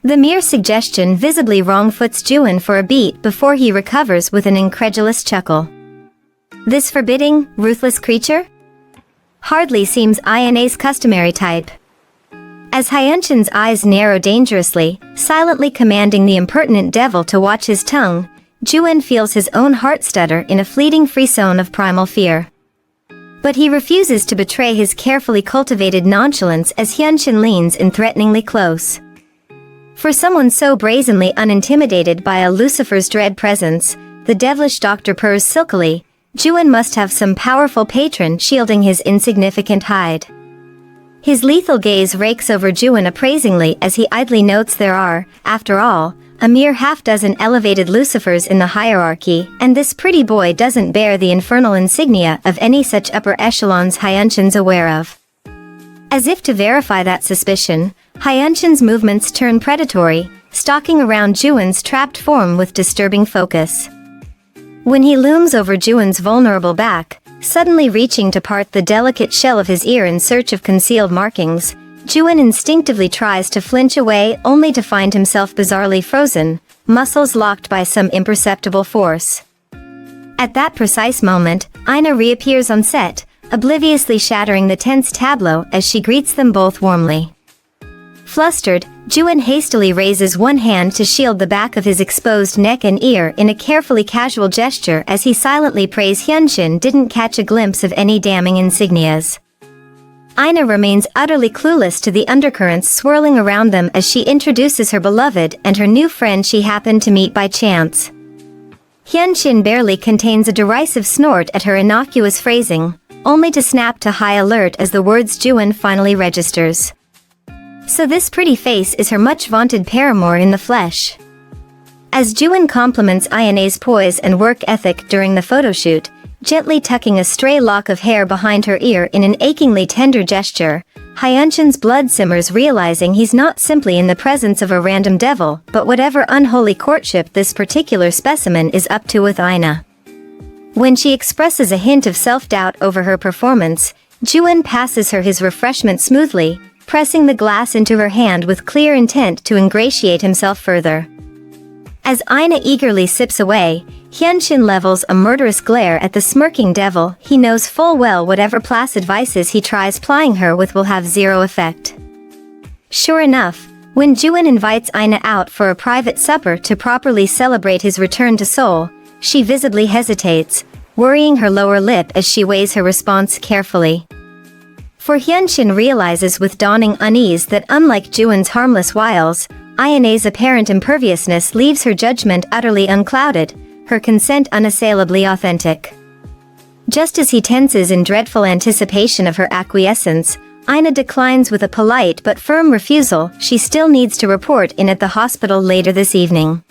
Speaker 1: The mere suggestion visibly wrongfoots Juin for a beat before he recovers with an incredulous chuckle. This forbidding, ruthless creature? Hardly seems Ina's customary type. As Hyunshin's eyes narrow dangerously, silently commanding the impertinent devil to watch his tongue, Juin feels his own heart stutter in a fleeting frisson of primal fear. But he refuses to betray his carefully cultivated nonchalance as Hyunshin leans in threateningly close. For someone so brazenly unintimidated by a Lucifer's dread presence, the devilish doctor purrs silkily, Juin must have some powerful patron shielding his insignificant hide. His lethal gaze rakes over Juin appraisingly as he idly notes there are, after all, a mere half-dozen elevated Lucifers in the hierarchy, and this pretty boy doesn't bear the infernal insignia of any such upper echelons Hyunshin's aware of. As if to verify that suspicion, Hyunshin's movements turn predatory, stalking around Juin's trapped form with disturbing focus. When he looms over Juin's vulnerable back, suddenly reaching to part the delicate shell of his ear in search of concealed markings, Juin instinctively tries to flinch away only to find himself bizarrely frozen, muscles locked by some imperceptible force. At that precise moment, Ina reappears on set, obliviously shattering the tense tableau as she greets them both warmly. Flustered, Juin hastily raises one hand to shield the back of his exposed neck and ear in a carefully casual gesture as he silently prays Hyunshin didn't catch a glimpse of any damning insignias. Ina remains utterly clueless to the undercurrents swirling around them as she introduces her beloved and her new friend she happened to meet by chance. Hyunshin barely contains a derisive snort at her innocuous phrasing, only to snap to high alert as the words Juin finally registers. So this pretty face is her much-vaunted paramour in the flesh. As Juin compliments Ina's poise and work ethic during the photoshoot, gently tucking a stray lock of hair behind her ear in an achingly tender gesture, Hyunshin's blood simmers, realizing he's not simply in the presence of a random devil, but whatever unholy courtship this particular specimen is up to with Ina. When she expresses a hint of self-doubt over her performance, Juin passes her his refreshment smoothly, pressing the glass into her hand with clear intent to ingratiate himself further. As Ina eagerly sips away, Hyunshin levels a murderous glare at the smirking devil. He knows full well whatever placid vices he tries plying her with will have zero effect. Sure enough, when Juin invites Ina out for a private supper to properly celebrate his return to Seoul, she visibly hesitates, worrying her lower lip as she weighs her response carefully. For Hyunshin realizes with dawning unease that unlike Juin's harmless wiles, Ina's apparent imperviousness leaves her judgment utterly unclouded, her consent unassailably authentic. Just as he tenses in dreadful anticipation of her acquiescence, Ina declines with a polite but firm refusal she still needs to report in at the hospital later this evening.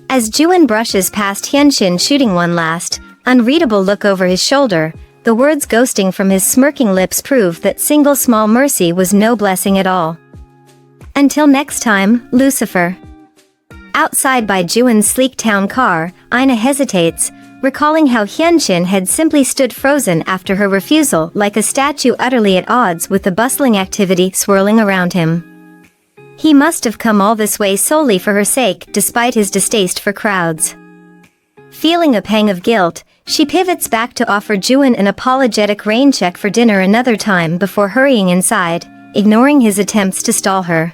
Speaker 1: As Juin brushes past Hyunshin shooting one last, unreadable look over his shoulder, the words ghosting from his smirking lips prove that single small mercy was no blessing at all. Until next time, Lucifer. Outside by Juin's sleek town car, Ina hesitates, recalling how Hyunshin had simply stood frozen after her refusal like a statue utterly at odds with the bustling activity swirling around him. He must have come all this way solely for her sake despite his distaste for crowds. Feeling a pang of guilt, she pivots back to offer Juin an apologetic rain check for dinner another time before hurrying inside, ignoring his attempts to stall her.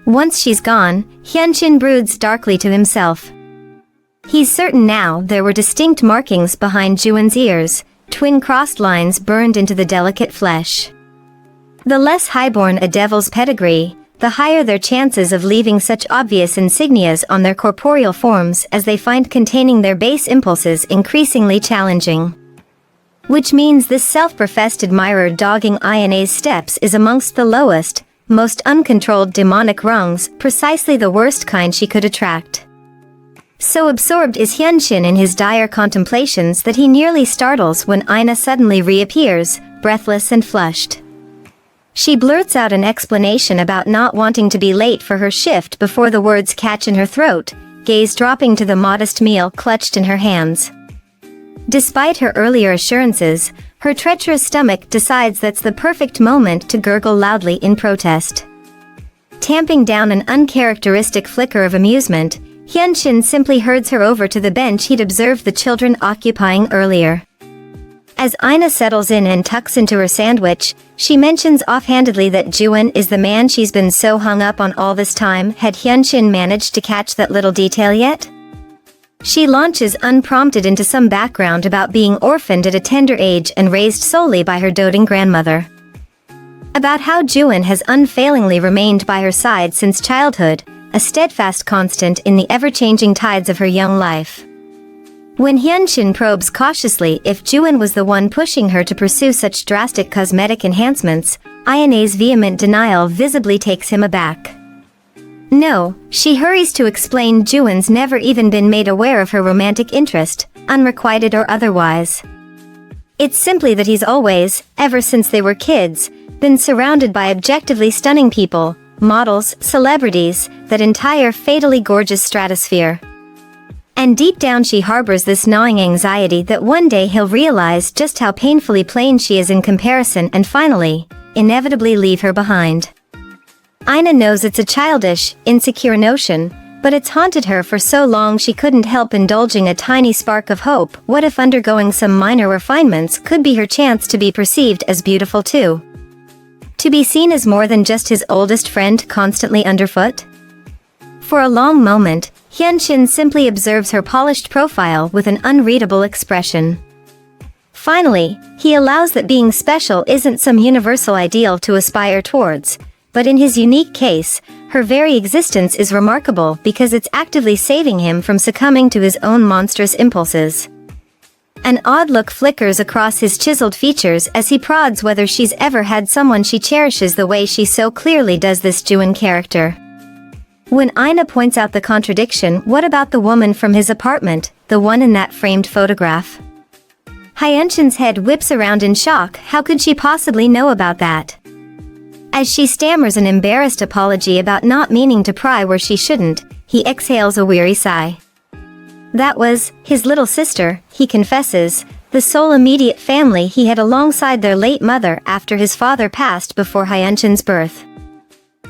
Speaker 1: Once she's gone, Hyunshin broods darkly to himself. He's certain now there were distinct markings behind Juin's ears, twin crossed lines burned into the delicate flesh. The less highborn a devil's pedigree, the higher their chances of leaving such obvious insignias on their corporeal forms as they find containing their base impulses increasingly challenging. Which means this self-professed admirer dogging Ina's steps is amongst the lowest, most uncontrolled demonic rungs, precisely the worst kind she could attract. So absorbed is Hyunshin in his dire contemplations that he nearly startles when Ina suddenly reappears, breathless and flushed. She blurts out an explanation about not wanting to be late for her shift before the words catch in her throat, gaze dropping to the modest meal clutched in her hands. Despite her earlier assurances, her treacherous stomach decides that's the perfect moment to gurgle loudly in protest. Tamping down an uncharacteristic flicker of amusement, Hyunshin simply herds her over to the bench he'd observed the children occupying earlier. As Ina settles in and tucks into her sandwich, she mentions offhandedly that Juin is the man she's been so hung up on all this time. Had Hyunshin managed to catch that little detail yet? She launches unprompted into some background about being orphaned at a tender age and raised solely by her doting grandmother. About how Juin has unfailingly remained by her side since childhood, a steadfast constant in the ever-changing tides of her young life. When Hyunshin probes cautiously if Juin was the one pushing her to pursue such drastic cosmetic enhancements, Ina's vehement denial visibly takes him aback. No, she hurries to explain Juin's never even been made aware of her romantic interest, unrequited or otherwise. It's simply that he's always, ever since they were kids, been surrounded by objectively stunning people, models, celebrities, that entire fatally gorgeous stratosphere. And deep down she harbors this gnawing anxiety that one day he'll realize just how painfully plain she is in comparison and finally, inevitably leave her behind. Ina knows it's a childish, insecure notion, but it's haunted her for so long she couldn't help indulging a tiny spark of hope. What if undergoing some minor refinements could be her chance to be perceived as beautiful too? To be seen as more than just his oldest friend constantly underfoot? For a long moment, Hyunshin simply observes her polished profile with an unreadable expression. Finally, he allows that being special isn't some universal ideal to aspire towards, but in his unique case, her very existence is remarkable because it's actively saving him from succumbing to his own monstrous impulses. An odd look flickers across his chiseled features as he prods whether she's ever had someone she cherishes the way she so clearly does this Juin character. When Ina points out the contradiction, what about the woman from his apartment, the one in that framed photograph? Hyunshin's head whips around in shock. How could she possibly know about that? As she stammers an embarrassed apology about not meaning to pry where she shouldn't, he exhales a weary sigh. That was his little sister, he confesses, the sole immediate family he had alongside their late mother after his father passed before Hyunshin's birth.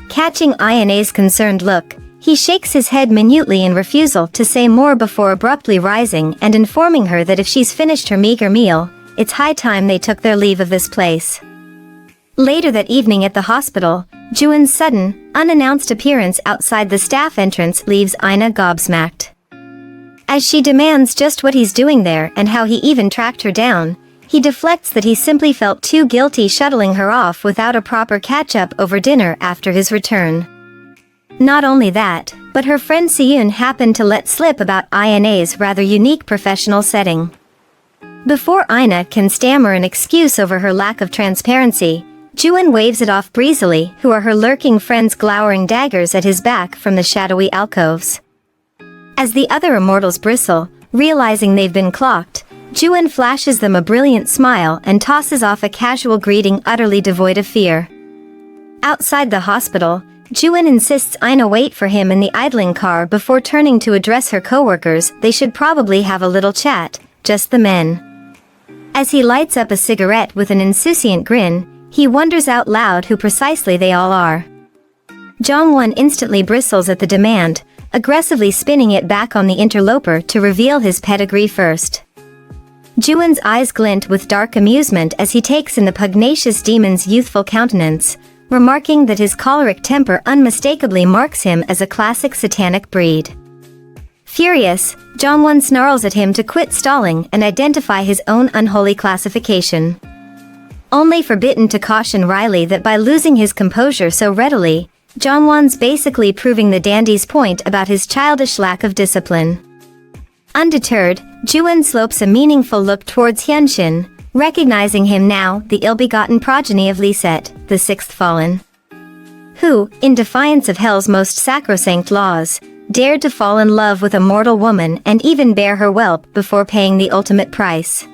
Speaker 1: Catching Ina's concerned look, he shakes his head minutely in refusal to say more before abruptly rising and informing her that if she's finished her meager meal, it's high time they took their leave of this place. Later that evening at the hospital, Juwon's sudden, unannounced appearance outside the staff entrance leaves Ina gobsmacked. As she demands just what he's doing there and how he even tracked her down, he deflects that he simply felt too guilty shuttling her off without a proper catch-up over dinner after his return. Not only that, but her friend Seyun happened to let slip about Ina's rather unique professional setting. Before Ina can stammer an excuse over her lack of transparency, Juwon waves it off breezily, who are her lurking friends glowering daggers at his back from the shadowy alcoves. As the other immortals bristle, realizing they've been clocked, Juwon flashes them a brilliant smile and tosses off a casual greeting utterly devoid of fear. Outside the hospital, Juwon insists Ina wait for him in the idling car before turning to address her coworkers. They should probably have a little chat, just the men. As he lights up a cigarette with an insouciant grin, he wonders out loud who precisely they all are. Jongwon instantly bristles at the demand, aggressively spinning it back on the interloper to reveal his pedigree first. Juwon's eyes glint with dark amusement as he takes in the pugnacious demon's youthful countenance, remarking that his choleric temper unmistakably marks him as a classic satanic breed. Furious, Jongwon snarls at him to quit stalling and identify his own unholy classification. Only for Bitten to caution Riley that by losing his composure so readily, Jongwon's basically proving the dandy's point about his childish lack of discipline. Undeterred, Juwon slopes a meaningful look towards Hyunshin, recognizing him now, the ill-begotten progeny of Lisette, the sixth fallen, who, in defiance of hell's most sacrosanct laws, dared to fall in love with a mortal woman and even bear her whelp before paying the ultimate price.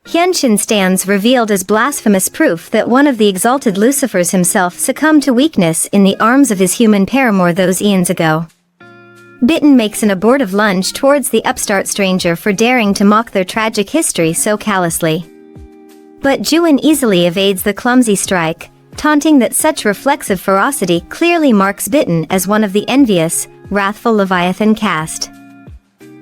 Speaker 1: Hyunshin stands revealed as blasphemous proof that one of the exalted Lucifers himself succumbed to weakness in the arms of his human paramour those eons ago. Bitten makes an abortive lunge towards the upstart stranger for daring to mock their tragic history so callously. But Juwon easily evades the clumsy strike, taunting that such reflexive ferocity clearly marks Bitten as one of the envious, wrathful Leviathan caste.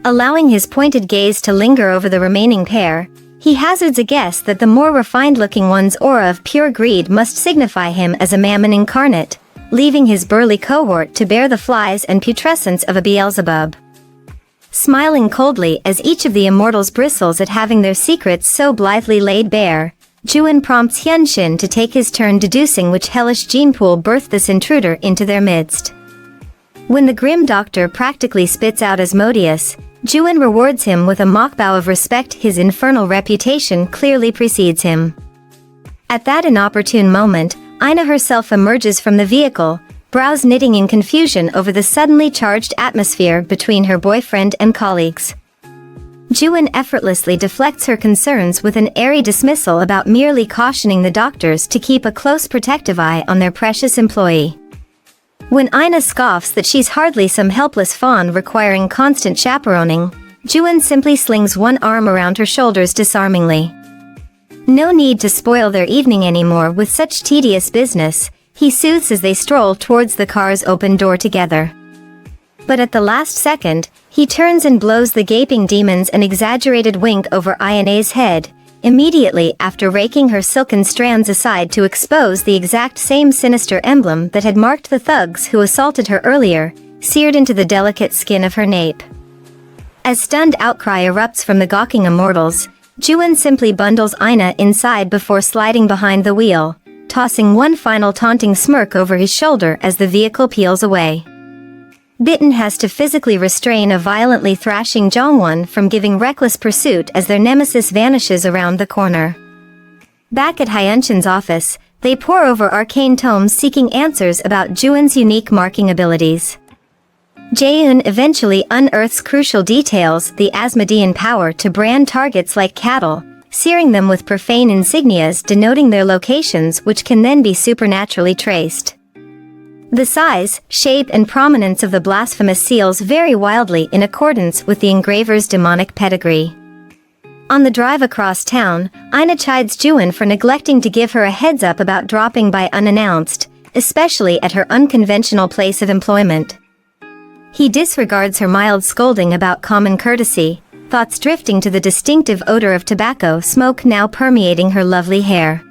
Speaker 1: Allowing his pointed gaze to linger over the remaining pair, he hazards a guess that the more refined-looking one's aura of pure greed must signify him as a mammon incarnate, leaving his burly cohort to bear the flies and putrescence of a Beelzebub. Smiling coldly as each of the immortals bristles at having their secrets so blithely laid bare, Juwon prompts Hyunshin to take his turn deducing which hellish gene pool birthed this intruder into their midst. When the grim doctor practically spits out Asmodeus, Juwon rewards him with a mock bow of respect. His infernal reputation clearly precedes him. At that inopportune moment, Ina herself emerges from the vehicle, brows knitting in confusion over the suddenly charged atmosphere between her boyfriend and colleagues. Juwon effortlessly deflects her concerns with an airy dismissal about merely cautioning the doctors to keep a close protective eye on their precious employee. When Ina scoffs that she's hardly some helpless fawn requiring constant chaperoning, Juwon simply slings one arm around her shoulders disarmingly. No need to spoil their evening anymore with such tedious business, he soothes as they stroll towards the car's open door together. But at the last second, he turns and blows the gaping demons an exaggerated wink over Ina's head, immediately after raking her silken strands aside to expose the exact same sinister emblem that had marked the thugs who assaulted her earlier, seared into the delicate skin of her nape. As stunned outcry erupts from the gawking immortals, Juwon simply bundles Ina inside before sliding behind the wheel, tossing one final taunting smirk over his shoulder as the vehicle peels away. Bitten has to physically restrain a violently thrashing Jongwon from giving reckless pursuit as their nemesis vanishes around the corner. Back at Hyunshin's office, they pore over arcane tomes seeking answers about Juwon's unique marking abilities. Jaeun eventually unearths crucial details: the Asmodean power to brand targets like cattle, searing them with profane insignias denoting their locations which can then be supernaturally traced. The size, shape and prominence of the blasphemous seals vary wildly in accordance with the engraver's demonic pedigree. On the drive across town, Ina chides Juwon for neglecting to give her a heads up about dropping by unannounced, especially at her unconventional place of employment. He disregards her mild scolding about common courtesy, thoughts drifting to the distinctive odor of tobacco smoke now permeating her lovely hair.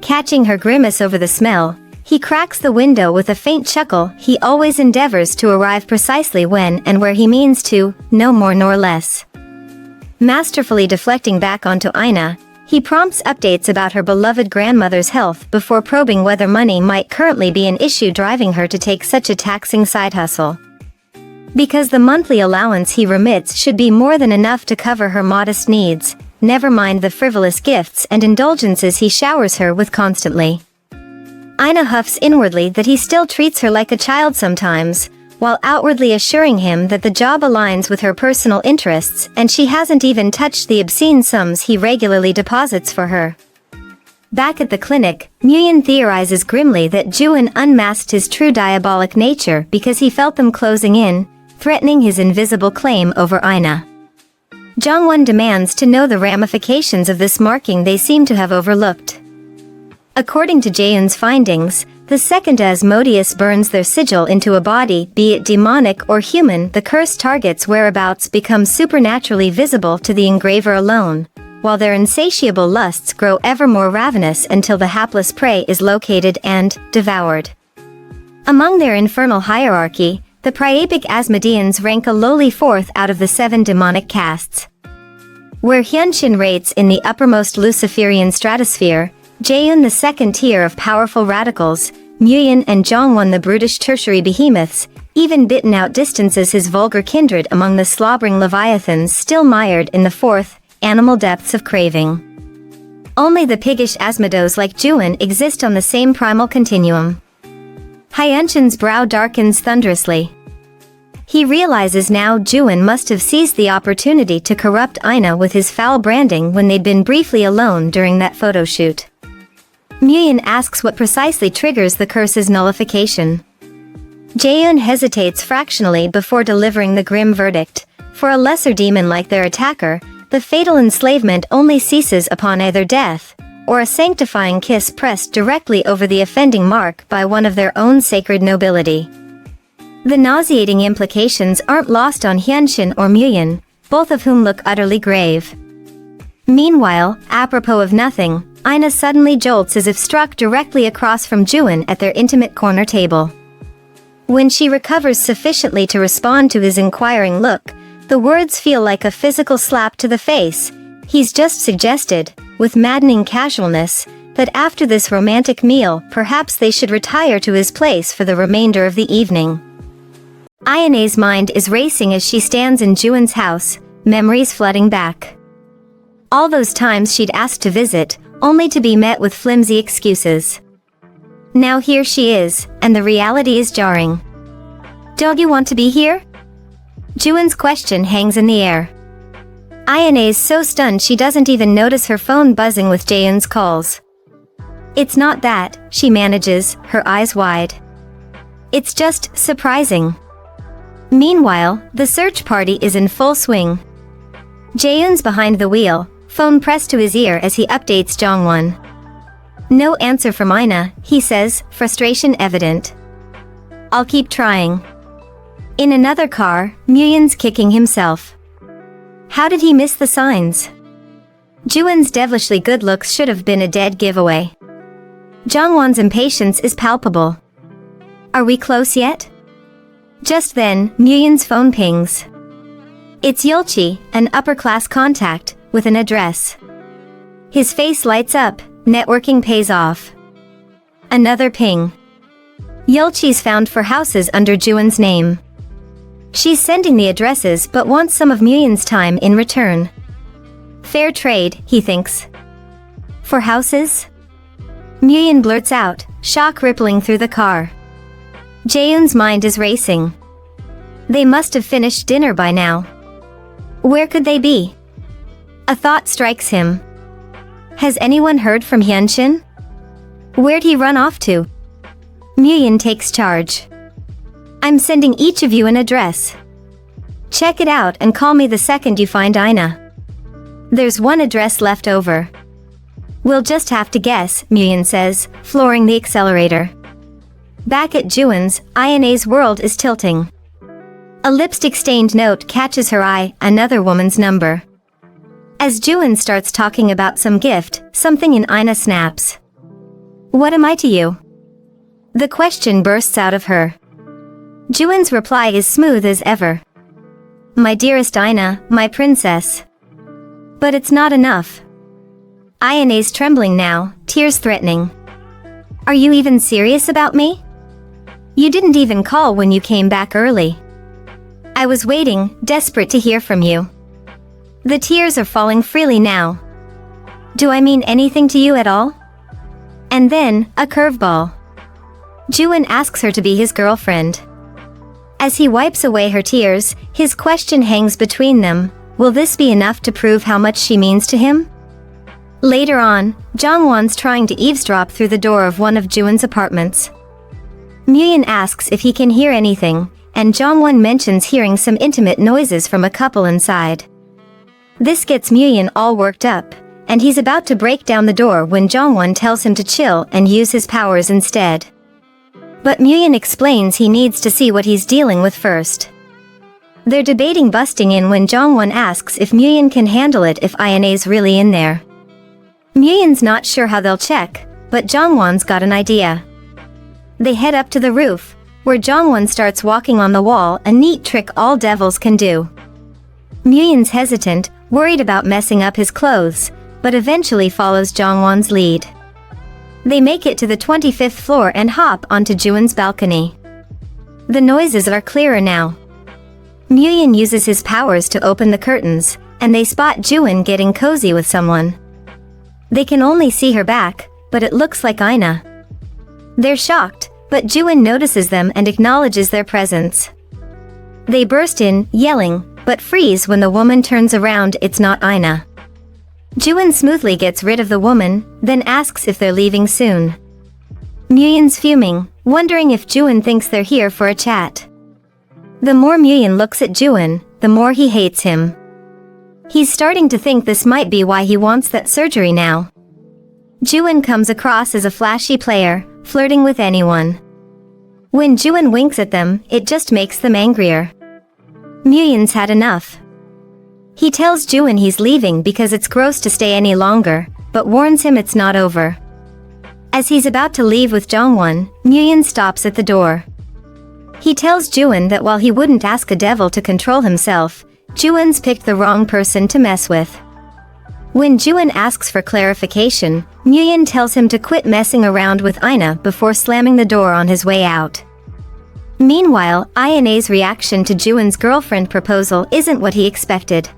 Speaker 1: Catching her grimace over the smell, he cracks the window with a faint chuckle. He always endeavors to arrive precisely when and where he means to, no more nor less. Masterfully deflecting back onto Ina, he prompts updates about her beloved grandmother's health before probing whether money might currently be an issue driving her to take such a taxing side hustle. Because the monthly allowance he remits should be more than enough to cover her modest needs, never mind the frivolous gifts and indulgences he showers her with constantly. Ina huffs inwardly that he still treats her like a child sometimes, while outwardly assuring him that the job aligns with her personal interests and she hasn't even touched the obscene sums he regularly deposits for her. Back at the clinic, Nguyen theorizes grimly that Juin unmasked his true diabolic nature because he felt them closing in, threatening his invisible claim over Ina. Jongwon demands to know the ramifications of this marking they seem to have overlooked. According to Jaeun's findings, the second Asmodeus burns their sigil into a body, be it demonic or human, the cursed target's whereabouts become supernaturally visible to the engraver alone, while their insatiable lusts grow ever more ravenous until the hapless prey is located and devoured. Among their infernal hierarchy, the Priapic Asmodeans rank a lowly fourth out of the 7 demonic castes. Where Hyunshin rates in the uppermost Luciferian stratosphere, Jaeun the second tier of powerful radicals, Nguyen and Jongwon the brutish tertiary behemoths, even bitten out distances his vulgar kindred among the slobbering leviathans still mired in the fourth, animal depths of craving. Only the piggish Asmodeus like Juin exist on the same primal continuum. Hyunshin's brow darkens thunderously. He realizes now Juin must have seized the opportunity to corrupt Ina with his foul branding when they'd been briefly alone during that photo shoot. Nguyen asks what precisely triggers the curse's nullification. Jaeun hesitates fractionally before delivering the grim verdict. For a lesser demon like their attacker, the fatal enslavement only ceases upon either death, or a sanctifying kiss pressed directly over the offending mark by one of their own sacred nobility. The nauseating implications aren't lost on Hyunshin or Nguyen, both of whom look utterly grave. Meanwhile, apropos of nothing, Ina suddenly jolts as if struck directly across from Juin at their intimate corner table. When she recovers sufficiently to respond to his inquiring look, the words feel like a physical slap to the face. He's just suggested, with maddening casualness, that after this romantic meal, perhaps they should retire to his place for the remainder of the evening. Ayane's mind is racing as she stands in Juin's house, memories flooding back. All those times she'd asked to visit, only to be met with flimsy excuses. Now here she is, and the reality is jarring. Don't you want to be here? Juin's question hangs in the air. Ayane is so stunned she doesn't even notice her phone buzzing with Jaeun's calls. It's not that, she manages, her eyes wide. It's just surprising. Meanwhile, the search party is in full swing. Jaeun's behind the wheel, phone pressed to his ear as he updates Jongwon. No answer from Ina, he says, frustration evident. I'll keep trying. In another car, Nguyen's kicking himself. How did he miss the signs? Juin's devilishly good looks should have been a dead giveaway. Jongwon's impatience is palpable. Are we close yet? Just then, Nguyen's phone pings. It's Yulchi, an upper-class contact, with an address. His face lights up, networking pays off. Another ping. Yulchi's found 4 houses under Juin's name. She's sending the addresses but wants some of Nguyen's time in return. Fair trade, he thinks. 4 houses? Nguyen blurts out, shock rippling through the car. Jaeun's mind is racing. They must have finished dinner by now. Where could they be? A thought strikes him. Has anyone heard from Hyunshin? Where'd he run off to? Nguyen takes charge. I'm sending each of you an address. Check it out and call me the second you find Ina. There's 1 address left over. We'll just have to guess, Nguyen says, flooring the accelerator. Back at Juin's, Ayane's world is tilting. A lipstick-stained note catches her eye, another woman's number. As Juin starts talking about some gift, something in Ina snaps. What am I to you? The question bursts out of her. Juin's reply is smooth as ever. My dearest Ina, my princess. But it's not enough. Ayane's trembling now, tears threatening. Are you even serious about me? You didn't even call when you came back early. I was waiting, desperate to hear from you. The tears are falling freely now. Do I mean anything to you at all? And then, a curveball. Juin asks her to be his girlfriend. As he wipes away her tears, his question hangs between them. Will this be enough to prove how much she means to him? Later on, Jongwon's trying to eavesdrop through the door of one of Juin's apartments. Muyin asks if he can hear anything, and Jongwon mentions hearing some intimate noises from a couple inside. This gets Muyin all worked up, and he's about to break down the door when Jongwon tells him to chill and use his powers instead. But Muyin explains he needs to see what he's dealing with first. They're debating busting in when Jongwon asks if Muyin can handle it if Ayane's really in there. Muyin's not sure how they'll check, but Jongwon's got an idea. They head up to the roof, where Jongwon starts walking on the wall, a neat trick all devils can do. Muyin's hesitant, worried about messing up his clothes, but eventually follows Jongwon's lead. They make it to the 25th floor and hop onto Juin's balcony. The noises are clearer now. Muyin uses his powers to open the curtains, and they spot Juin getting cozy with someone. They can only see her back, but it looks like Ina. They're shocked, but Juin notices them and acknowledges their presence. They burst in, yelling, but freeze when the woman turns around. It's not Ina. Juin smoothly gets rid of the woman, then asks if they're leaving soon. Muyin's fuming, wondering if Juin thinks they're here for a chat. The more Muyin looks at Juin, the more he hates him. He's starting to think this might be why he wants that surgery now. Juin comes across as a flashy player, flirting with anyone. When Juin winks at them, it just makes them angrier. Muyin's had enough. He tells Juin he's leaving because it's gross to stay any longer, but warns him it's not over. As he's about to leave with Jongwon, Muyin stops at the door. He tells Juin that while he wouldn't ask a devil to control himself, Juin's picked the wrong person to mess with. When Juin asks for clarification, Muyin tells him to quit messing around with Ina before slamming the door on his way out. Meanwhile, Ayane's reaction to Juin's girlfriend proposal isn't what he expected.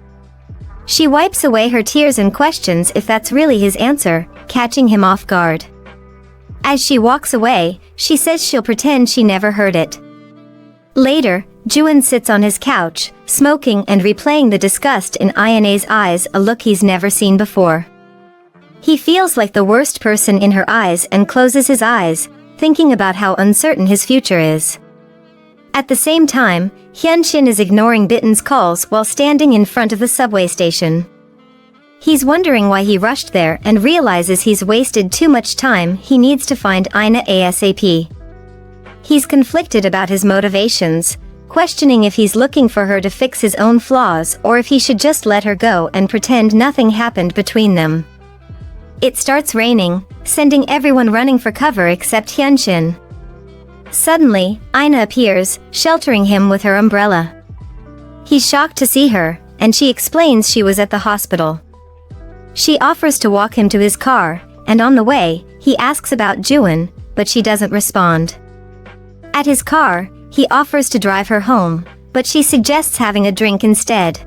Speaker 1: She wipes away her tears and questions if that's really his answer, catching him off guard. As she walks away, she says she'll pretend she never heard it. Later, Juin sits on his couch, smoking and replaying the disgust in Ayane's eyes, a look he's never seen before. He feels like the worst person in her eyes and closes his eyes, thinking about how uncertain his future is. At the same time, Hyunshin is ignoring Bitten's calls while standing in front of the subway station. He's wondering why he rushed there and realizes he's wasted too much time. He needs to find Ina ASAP. He's conflicted about his motivations, questioning if he's looking for her to fix his own flaws or if he should just let her go and pretend nothing happened between them. It starts raining, sending everyone running for cover except Hyunshin. Suddenly, Ina appears, sheltering him with her umbrella. He's shocked to see her, and she explains she was at the hospital. She offers to walk him to his car, and on the way, he asks about Juin, but she doesn't respond. At his car, he offers to drive her home, but she suggests having a drink instead.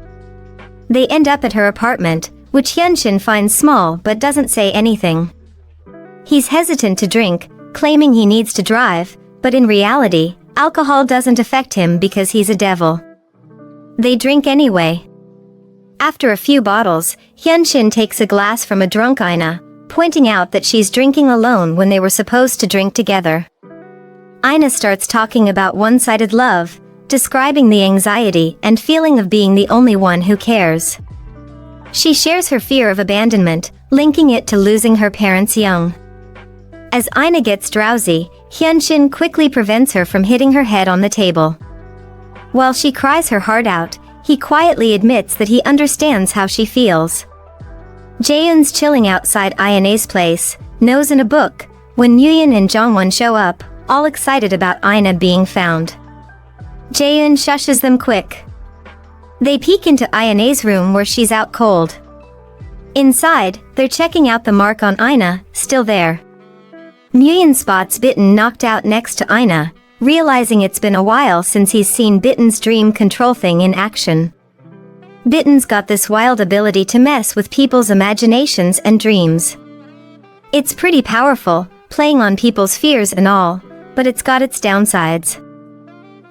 Speaker 1: They end up at her apartment, which Hyunshin finds small but doesn't say anything. He's hesitant to drink, claiming he needs to drive, but in reality, alcohol doesn't affect him because he's a devil. They drink anyway. After a few bottles, Hyunshin takes a glass from a drunk Ina, pointing out that she's drinking alone when they were supposed to drink together. Ina starts talking about one-sided love, describing the anxiety and feeling of being the only one who cares. She shares her fear of abandonment, linking it to losing her parents young. As Ina gets drowsy, Hyunshin quickly prevents her from hitting her head on the table. While she cries her heart out, he quietly admits that he understands how she feels. Jaeun's chilling outside Ayane's place, nose in a book, when Muyun and Jongwon show up, all excited about Ina being found. Jaeun shushes them quick. They peek into Ina's room where she's out cold. Inside, they're checking out the mark on Ina, still there. Muyun spots Bitten knocked out next to Ina, realizing it's been a while since he's seen Bitten's dream control thing in action. Bitten's got this wild ability to mess with people's imaginations and dreams. It's pretty powerful, playing on people's fears and all, but it's got its downsides.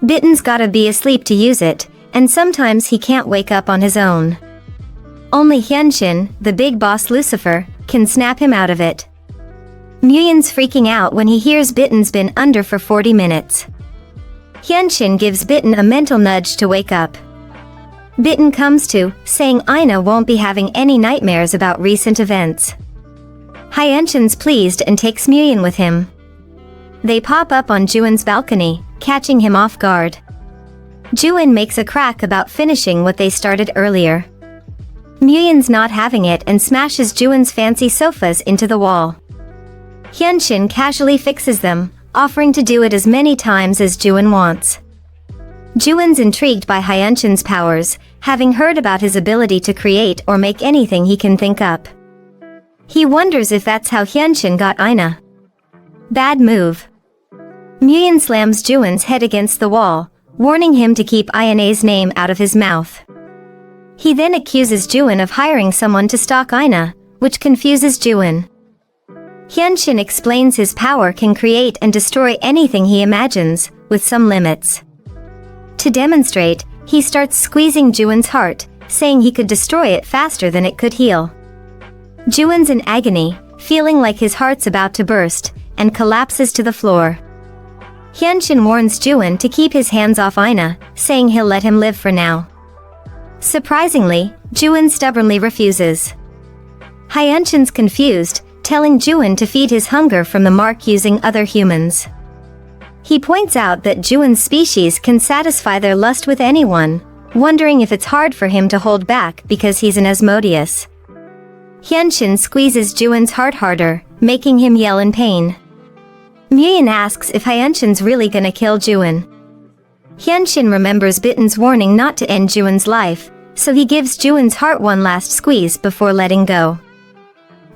Speaker 1: Bitten's gotta be asleep to use it, and sometimes he can't wake up on his own. Only Hyunshin, the big boss Lucifer, can snap him out of it. Muyun's freaking out when he hears Bitten's been under for 40 minutes. Hyunshin gives Bitten a mental nudge to wake up. Bitten comes to, saying Ina won't be having any nightmares about recent events. Hyunshin's pleased and takes Muyun with him. They pop up on Juin's balcony, catching him off guard. Juin makes a crack about finishing what they started earlier. Muyun's not having it and smashes Juin's fancy sofas into the wall. Hyunshin casually fixes them, offering to do it as many times as Juin wants. Juin's intrigued by Hyunshin's powers, having heard about his ability to create or make anything he can think up. He wonders if that's how Hyunshin got Ina. Bad move. Muyun slams Juin's head against the wall, warning him to keep Ina's name out of his mouth. He then accuses Juin of hiring someone to stalk Ina, which confuses Juin. Hyunshin explains his power can create and destroy anything he imagines, with some limits. To demonstrate, he starts squeezing Juin's heart, saying he could destroy it faster than it could heal. Juin's in agony, feeling like his heart's about to burst, and collapses to the floor. Hyunshin warns Juin to keep his hands off Ina, saying he'll let him live for now. Surprisingly, Juin stubbornly refuses. Hyunshin's confused, telling Juin to feed his hunger from the mark using other humans. He points out that Juin's species can satisfy their lust with anyone, wondering if it's hard for him to hold back because he's an Asmodeus. Hyunshin squeezes Juin's heart harder, making him yell in pain. Muyun asks if Hyunshin's really gonna kill Juin. Hyunshin remembers Bitten's warning not to end Juin's life, so he gives Juin's heart one last squeeze before letting go.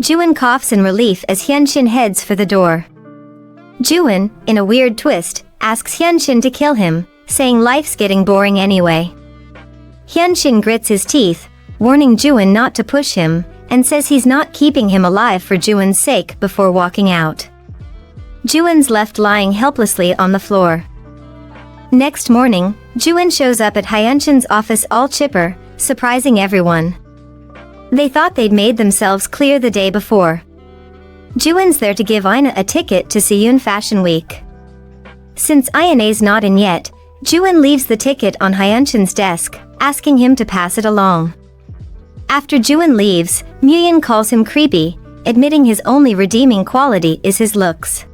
Speaker 1: Juin coughs in relief as Hyunshin heads for the door. Juin, in a weird twist, asks Hyunshin to kill him, saying life's getting boring anyway. Hyunshin grits his teeth, warning Juin not to push him, and says he's not keeping him alive for Juin's sake before walking out. Juin's left lying helplessly on the floor. Next morning, Juin shows up at Hyunshin's office all chipper, surprising everyone. They thought they'd made themselves clear the day before. Juin's there to give Ina a ticket to Seoul Fashion Week. Since Ina's not in yet, Juin leaves the ticket on Hyunshin's desk, asking him to pass it along. After Juin leaves, Muyun calls him creepy, admitting his only redeeming quality is his looks.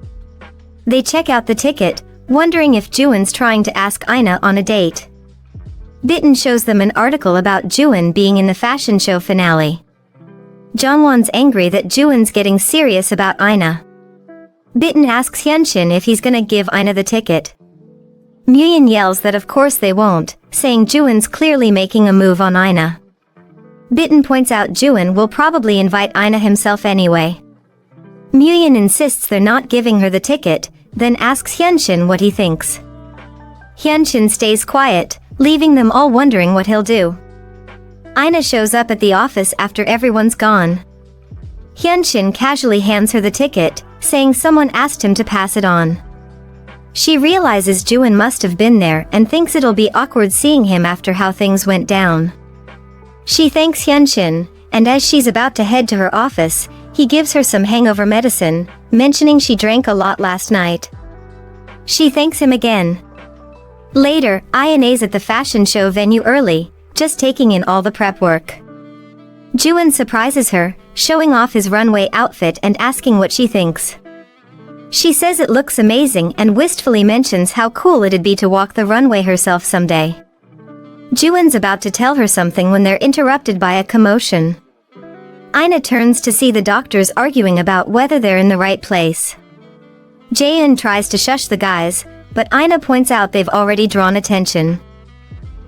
Speaker 1: They check out the ticket, wondering if Juin's trying to ask Ina on a date. Bitten shows them an article about Juin being in the fashion show finale. Jongwon's angry that Juin's getting serious about Ina. Bitten asks Hyunshin if he's gonna give Ina the ticket. Muyun yells that of course they won't, saying Juin's clearly making a move on Ina. Bitten points out Juin will probably invite Ina himself anyway. Muyun insists they're not giving her the ticket, then asks Hyunshin what he thinks. Hyunshin stays quiet, leaving them all wondering what he'll do. Ina shows up at the office after everyone's gone. Hyunshin casually hands her the ticket, saying someone asked him to pass it on. She realizes Juin must have been there and thinks it'll be awkward seeing him after how things went down. She thanks Hyunshin, and as she's about to head to her office, he gives her some hangover medicine, mentioning she drank a lot last night. She thanks him again. Later, Ina's at the fashion show venue early, just taking in all the prep work. Juin surprises her, showing off his runway outfit and asking what she thinks. She says it looks amazing and wistfully mentions how cool it'd be to walk the runway herself someday. Juin's about to tell her something when they're interrupted by a commotion. Ina turns to see the doctors arguing about whether they're in the right place. Jaeun tries to shush the guys, but Ina points out they've already drawn attention.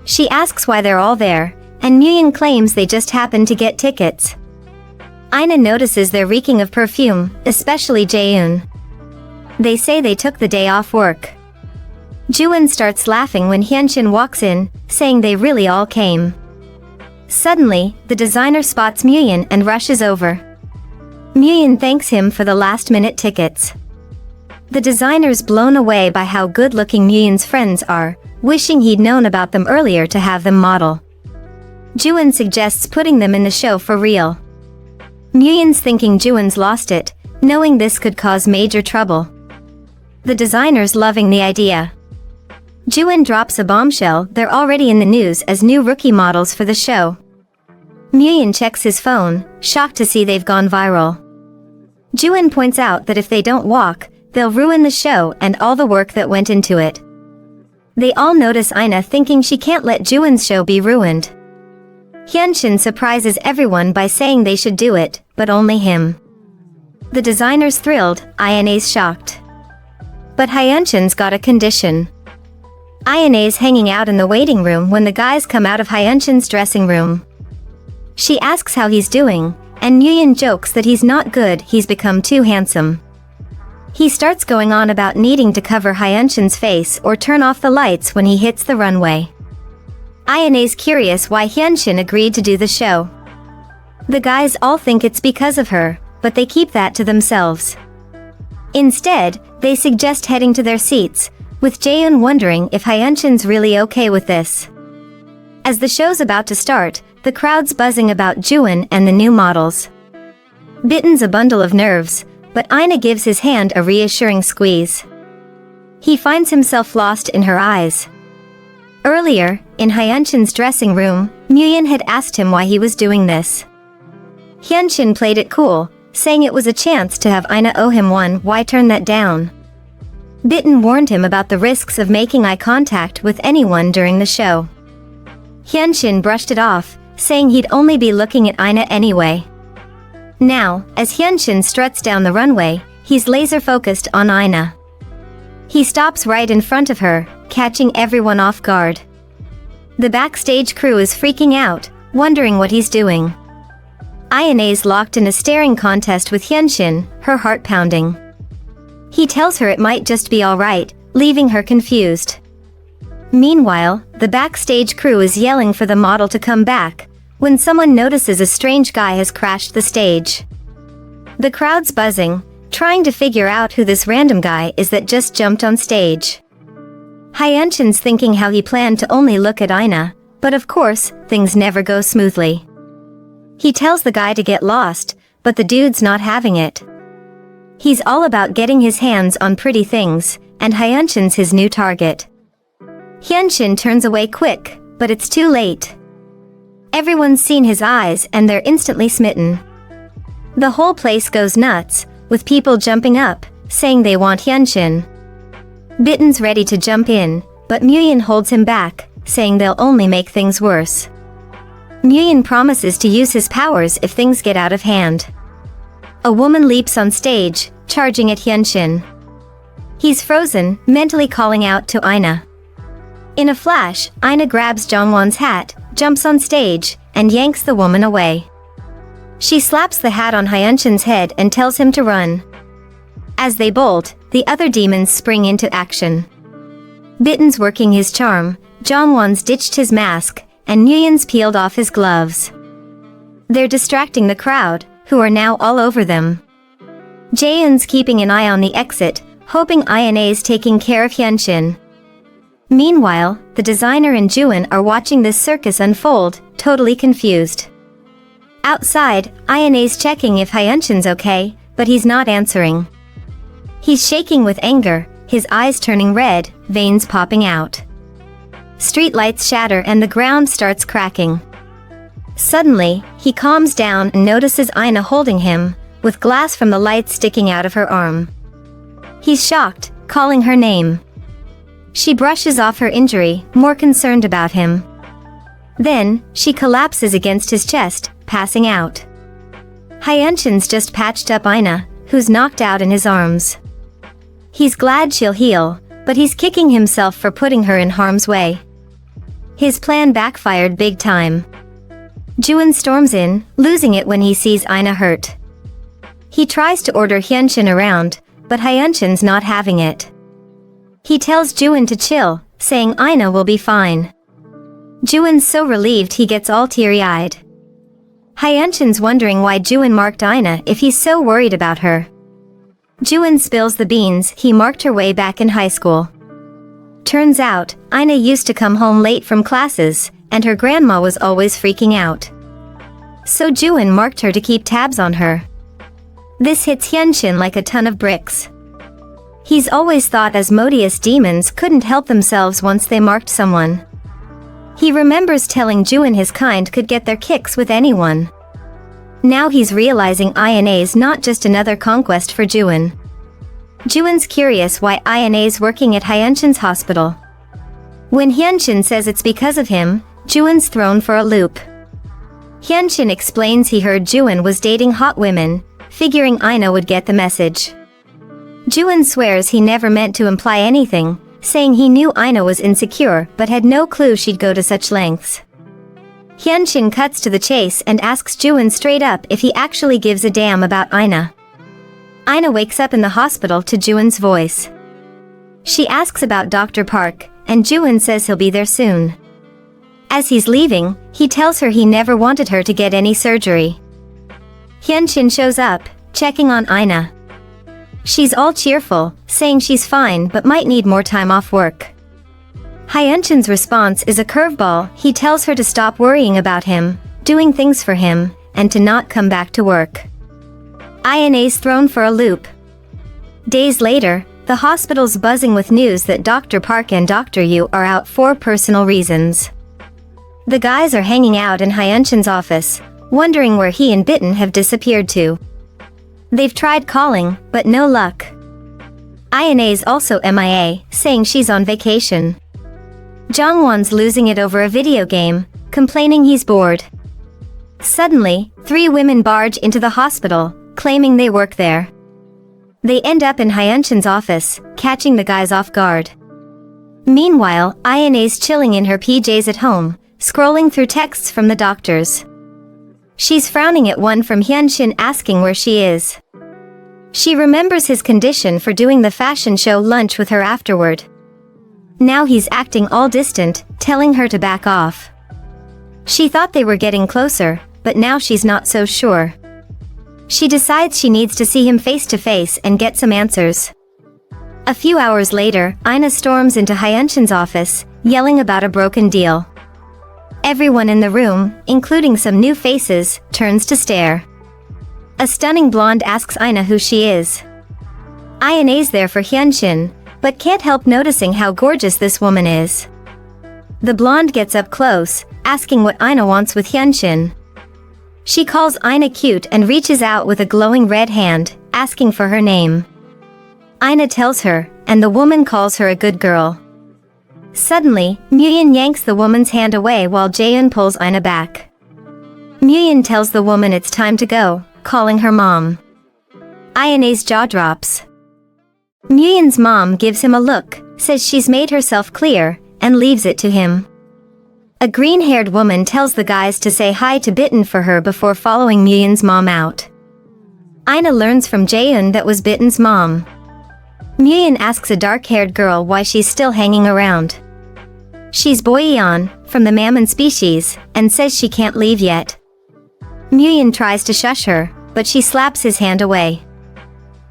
Speaker 1: She asks why they're all there, and Muyun claims they just happened to get tickets. Ina notices they're reeking of perfume, especially Jaeun. They say they took the day off work. Juwon starts laughing when Hyunshin walks in, saying they really all came. Suddenly, the designer spots Muyun and rushes over. Muyun thanks him for the last-minute tickets. The designer's blown away by how good-looking Muyun's friends are, wishing he'd known about them earlier to have them model. Juwon suggests putting them in the show for real. Muyun's thinking Juwon's lost it, knowing this could cause major trouble. The designer's loving the idea. Juwon drops a bombshell, they're already in the news as new rookie models for the show. Muyun checks his phone, shocked to see they've gone viral. Juwon points out that if they don't walk, they'll ruin the show and all the work that went into it. They all notice Ina thinking she can't let Juwon's show be ruined. Hyunshin surprises everyone by saying they should do it, but only him. The designer's thrilled, Ina's shocked. But Hyunshin's got a condition. Ina's hanging out in the waiting room when the guys come out of Hyunshin's dressing room. She asks how he's doing, and Muyun jokes that he's not good, he's become too handsome. He starts going on about needing to cover Hyunshin's face or turn off the lights when he hits the runway. Ina's curious why Hyunshin agreed to do the show. The guys all think it's because of her, but they keep that to themselves. Instead, they suggest heading to their seats, with Jaeun wondering if Hyunshin's really okay with this. As the show's about to start, the crowd's buzzing about Juwon and the new models. Bitten's a bundle of nerves, but Ina gives his hand a reassuring squeeze. He finds himself lost in her eyes. Earlier, in Hyunshin's dressing room, Muyun had asked him why he was doing this. Hyunshin played it cool, saying it was a chance to have Ina owe him one, why turn that down? Bitten warned him about the risks of making eye contact with anyone during the show. Hyunshin brushed it off, saying he'd only be looking at Ina anyway. Now, as Hyunshin struts down the runway, he's laser-focused on Ina. He stops right in front of her, catching everyone off guard. The backstage crew is freaking out, wondering what he's doing. Ina's locked in a staring contest with Hyunshin, her heart pounding. He tells her it might just be alright, leaving her confused. Meanwhile, the backstage crew is yelling for the model to come back, when someone notices a strange guy has crashed the stage. The crowd's buzzing, trying to figure out who this random guy is that just jumped on stage. Hyunshin's thinking how he planned to only look at Ina, but of course, things never go smoothly. He tells the guy to get lost, but the dude's not having it. He's all about getting his hands on pretty things, and Hyunshin's his new target. Hyunshin turns away quick, but it's too late. Everyone's seen his eyes and they're instantly smitten. The whole place goes nuts, with people jumping up, saying they want Hyunshin. Bitten's ready to jump in, but Muyun holds him back, saying they'll only make things worse. Muyun promises to use his powers if things get out of hand. A woman leaps on stage, charging at Hyunshin. He's frozen, mentally calling out to Ina. In a flash, Ina grabs Jongwon's hat, jumps on stage, and yanks the woman away. She slaps the hat on Hyunshin's head and tells him to run. As they bolt, the other demons spring into action. Bitten's working his charm, Jongwon's ditched his mask, and Muyun's peeled off his gloves. They're distracting the crowd, who are now all over them. Jaeun's keeping an eye on the exit, hoping Ina's taking care of Hyunshin. Meanwhile, the designer and Juwon are watching this circus unfold, totally confused. Outside, Ina's checking if Hyunshin's okay, but he's not answering. He's shaking with anger, his eyes turning red, veins popping out. Streetlights shatter and the ground starts cracking. Suddenly, he calms down and notices Ina holding him, with glass from the light sticking out of her arm. He's shocked, calling her name. She brushes off her injury, more concerned about him. Then, she collapses against his chest, passing out. Hyunshin's just patched up Ina, who's knocked out in his arms. He's glad she'll heal, but he's kicking himself for putting her in harm's way. His plan backfired big time. Juin storms in, losing it when he sees Ina hurt. He tries to order Hyunshin around, but Hyunshin's not having it. He tells Juin to chill, saying Ina will be fine. Juin's so relieved he gets all teary-eyed. Hyunshin's wondering why Juin marked Ina if he's so worried about her. Juin spills the beans. He marked her way back in high school. Turns out, Ina used to come home late from classes, and her grandma was always freaking out. So Juin marked her to keep tabs on her. This hits Hyunshin like a ton of bricks. He's always thought Asmodeus demons couldn't help themselves once they marked someone. He remembers telling Juin his kind could get their kicks with anyone. Now he's realizing INA's not just another conquest for Juin. Juin's curious why INA's working at Hyunshin's hospital. When Hyunshin says it's because of him, Juin's thrown for a loop. Hyunshin explains he heard Juin was dating hot women, figuring Ina would get the message. Juin swears he never meant to imply anything, saying he knew Ina was insecure but had no clue she'd go to such lengths. Hyunshin cuts to the chase and asks Juin straight up if he actually gives a damn about Ina. Ina wakes up in the hospital to Juin's voice. She asks about Dr. Park, and Juin says he'll be there soon. As he's leaving, he tells her he never wanted her to get any surgery. Hyunshin shows up, checking on Ina. She's all cheerful, saying she's fine but might need more time off work. Hyunshin's response is a curveball. He tells her to stop worrying about him, doing things for him, and to not come back to work. INA's thrown for a loop. Days later, the hospital's buzzing with news that Dr. Park and Dr. Yu are out for personal reasons. The guys are hanging out in Hyunshin's office, wondering where he and Bitten have disappeared to. They've tried calling, but no luck. INA's also MIA, saying she's on vacation. Jongwon's losing it over a video game, complaining he's bored. Suddenly, 3 women barge into the hospital, claiming they work there. They end up in Hyunshin's office, catching the guys off guard. Meanwhile, INA's chilling in her PJs at home, scrolling through texts from the doctors. She's frowning at one from Hyunshin asking where she is. She remembers his condition for doing the fashion show lunch with her afterward. Now he's acting all distant, telling her to back off. She thought they were getting closer, but now she's not so sure. She decides she needs to see him face to face and get some answers. A few hours later, Ina storms into Hyunshin's office, yelling about a broken deal. Everyone in the room, including some new faces, turns to stare. A stunning blonde asks Ina who she is. Ina's there for Hyunshin, but can't help noticing how gorgeous this woman is. The blonde gets up close, asking what Ina wants with Hyunshin. She calls Ina cute and reaches out with a glowing red hand, asking for her name. Ina tells her, and the woman calls her a good girl. Suddenly, Muyin yanks the woman's hand away while Jaeun pulls Ina back. Muyin tells the woman it's time to go, calling her mom. Ina's jaw drops. Muyin's mom gives him a look, says she's made herself clear, and leaves it to him. A green-haired woman tells the guys to say hi to Bitten for her before following Muyin's mom out. Ina learns from Jaeun that was Bitten's mom. Muyin asks a dark-haired girl why she's still hanging around. She's Boyeon, from the Mammon species, and says she can't leave yet. Muyin tries to shush her, but she slaps his hand away.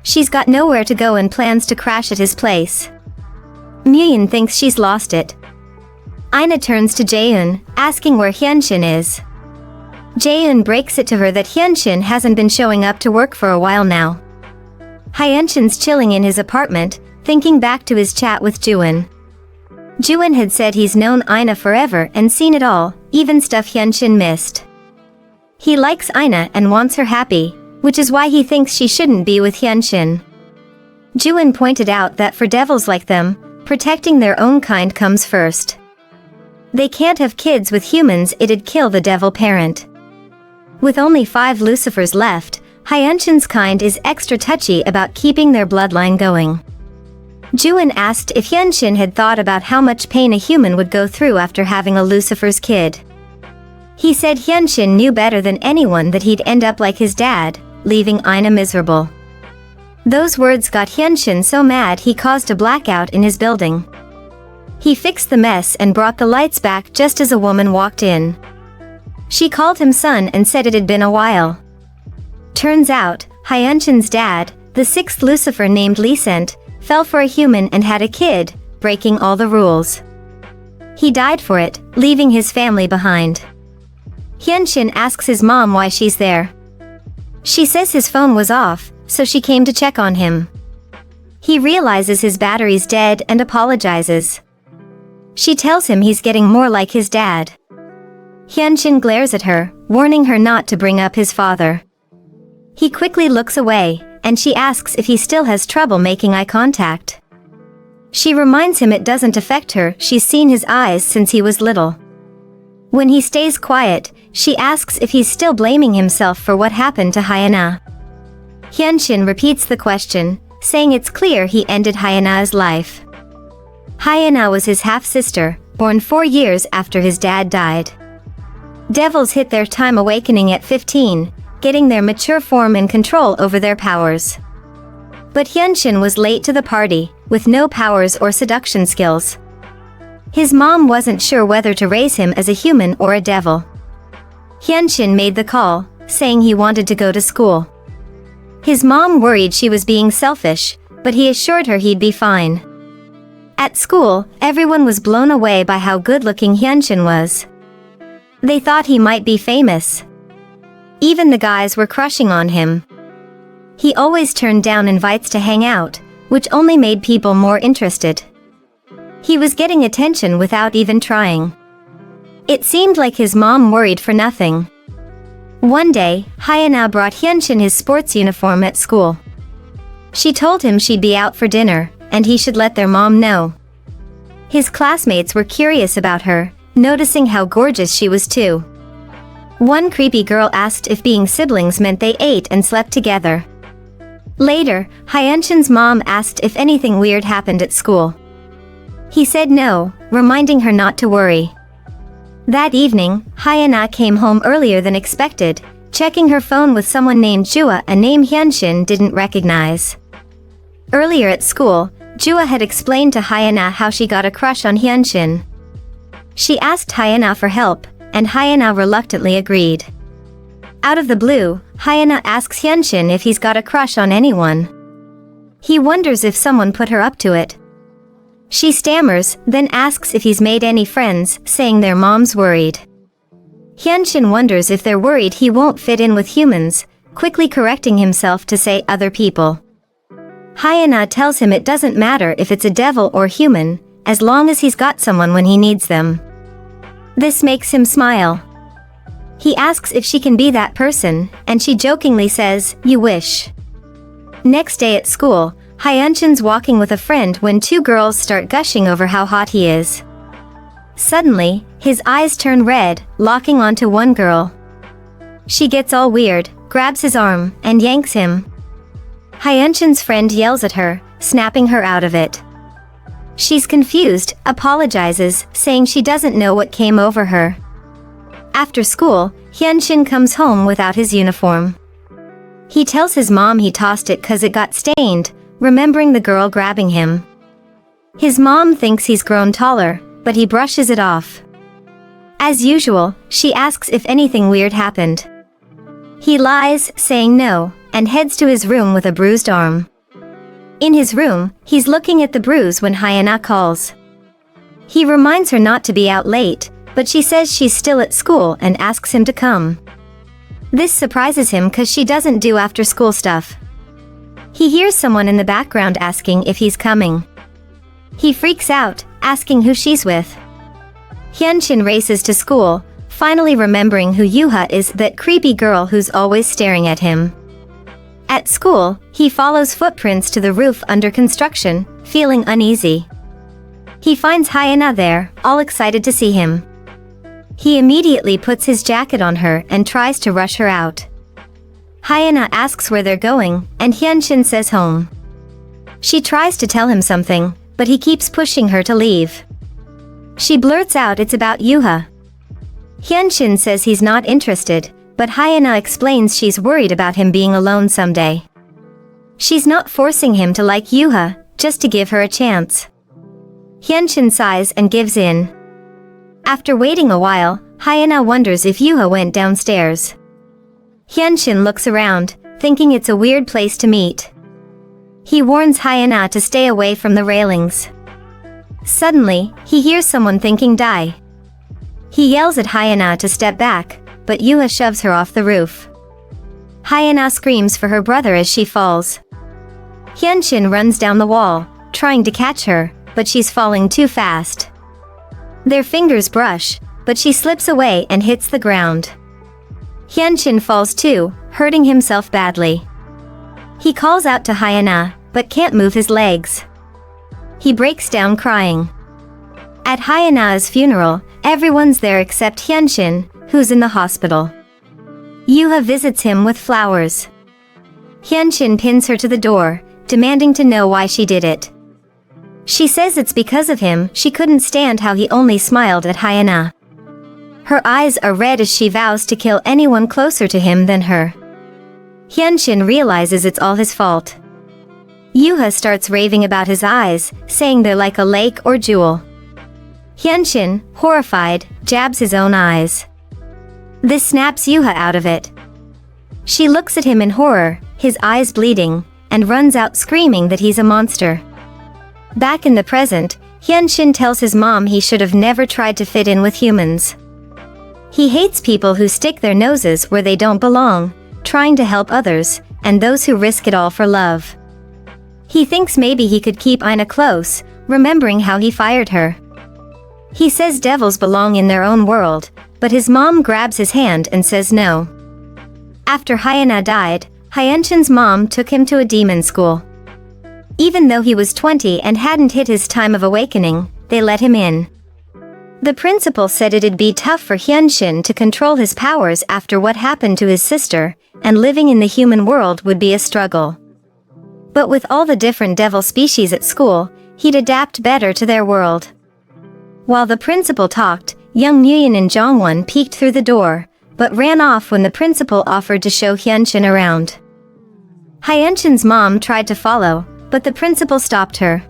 Speaker 1: She's got nowhere to go and plans to crash at his place. Muyin thinks she's lost it. Ina turns to Jaeun, asking where Hyunshin is. Jaeun breaks it to her that Hyunshin hasn't been showing up to work for a while now. Hyunshin's chilling in his apartment, thinking back to his chat with Juin. Juin had said he's known Ina forever and seen it all, even stuff Hyunshin missed. He likes Ina and wants her happy, which is why he thinks she shouldn't be with Hyunshin. Juin pointed out that for devils like them, protecting their own kind comes first. They can't have kids with humans, it'd kill the devil parent. With only 5 Lucifers left, Hyunshin's kind is extra touchy about keeping their bloodline going. Juin asked if Hyunshin had thought about how much pain a human would go through after having a Lucifer's kid. He said Hyunshin knew better than anyone that he'd end up like his dad, leaving Ina miserable. Those words got Hyunshin so mad he caused a blackout in his building. He fixed the mess and brought the lights back just as a woman walked in. She called him son and said it had been a while. Turns out, Hyunshin's dad, the sixth Lucifer named Lee-sent, fell for a human and had a kid, breaking all the rules. He died for it, leaving his family behind. Hyunshin asks his mom why she's there. She says his phone was off, so she came to check on him. He realizes his battery's dead and apologizes. She tells him he's getting more like his dad. Hyunshin glares at her, warning her not to bring up his father. He quickly looks away, and she asks if he still has trouble making eye contact. She reminds him it doesn't affect her, she's seen his eyes since he was little. When he stays quiet, she asks if he's still blaming himself for what happened to Hyuna. Hyunshin repeats the question, saying it's clear he ended Hyuna's life. Hyuna was his half-sister, born 4 years after his dad died. Devils hit their time awakening at 15, getting their mature form and control over their powers. But Hyunshin was late to the party, with no powers or seduction skills. His mom wasn't sure whether to raise him as a human or a devil. Hyunshin made the call, saying he wanted to go to school. His mom worried she was being selfish, but he assured her he'd be fine. At school, everyone was blown away by how good-looking Hyunshin was. They thought he might be famous. Even the guys were crushing on him. He always turned down invites to hang out, which only made people more interested. He was getting attention without even trying. It seemed like his mom worried for nothing. One day, Hyuna brought Hyunshin his sports uniform at school. She told him she'd be out for dinner, and he should let their mom know. His classmates were curious about her, noticing how gorgeous she was too. One creepy girl asked if being siblings meant they ate and slept together. Later, Hyunshin's mom asked if anything weird happened at school. He said no, reminding her not to worry. That evening, Hyuna came home earlier than expected, checking her phone with someone named Jua, a name Hyunshin didn't recognize. Earlier at school, Jua had explained to Hyuna how she got a crush on Hyunshin. She asked Hyuna for help, and Hyuna reluctantly agreed. Out of the blue, Hyuna asks Hyunshin if he's got a crush on anyone. He wonders if someone put her up to it. She stammers, then asks if he's made any friends, saying their mom's worried. Hyunshin wonders if they're worried he won't fit in with humans, quickly correcting himself to say other people. Hyuna tells him it doesn't matter if it's a devil or human, as long as he's got someone when he needs them. This makes him smile. He asks if she can be that person, and she jokingly says, "You wish." Next day at school, Hyunshin's walking with a friend when 2 girls start gushing over how hot he is. Suddenly, his eyes turn red, locking onto one girl. She gets all weird, grabs his arm, and yanks him. Hyunshin's friend yells at her, snapping her out of it. She's confused, apologizes, saying she doesn't know what came over her. After school, Hyunshin comes home without his uniform. He tells his mom he tossed it 'cause it got stained, remembering the girl grabbing him. His mom thinks he's grown taller, but he brushes it off. As usual, she asks if anything weird happened. He lies, saying no, and heads to his room with a bruised arm. In his room, he's looking at the bruise when Hyuna calls. He reminds her not to be out late, but she says she's still at school and asks him to come. This surprises him 'cause she doesn't do after-school stuff. He hears someone in the background asking if he's coming. He freaks out, asking who she's with. Hyunshin races to school, finally remembering who Yuha is, that creepy girl who's always staring at him. At school, he follows footprints to the roof under construction, feeling uneasy. He finds Hyuna there, all excited to see him. He immediately puts his jacket on her and tries to rush her out. Hyuna asks where they're going, and Hyunshin says home. She tries to tell him something, but he keeps pushing her to leave. She blurts out it's about Yuha. Hyunshin says he's not interested, but Hyuna explains she's worried about him being alone someday. She's not forcing him to like Yuha, just to give her a chance. Hyunshin sighs and gives in. After waiting a while, Hyuna wonders if Yuha went downstairs. Hyunshin looks around, thinking it's a weird place to meet. He warns Hyuna to stay away from the railings. Suddenly, he hears someone thinking die. He yells at Hyuna to step back, but Yuha shoves her off the roof. Hyuna screams for her brother as she falls. Hyunshin runs down the wall, trying to catch her, but she's falling too fast. Their fingers brush, but she slips away and hits the ground. Hyunshin falls too, hurting himself badly. He calls out to Hyuna, but can't move his legs. He breaks down crying. At Hyuna's funeral, everyone's there except Hyunshin, who's in the hospital. Yuha visits him with flowers. Hyunshin pins her to the door, demanding to know why she did it. She says it's because of him. She couldn't stand how he only smiled at Hyuna. Her eyes are red as she vows to kill anyone closer to him than her. Hyunshin realizes it's all his fault. Yuha starts raving about his eyes, saying they're like a lake or jewel. Hyunshin, horrified, jabs his own eyes. This snaps Yuha out of it. She looks at him in horror, his eyes bleeding, and runs out screaming that he's a monster. Back in the present, Hyunshin tells his mom he should have never tried to fit in with humans. He hates people who stick their noses where they don't belong, trying to help others, and those who risk it all for love. He thinks maybe he could keep Ina close, remembering how he fired her. He says devils belong in their own world, but his mom grabs his hand and says no. After Hyuna died, Hyunshin's mom took him to a demon school. Even though he was 20 and hadn't hit his time of awakening, they let him in. The principal said it'd be tough for Hyunshin to control his powers after what happened to his sister, and living in the human world would be a struggle. But with all the different devil species at school, he'd adapt better to their world. While the principal talked, young Nguyen and Jongwon peeked through the door, but ran off when the principal offered to show Hyunshin around. Hyunshin's mom tried to follow, but the principal stopped her.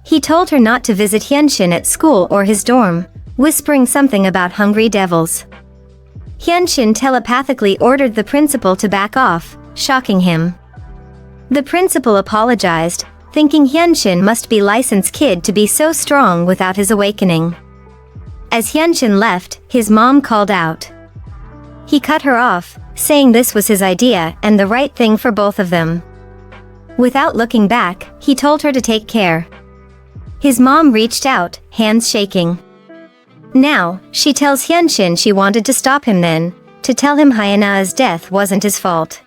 Speaker 1: He told her not to visit Hyunshin at school or his dorm, whispering something about hungry devils. Hyunshin telepathically ordered the principal to back off, shocking him. The principal apologized, thinking Hyunshin must be licensed kid to be so strong without his awakening. As Hyunshin left, his mom called out. He cut her off, saying this was his idea and the right thing for both of them. Without looking back, he told her to take care. His mom reached out, hands shaking. Now, she tells Hyunshin she wanted to stop him then, to tell him Hyuna's death wasn't his fault.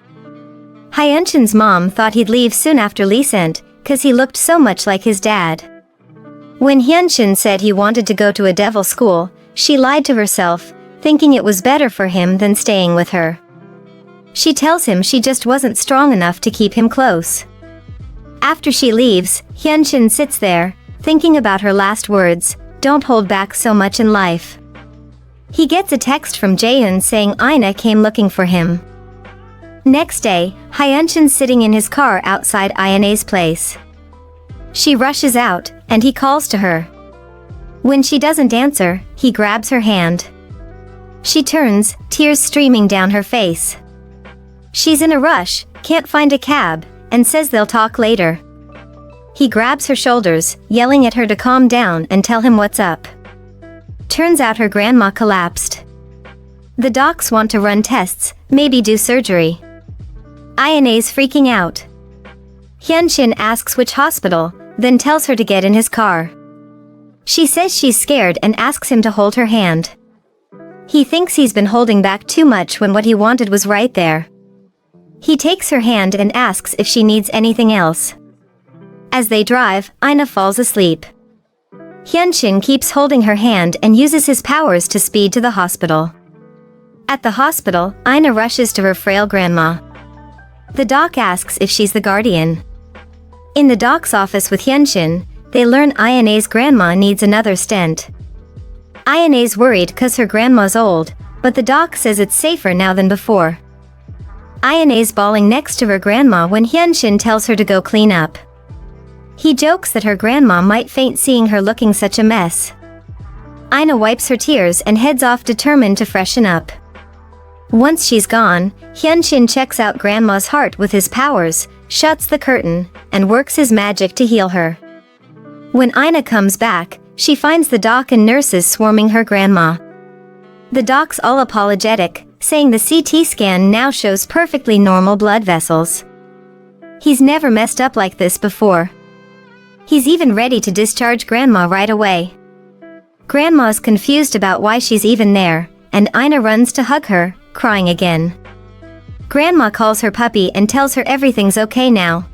Speaker 1: Hyunshin's mom thought he'd leave soon after Lee sent, cause he looked so much like his dad. When Hyunshin said he wanted to go to a devil school, she lied to herself, thinking it was better for him than staying with her. She tells him she just wasn't strong enough to keep him close. After she leaves, Hyunshin sits there, thinking about her last words, "Don't hold back so much in life." He gets a text from Jaehyun saying Ina came looking for him. Next day, Hyunshin's sitting in his car outside Ina's place. She rushes out, and he calls to her. When she doesn't answer, he grabs her hand. She turns, tears streaming down her face. She's in a rush, can't find a cab, and says they'll talk later. He grabs her shoulders, yelling at her to calm down and tell him what's up. Turns out her grandma collapsed. The docs want to run tests, maybe do surgery. Ina's freaking out. Hyunshin asks which hospital, then tells her to get in his car. She says she's scared and asks him to hold her hand. He thinks he's been holding back too much when what he wanted was right there. He takes her hand and asks if she needs anything else. As they drive, Ina falls asleep. Hyunshin keeps holding her hand and uses his powers to speed to the hospital. At the hospital, Ina rushes to her frail grandma. The doc asks if she's the guardian. In the doc's office with Hyunshin, they learn Ayane's grandma needs another stent. Ayane's worried cause her grandma's old, but the doc says it's safer now than before. Ayane's bawling next to her grandma when Hyunshin tells her to go clean up. He jokes that her grandma might faint seeing her looking such a mess. Aina wipes her tears and heads off determined to freshen up. Once she's gone, Hyunshin checks out grandma's heart with his powers, shuts the curtain, and works his magic to heal her. When Aina comes back, she finds the doc and nurses swarming her grandma. The doc's all apologetic, saying the CT scan now shows perfectly normal blood vessels. He's never messed up like this before. He's even ready to discharge grandma right away. Grandma's confused about why she's even there, and Aina runs to hug her, crying again. Grandma calls her puppy and tells her everything's okay now.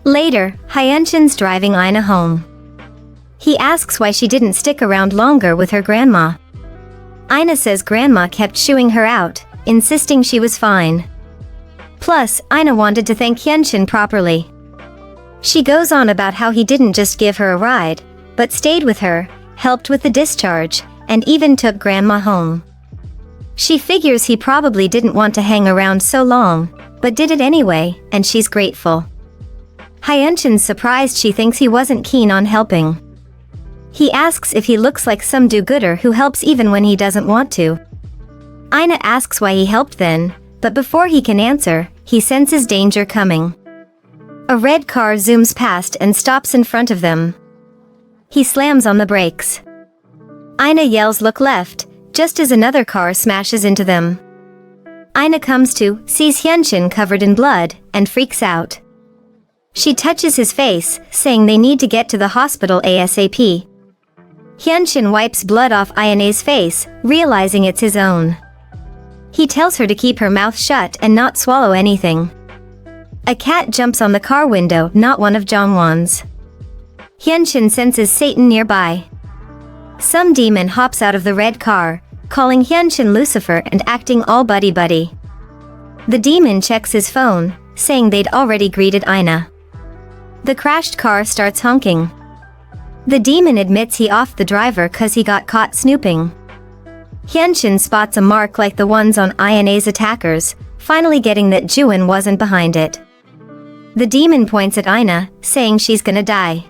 Speaker 1: Later, Hyunshin's driving Aina home. He asks why she didn't stick around longer with her grandma. Aina says grandma kept shooing her out, insisting she was fine. Plus, Aina wanted to thank Hyunshin properly. She goes on about how he didn't just give her a ride, but stayed with her, helped with the discharge, and even took grandma home. She figures he probably didn't want to hang around so long, but did it anyway, and she's grateful. Hyunshin's surprised she thinks he wasn't keen on helping. He asks if he looks like some do-gooder who helps even when he doesn't want to. Aina asks why he helped then, but before he can answer, he senses danger coming. A red car zooms past and stops in front of them. He slams on the brakes. Aina yells "Look left," just as another car smashes into them. Aina comes to, sees Hyunshin covered in blood, and freaks out. She touches his face, saying they need to get to the hospital ASAP. Hyunshin wipes blood off Ayane's face, realizing it's his own. He tells her to keep her mouth shut and not swallow anything. A cat jumps on the car window, not one of Jongwon's. Hyunshin senses Satan nearby. Some demon hops out of the red car, calling Hyunshin Lucifer and acting all buddy-buddy. The demon checks his phone, saying they'd already greeted Aina. The crashed car starts honking. The demon admits he offed the driver cause he got caught snooping. Hyunshin spots a mark like the ones on Ayane's attackers, finally getting that Juin wasn't behind it. The demon points at Aina, saying she's gonna die.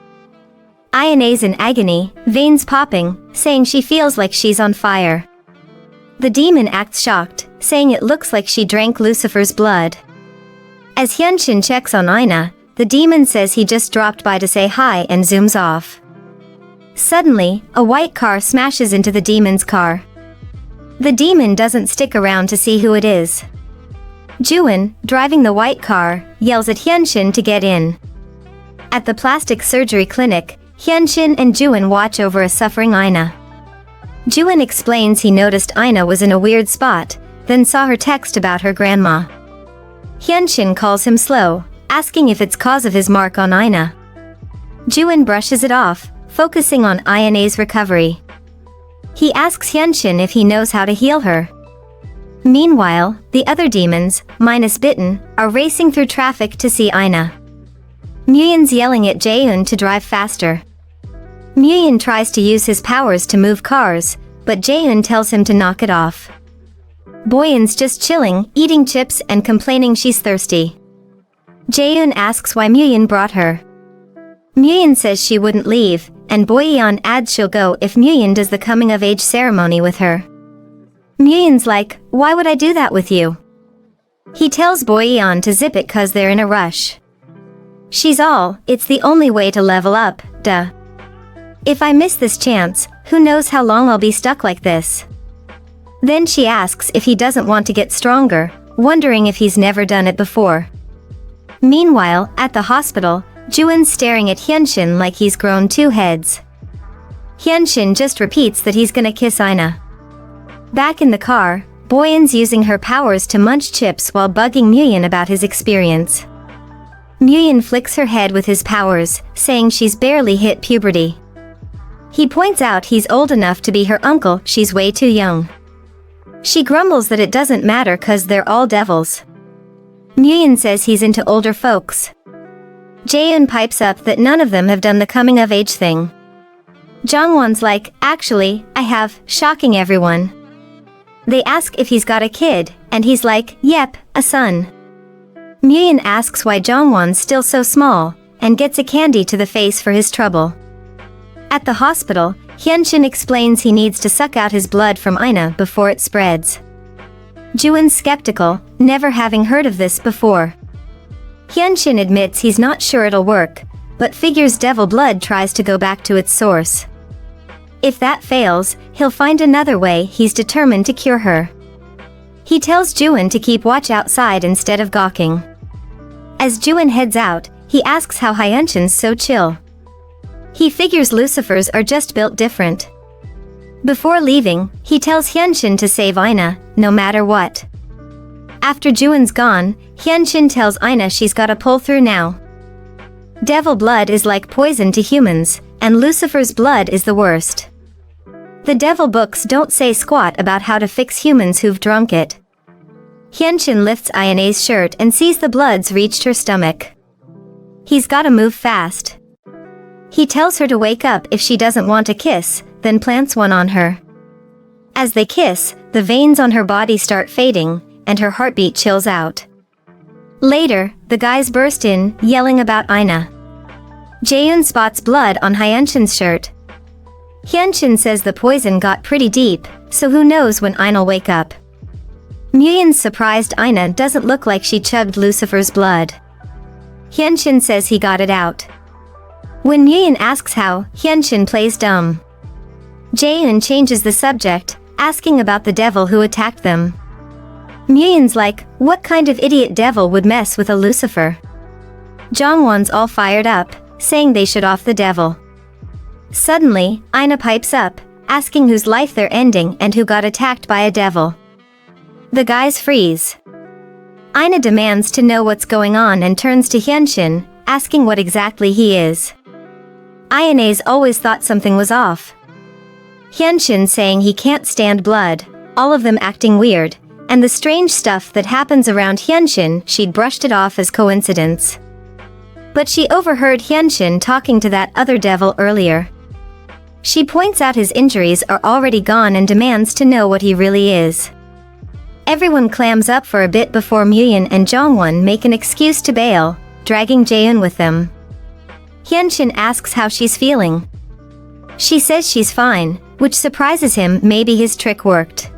Speaker 1: Ayane's in agony, veins popping, saying she feels like she's on fire. The demon acts shocked, saying it looks like she drank Lucifer's blood. As Hyunshin checks on Aina, the demon says he just dropped by to say hi and zooms off. Suddenly, a white car smashes into the demon's car. The demon doesn't stick around to see who it is. Juin, driving the white car, yells at Hyunshin to get in. At the plastic surgery clinic, Hyunshin and Juin watch over a suffering Aina. Juin explains he noticed Aina was in a weird spot, then saw her text about her grandma. Hyunshin calls him slow, asking if it's cause of his mark on Aina. Juin brushes it off, focusing on Ayane's recovery. He asks Hyunshin if he knows how to heal her. Meanwhile, the other demons, minus Bitten, are racing through traffic to see Aina. Muyin's yelling at Jaeun to drive faster. Muyin tries to use his powers to move cars, but Jaeun tells him to knock it off. Boyin's just chilling, eating chips and complaining she's thirsty. Jaeun asks why Muyin brought her. Muyin says she wouldn't leave, and Boyeon adds she'll go if Muyin does the coming-of-age ceremony with her. Muyin's like, why would I do that with you? He tells Boyeon to zip it cause they're in a rush. She's all, it's the only way to level up, duh. If I miss this chance, who knows how long I'll be stuck like this. Then she asks if he doesn't want to get stronger, wondering if he's never done it before. Meanwhile, at the hospital, Juin's staring at Hyunshin like he's grown 2 heads. Hyunshin just repeats that he's gonna kiss Aina. Back in the car, Boyin's using her powers to munch chips while bugging Muyin about his experience. Muyin flicks her head with his powers, saying she's barely hit puberty. He points out he's old enough to be her uncle, she's way too young. She grumbles that it doesn't matter cause they're all devils. Muyin says he's into older folks. Jaeun pipes up that none of them have done the coming-of-age thing. Jongwon's like, actually, I have, shocking everyone. They ask if he's got a kid, and he's like, yep, a son. Muyun asks why Jongwon's still so small, and gets a candy to the face for his trouble. At the hospital, Hyunshin explains he needs to suck out his blood from Ina before it spreads. Juwon's skeptical, never having heard of this before. Hyunshin admits he's not sure it'll work, but figures devil blood tries to go back to its source. If that fails, he'll find another way. He's determined to cure her. He tells Juwon to keep watch outside instead of gawking. As Juwon heads out, he asks how Hyunshin's so chill. He figures Lucifers are just built different. Before leaving, he tells Hyunshin to save Ina, no matter what. After Juwon's gone, Hyunshin tells Ina she's gotta pull through now. Devil blood is like poison to humans, and Lucifer's blood is the worst. The devil books don't say squat about how to fix humans who've drunk it. Hyunshin lifts Ina's shirt and sees the blood's reached her stomach. He's gotta move fast. He tells her to wake up if she doesn't want a kiss, then plants one on her. As they kiss, the veins on her body start fading, and her heartbeat chills out. Later, the guys burst in, yelling about Ina. Jaeun spots blood on Hyunshin's shirt. Hyunshin says the poison got pretty deep, so who knows when Ina'll wake up. Muyun's surprised Ina doesn't look like she chugged Lucifer's blood. Hyunshin says he got it out. When Muyun asks how, Hyunshin plays dumb. Jaeun changes the subject, asking about the devil who attacked them. Muyun's like, what kind of idiot devil would mess with a Lucifer? Jongwon's all fired up, saying they should off the devil. Suddenly, Ina pipes up, asking whose life they're ending and who got attacked by a devil. The guys freeze. Ina demands to know what's going on and turns to Hyunshin, asking what exactly he is. Ina's always thought something was off. Hyunshin saying he can't stand blood, all of them acting weird, and the strange stuff that happens around Hyunshin, she'd brushed it off as coincidence. But she overheard Hyunshin talking to that other devil earlier. She points out his injuries are already gone and demands to know what he really is. Everyone clams up for a bit before Muyun and Jongwon make an excuse to bail, dragging Jaeun with them. Hyunshin asks how she's feeling. She says she's fine, which surprises him. Maybe his trick worked.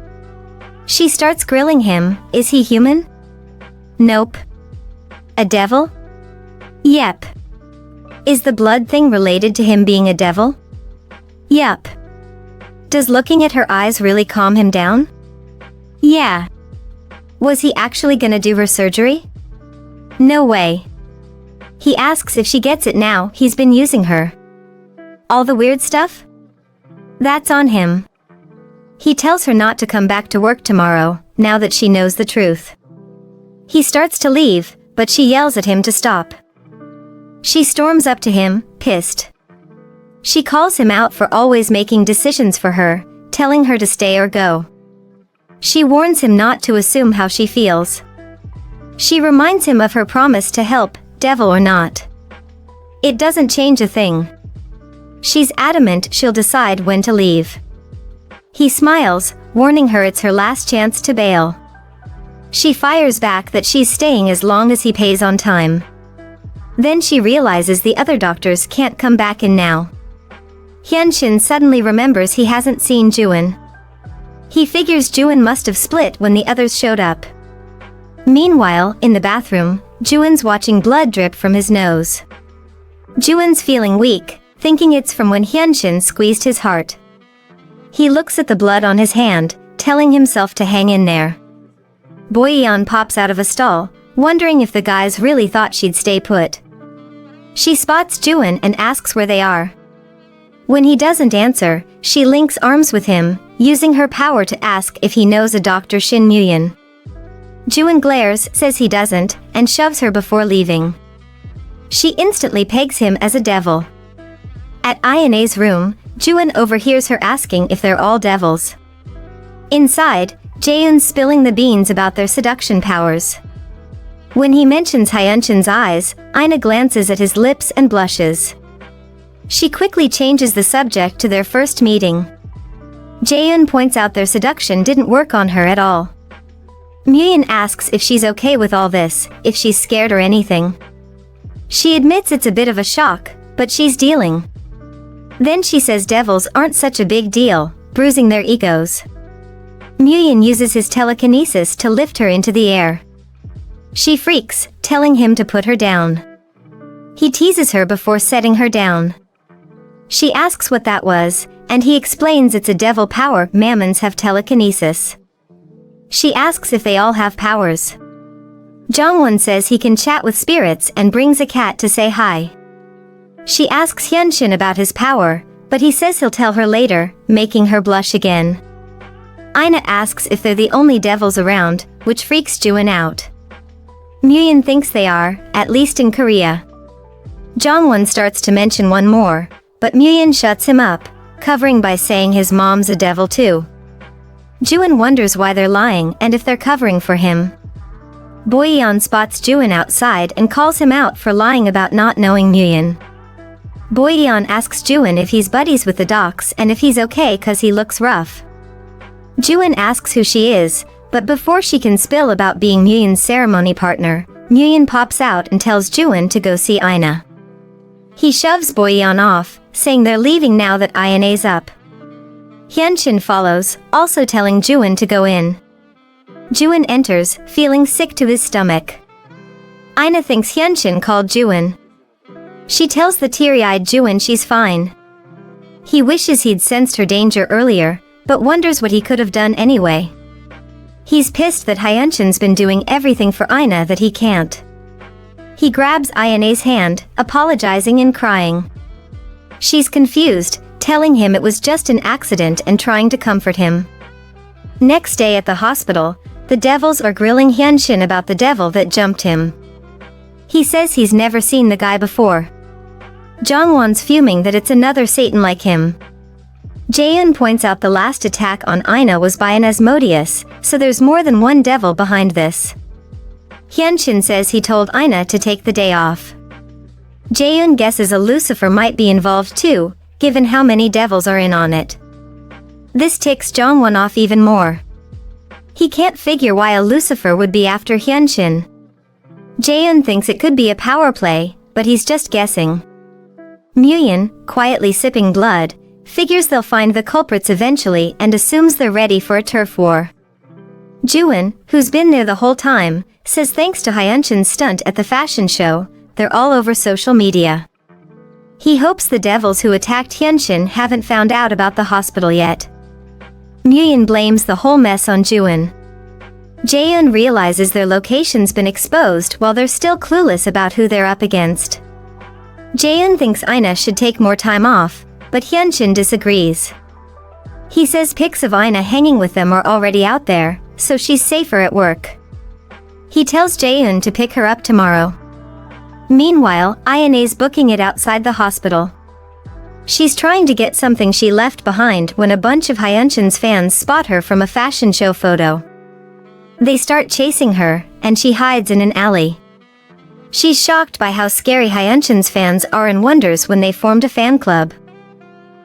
Speaker 1: She starts grilling him. Is he human? Nope. A devil? Yep. Is the blood thing related to him being a devil? Yup. Does looking at her eyes really calm him down? Yeah. Was he actually gonna do her surgery? No way. He asks if she gets it now. He's been using her. All the weird stuff? That's on him. He tells her not to come back to work tomorrow, now that she knows the truth. He starts to leave, but she yells at him to stop. She storms up to him, pissed. She calls him out for always making decisions for her, telling her to stay or go. She warns him not to assume how she feels. She reminds him of her promise to help, devil or not. It doesn't change a thing. She's adamant she'll decide when to leave. He smiles, warning her it's her last chance to bail. She fires back that she's staying as long as he pays on time. Then she realizes the other doctors can't come back in now. Hyunshin suddenly remembers he hasn't seen Juwon. He figures Juwon must have split when the others showed up. Meanwhile, in the bathroom, Juwon's watching blood drip from his nose. Juwon's feeling weak, thinking it's from when Hyunshin squeezed his heart. He looks at the blood on his hand, telling himself to hang in there. Boyeon pops out of a stall, wondering if the guys really thought she'd stay put. She spots Juwon and asks where they are. When he doesn't answer, she links arms with him, using her power to ask if he knows a Dr. Shin Muyun. Juwon glares, says he doesn't, and shoves her before leaving. She instantly pegs him as a devil. At Ina's room, Juwon overhears her asking if they're all devils. Inside, Jaeun's spilling the beans about their seduction powers. When he mentions Hyunshin's eyes, Ina glances at his lips and blushes. She quickly changes the subject to their first meeting. Jaehyun points out their seduction didn't work on her at all. Muyun asks if she's okay with all this, if she's scared or anything. She admits it's a bit of a shock, but she's dealing. Then she says devils aren't such a big deal, bruising their egos. Muyun uses his telekinesis to lift her into the air. She freaks, telling him to put her down. He teases her before setting her down. She asks what that was, and he explains it's a devil power. Mammons have telekinesis. She asks if they all have powers. Jongwon says he can chat with spirits and brings a cat to say hi. She asks Hyunshin about his power, but he says he'll tell her later, making her blush again. Ina asks if they're the only devils around, which freaks Juin out. Muyun thinks they are, at least in Korea. Jongwon starts to mention one more, but Muyun shuts him up, covering by saying his mom's a devil too. Juin wonders why they're lying and if they're covering for him. Boyeon spots Juin outside and calls him out for lying about not knowing Muyun. Boyeon asks Juin if he's buddies with the docs and if he's okay cause he looks rough. Juin asks who she is, but before she can spill about being Muyun's ceremony partner, Muyun pops out and tells Juin to go see Ina. He shoves Boyeon off, saying they're leaving now that Ina's up. Hyunshin follows, also telling Juin to go in. Juin enters, feeling sick to his stomach. Ina thinks Hyunshin called Juin. She tells the teary-eyed Juin she's fine. He wishes he'd sensed her danger earlier, but wonders what he could have done anyway. He's pissed that Hyunshin's been doing everything for Ina that he can't. He grabs Ina's hand, apologizing and crying. She's confused, telling him it was just an accident and trying to comfort him. Next day at the hospital, the devils are grilling Hyunshin about the devil that jumped him. He says he's never seen the guy before. Jongwon's fuming that it's another Satan like him. Jaehyun points out the last attack on Ina was by an Asmodeus, so there's more than one devil behind this. Hyunshin says he told Ina to take the day off. Jaehyun guesses a Lucifer might be involved too, given how many devils are in on it. This ticks Jongwon off even more. He can't figure why a Lucifer would be after Hyunshin. Jaehyun thinks it could be a power play, but he's just guessing. Muyun, quietly sipping blood, figures they'll find the culprits eventually and assumes they're ready for a turf war. Juin, who's been there the whole time, says thanks to Hyunshin's stunt at the fashion show, they're all over social media. He hopes the devils who attacked Hyunshin haven't found out about the hospital yet. Muyun blames the whole mess on Juin. Jaehyun realizes their location's been exposed while they're still clueless about who they're up against. Jaehyun thinks Ina should take more time off, but Hyunshin disagrees. He says pics of Ina hanging with them are already out there, so she's safer at work. He tells Jaehyun to pick her up tomorrow. Meanwhile, Ina's booking it outside the hospital. She's trying to get something she left behind when a bunch of Hyunshin's fans spot her from a fashion show photo. They start chasing her, and she hides in an alley. She's shocked by how scary Hyunshin's fans are and wonders when they formed a fan club.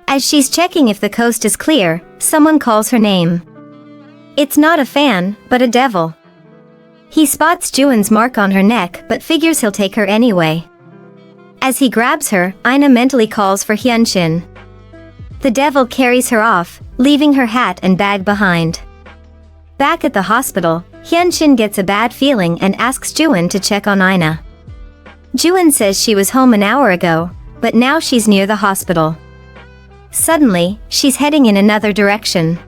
Speaker 1: As she's checking if the coast is clear, someone calls her name. It's not a fan, but a devil. He spots Juin's mark on her neck but figures he'll take her anyway. As he grabs her, Ina mentally calls for Hyunshin. The devil carries her off, leaving her hat and bag behind. Back at the hospital, Hyunshin gets a bad feeling and asks Juin to check on Ina. Juin says she was home an hour ago, but now she's near the hospital. Suddenly, she's heading in another direction.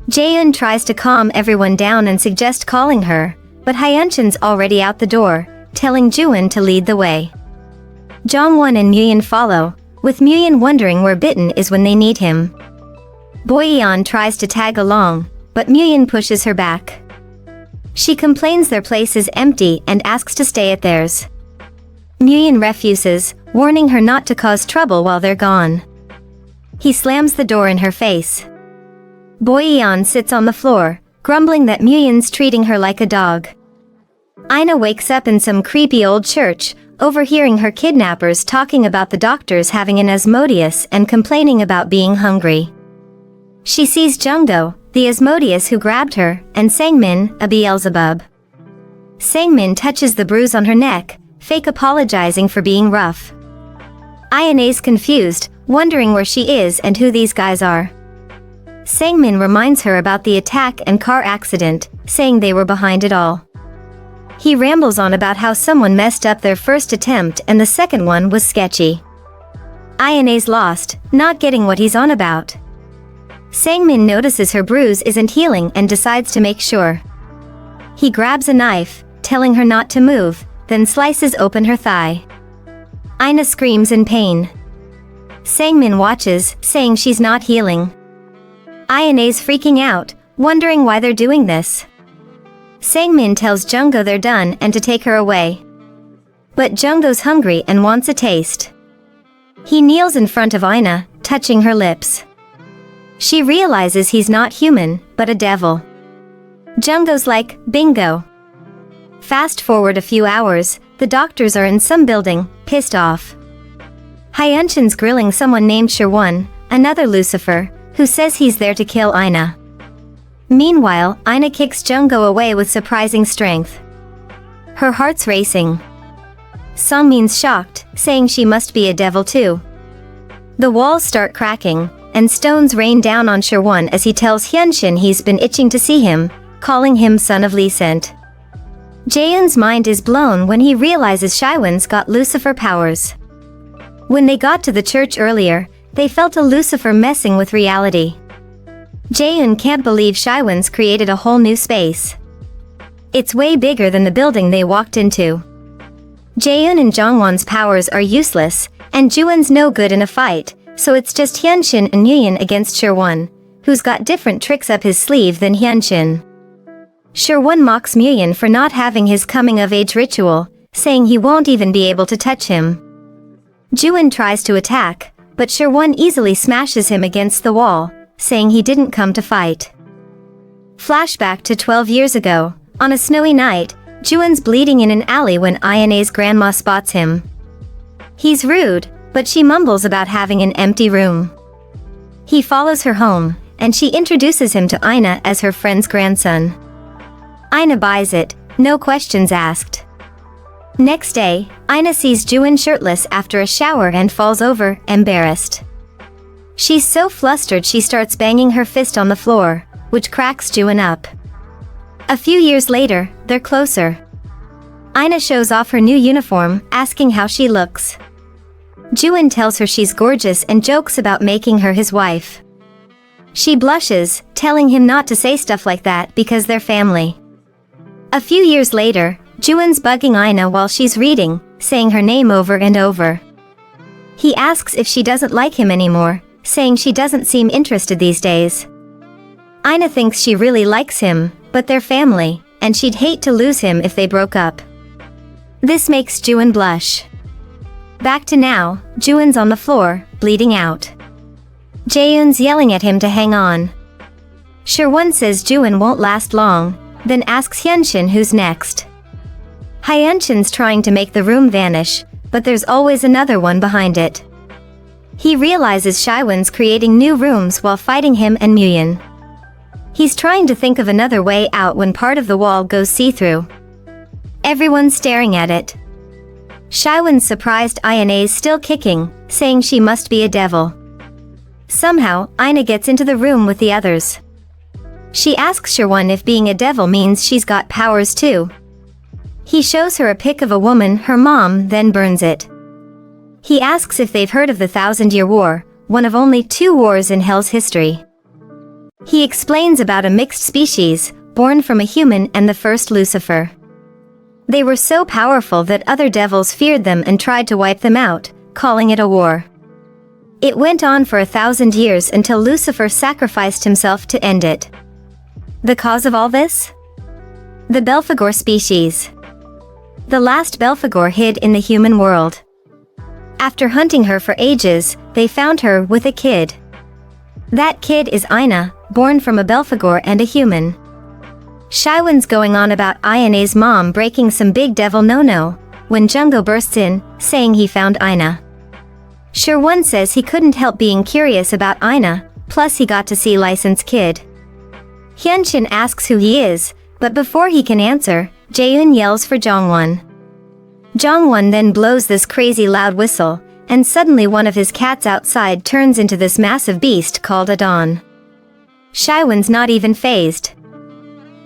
Speaker 1: Jaehyun tries to calm everyone down and suggest calling her, but Hyunshin's already out the door, telling Juin to lead the way. Jongwon and Muyun follow, with Muyun wondering where Bitten is when they need him. Boyeon tries to tag along, but Muyun pushes her back. She complains their place is empty and asks to stay at theirs. Muyun refuses, warning her not to cause trouble while they're gone. He slams the door in her face. Boyeon sits on the floor, grumbling that Muyun's treating her like a dog. Ina wakes up in some creepy old church, overhearing her kidnappers talking about the doctors having an Asmodeus and complaining about being hungry. She sees Jungdo, the Asmodeus who grabbed her, and Sangmin, a Beelzebub. Sangmin touches the bruise on her neck, fake apologizing for being rough. Ina's confused, wondering where she is and who these guys are. Sangmin reminds her about the attack and car accident, saying they were behind it all. He rambles on about how someone messed up their first attempt and the second one was sketchy. Ina's lost, not getting what he's on about. Sangmin notices her bruise isn't healing and decides to make sure. He grabs a knife, telling her not to move, then slices open her thigh. Ina screams in pain. Sangmin watches, saying she's not healing. Ina's freaking out, wondering why they're doing this. Sangmin tells Jungdo they're done and to take her away. But Jungdo's hungry and wants a taste. He kneels in front of Ina, touching her lips. She realizes he's not human, but a devil. Jungdo's like, bingo. Fast forward a few hours, the doctors are in some building, pissed off. Hyunshin's grilling someone named Sherwon, another Lucifer, who says he's there to kill Ina. Meanwhile, Ina kicks Jungdo away with surprising strength. Her heart's racing. Songmin's shocked, saying she must be a devil too. The walls start cracking, and stones rain down on Sherwon as he tells Hyunshin he's been itching to see him, calling him son of Lee-sent. Jaeun's mind is blown when he realizes Shaiwan's got Lucifer powers. When they got to the church earlier, they felt a Lucifer messing with reality. Jaeun can't believe Shaiwan's created a whole new space. It's way bigger than the building they walked into. Jaeun and Jongwon's powers are useless, and Juwon's no good in a fight, so it's just Hyunshin and Nguyen against Sherwon, who's got different tricks up his sleeve than Hyunshin. Sherwon mocks Nguyen for not having his coming-of-age ritual, saying he won't even be able to touch him. Juwon tries to attack, but Sherwon easily smashes him against the wall, saying he didn't come to fight. Flashback to 12 years ago, on a snowy night, Juwon's bleeding in an alley when Ina's grandma spots him. He's rude, but she mumbles about having an empty room. He follows her home, and she introduces him to Ina as her friend's grandson. Ina buys it, no questions asked. Next day, Ina sees Juwon shirtless after a shower and falls over, embarrassed. She's so flustered she starts banging her fist on the floor, which cracks Juwon up. A few years later, they're closer. Ina shows off her new uniform, asking how she looks. Juwon tells her she's gorgeous and jokes about making her his wife. She blushes, telling him not to say stuff like that because they're family. A few years later, Juwon's bugging Ina while she's reading, saying her name over and over. He asks if she doesn't like him anymore, saying she doesn't seem interested these days. Ina thinks she really likes him, but they're family, and she'd hate to lose him if they broke up. This makes Juwon blush. Back to now, Juwon's on the floor, bleeding out. Jaeun's yelling at him to hang on. Sherwon says Juwon won't last long, then asks Hyunshin who's next. Hyunshin's trying to make the room vanish, but there's always another one behind it. He realizes Shaiwan's creating new rooms while fighting him and Nguyen. He's trying to think of another way out when part of the wall goes see-through. Everyone's staring at it. Shaiwan's surprised Ina's still kicking, saying she must be a devil. Somehow, Ina gets into the room with the others. She asks Sherwon if being a devil means she's got powers too. He shows her a pic of a woman, her mom, then burns it. He asks if they've heard of the 1,000-Year War, one of only 2 wars in Hell's history. He explains about a mixed species, born from a human and the first Lucifer. They were so powerful that other devils feared them and tried to wipe them out, calling it a war. It went on for 1,000 years until Lucifer sacrificed himself to end it. The cause of all this? The Belphegor species. The last Belphegor hid in the human world. After hunting her for ages, they found her with a kid. That kid is Ina, born from a Belphegor and a human. Shaiwan's going on about Ina's mom breaking some big devil no-no, when Jungko bursts in, saying he found Ina. Sherwon says he couldn't help being curious about Ina, plus he got to see Licensed Kid. Hyunshin asks who he is, but before he can answer, Jaeun yells for Jongwon. Jongwon then blows this crazy loud whistle, and suddenly one of his cats outside turns into this massive beast called a Dawn. Shaiwan's not even fazed.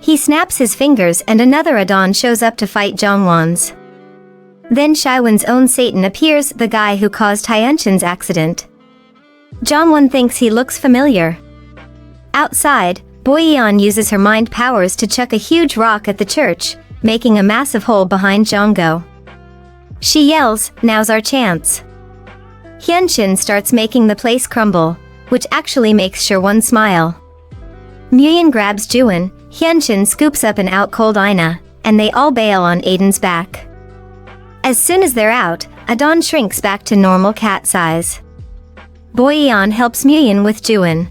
Speaker 1: He snaps his fingers and another Adon shows up to fight Jongwon's. Then Shaiwan's own Satan appears, the guy who caused Hyunshin's accident. Jongwon thinks he looks familiar. Outside, Boyeon uses her mind powers to chuck a huge rock at the church, making a massive hole behind Jongko. She yells, "Now's our chance." Hyunshin starts making the place crumble, which actually makes Sherwon smile. Muyeon grabs Juin, Hyunshin scoops up and out cold Ina, and they all bail on Aiden's back. As soon as they're out, Adon shrinks back to normal cat size. Boyeon helps Muyeon with Juin.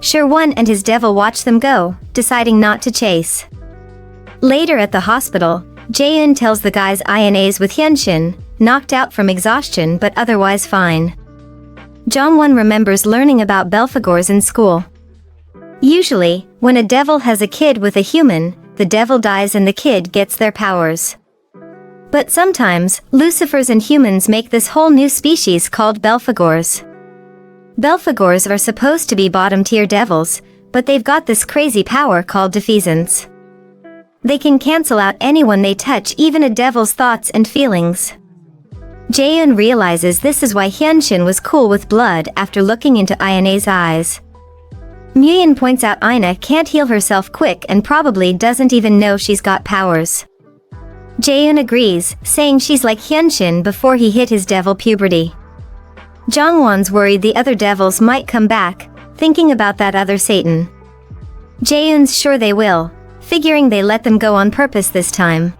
Speaker 1: Sherwon and his devil watch them go, deciding not to chase. Later at the hospital, Jaeun tells the guys INA's with Hyunshin, knocked out from exhaustion but otherwise fine. Jongwon remembers learning about Belphegors in school. Usually, when a devil has a kid with a human, the devil dies and the kid gets their powers. But sometimes, Lucifers and humans make this whole new species called Belphegors. Belphegors are supposed to be bottom-tier devils, but they've got this crazy power called defeasance. They can cancel out anyone they touch, even a devil's thoughts and feelings. Jaeun realizes this is why Hyunshin was cool with blood after looking into Ina's eyes. Muyeon points out Ina can't heal herself quick and probably doesn't even know she's got powers. Jaeun agrees, saying she's like Hyunshin before he hit his devil puberty. Jongwon's worried the other devils might come back, thinking about that other Satan. Jaeun's sure they will, figuring they let them go on purpose this time.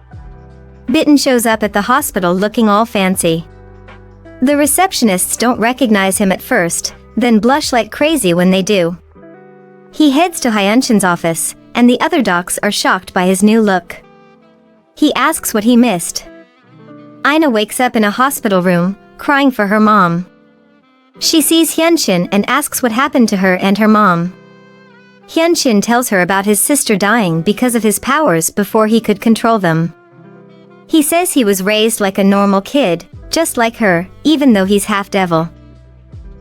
Speaker 1: Bitten shows up at the hospital looking all fancy. The receptionists don't recognize him at first, then blush like crazy when they do. He heads to Hyunshin's office, and the other docs are shocked by his new look. He asks what he missed. Ina wakes up in a hospital room, crying for her mom. She sees Hyunshin and asks what happened to her and her mom. Hyunshin tells her about his sister dying because of his powers before he could control them. He says he was raised like a normal kid, just like her, even though he's half devil.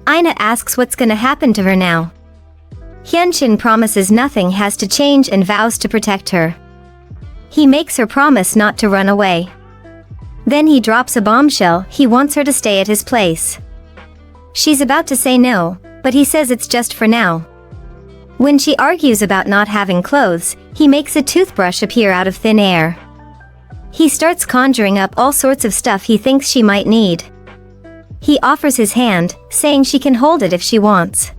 Speaker 1: Ina asks what's gonna happen to her now. Hyunshin promises nothing has to change and vows to protect her. He makes her promise not to run away. Then he drops a bombshell, he wants her to stay at his place. She's about to say no, but he says it's just for now. When she argues about not having clothes, he makes a toothbrush appear out of thin air. He starts conjuring up all sorts of stuff he thinks she might need. He offers his hand, saying she can hold it if she wants.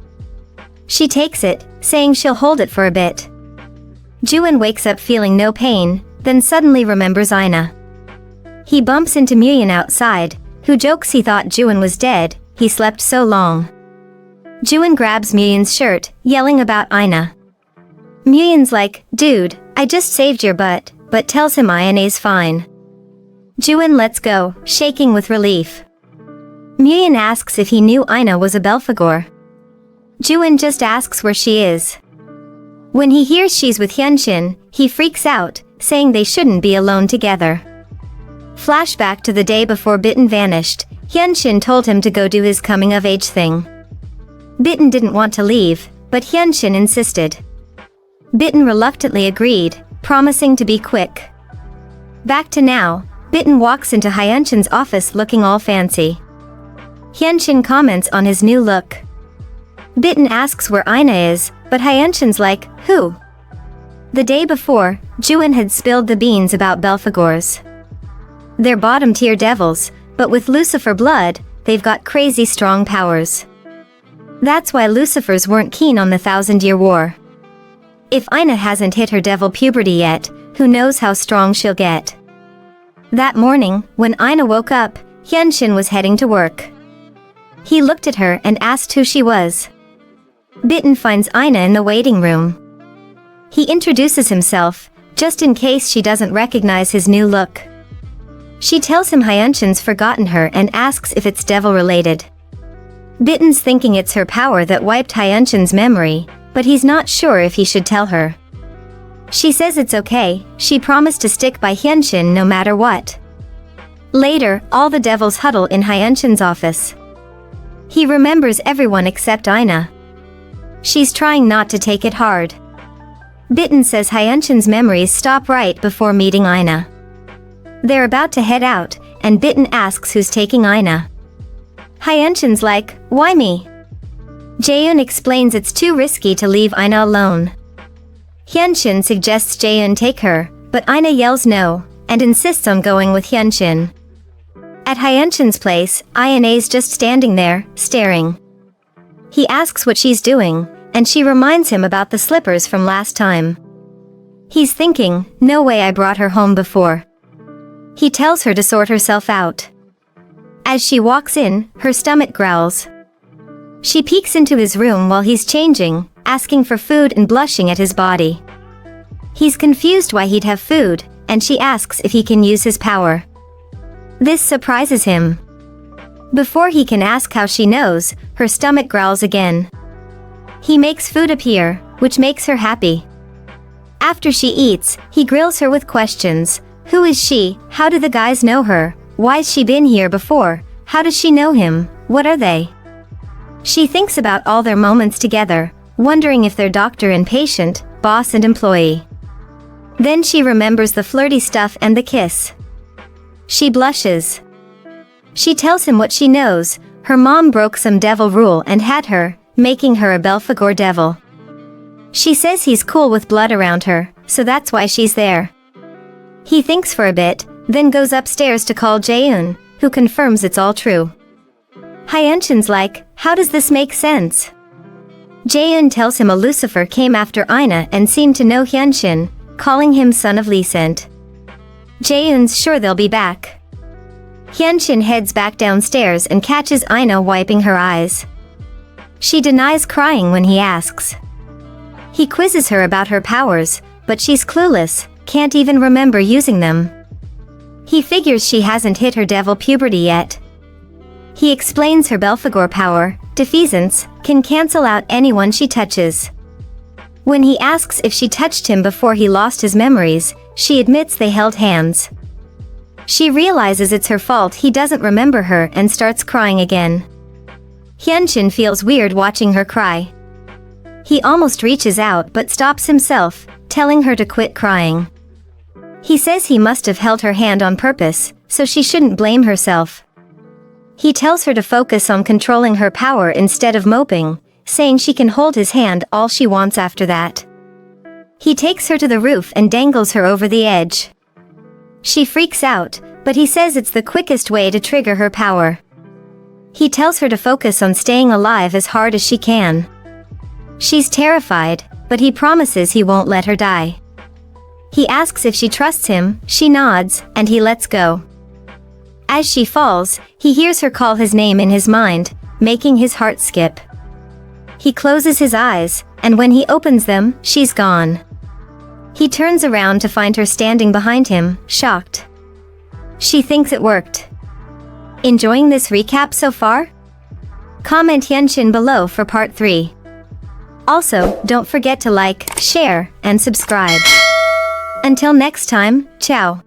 Speaker 1: She takes it, saying she'll hold it for a bit. Juin wakes up feeling no pain, then suddenly remembers Ina. He bumps into Muyeon outside, who jokes he thought Juin was dead, he slept so long. Juin grabs Muyeon's shirt, yelling about Ina. Muyeon's like, "Dude, I just saved your butt," but tells him Ina's fine. Juin lets go, shaking with relief. Muyeon asks if he knew Ina was a Belphegor. Juin just asks where she is. When he hears she's with Hyunshin, he freaks out, saying they shouldn't be alone together. Flashback to the day before Bitten vanished, Hyunshin told him to go do his coming-of-age thing. Bitten didn't want to leave, but Hyunshin insisted. Bitten reluctantly agreed, promising to be quick. Back to now, Bitten walks into Hyunshin's office looking all fancy. Hyunshin comments on his new look. Bitten asks where Ina is, but Hyunshin's like, who? The day before, Juin had spilled the beans about Belphegors. They're bottom-tier devils, but with Lucifer blood, they've got crazy strong powers. That's why Lucifers weren't keen on the 1,000-Year War. If Ina hasn't hit her devil puberty yet, who knows how strong she'll get. That morning, when Ina woke up, Hyunshin was heading to work. He looked at her and asked who she was. Bitten finds Ina in the waiting room. He introduces himself, just in case she doesn't recognize his new look. She tells him Hyunshin's forgotten her and asks if it's devil-related. Bitten's thinking it's her power that wiped Hyunshin's memory, but he's not sure if he should tell her. She says it's okay, she promised to stick by Hyunshin no matter what. Later, all the devils huddle in Hyunshin's office. He remembers everyone except Aina. She's trying not to take it hard. Bitten says Hyunshin's memories stop right before meeting Aina. They're about to head out, and Bitten asks who's taking Aina. Hyunshin's like, why me? Jaeun explains it's too risky to leave Aina alone. Hyunshin suggests Jaeun take her, but Aina yells no, and insists on going with Hyunshin. At Hyunshin's place, Ina's just standing there, staring. He asks what she's doing, and she reminds him about the slippers from last time. He's thinking, no way I brought her home before. He tells her to sort herself out. As she walks in, her stomach growls. She peeks into his room while he's changing, asking for food and blushing at his body. He's confused why he'd have food, and she asks if he can use his power. This surprises him. Before he can ask how she knows, her stomach growls again. He makes food appear, which makes her happy. After she eats, he grills her with questions. Who is she? How do the guys know her? Why's she been here before? How does she know him? What are they? She thinks about all their moments together, wondering if they're doctor and patient, boss and employee. Then she remembers the flirty stuff and the kiss. She blushes. She tells him what she knows. Her mom broke some devil rule and had her, making her a Belphegor devil. She says he's cool with blood around her, so that's why she's there. He thinks for a bit, then goes upstairs to call Jaeun, who confirms it's all true. Hyunshin's like, how does this make sense? Jaeun tells him a Lucifer came after Aina and seemed to know Hyunshin, calling him son of Lee-sent. Jaeun's sure they'll be back. Hyunshin heads back downstairs and catches Aina wiping her eyes. She denies crying when he asks. He quizzes her about her powers, but she's clueless, can't even remember using them. He figures she hasn't hit her devil puberty yet. He explains her Belphegor power, defeasance, can cancel out anyone she touches. When he asks if she touched him before he lost his memories, she admits they held hands. She realizes it's her fault he doesn't remember her and starts crying again. Hyunshin feels weird watching her cry. He almost reaches out but stops himself, telling her to quit crying. He says he must have held her hand on purpose, so she shouldn't blame herself. He tells her to focus on controlling her power instead of moping, saying she can hold his hand all she wants after that. He takes her to the roof and dangles her over the edge. She freaks out, but he says it's the quickest way to trigger her power. He tells her to focus on staying alive as hard as she can. She's terrified, but he promises he won't let her die. He asks if she trusts him, she nods, and he lets go. As she falls, he hears her call his name in his mind, making his heart skip. He closes his eyes, and when he opens them, she's gone. He turns around to find her standing behind him, shocked. She thinks it worked. Enjoying this recap so far? Comment Hyunshin below for part 3. Also, don't forget to like, share, and subscribe. Until next time, ciao.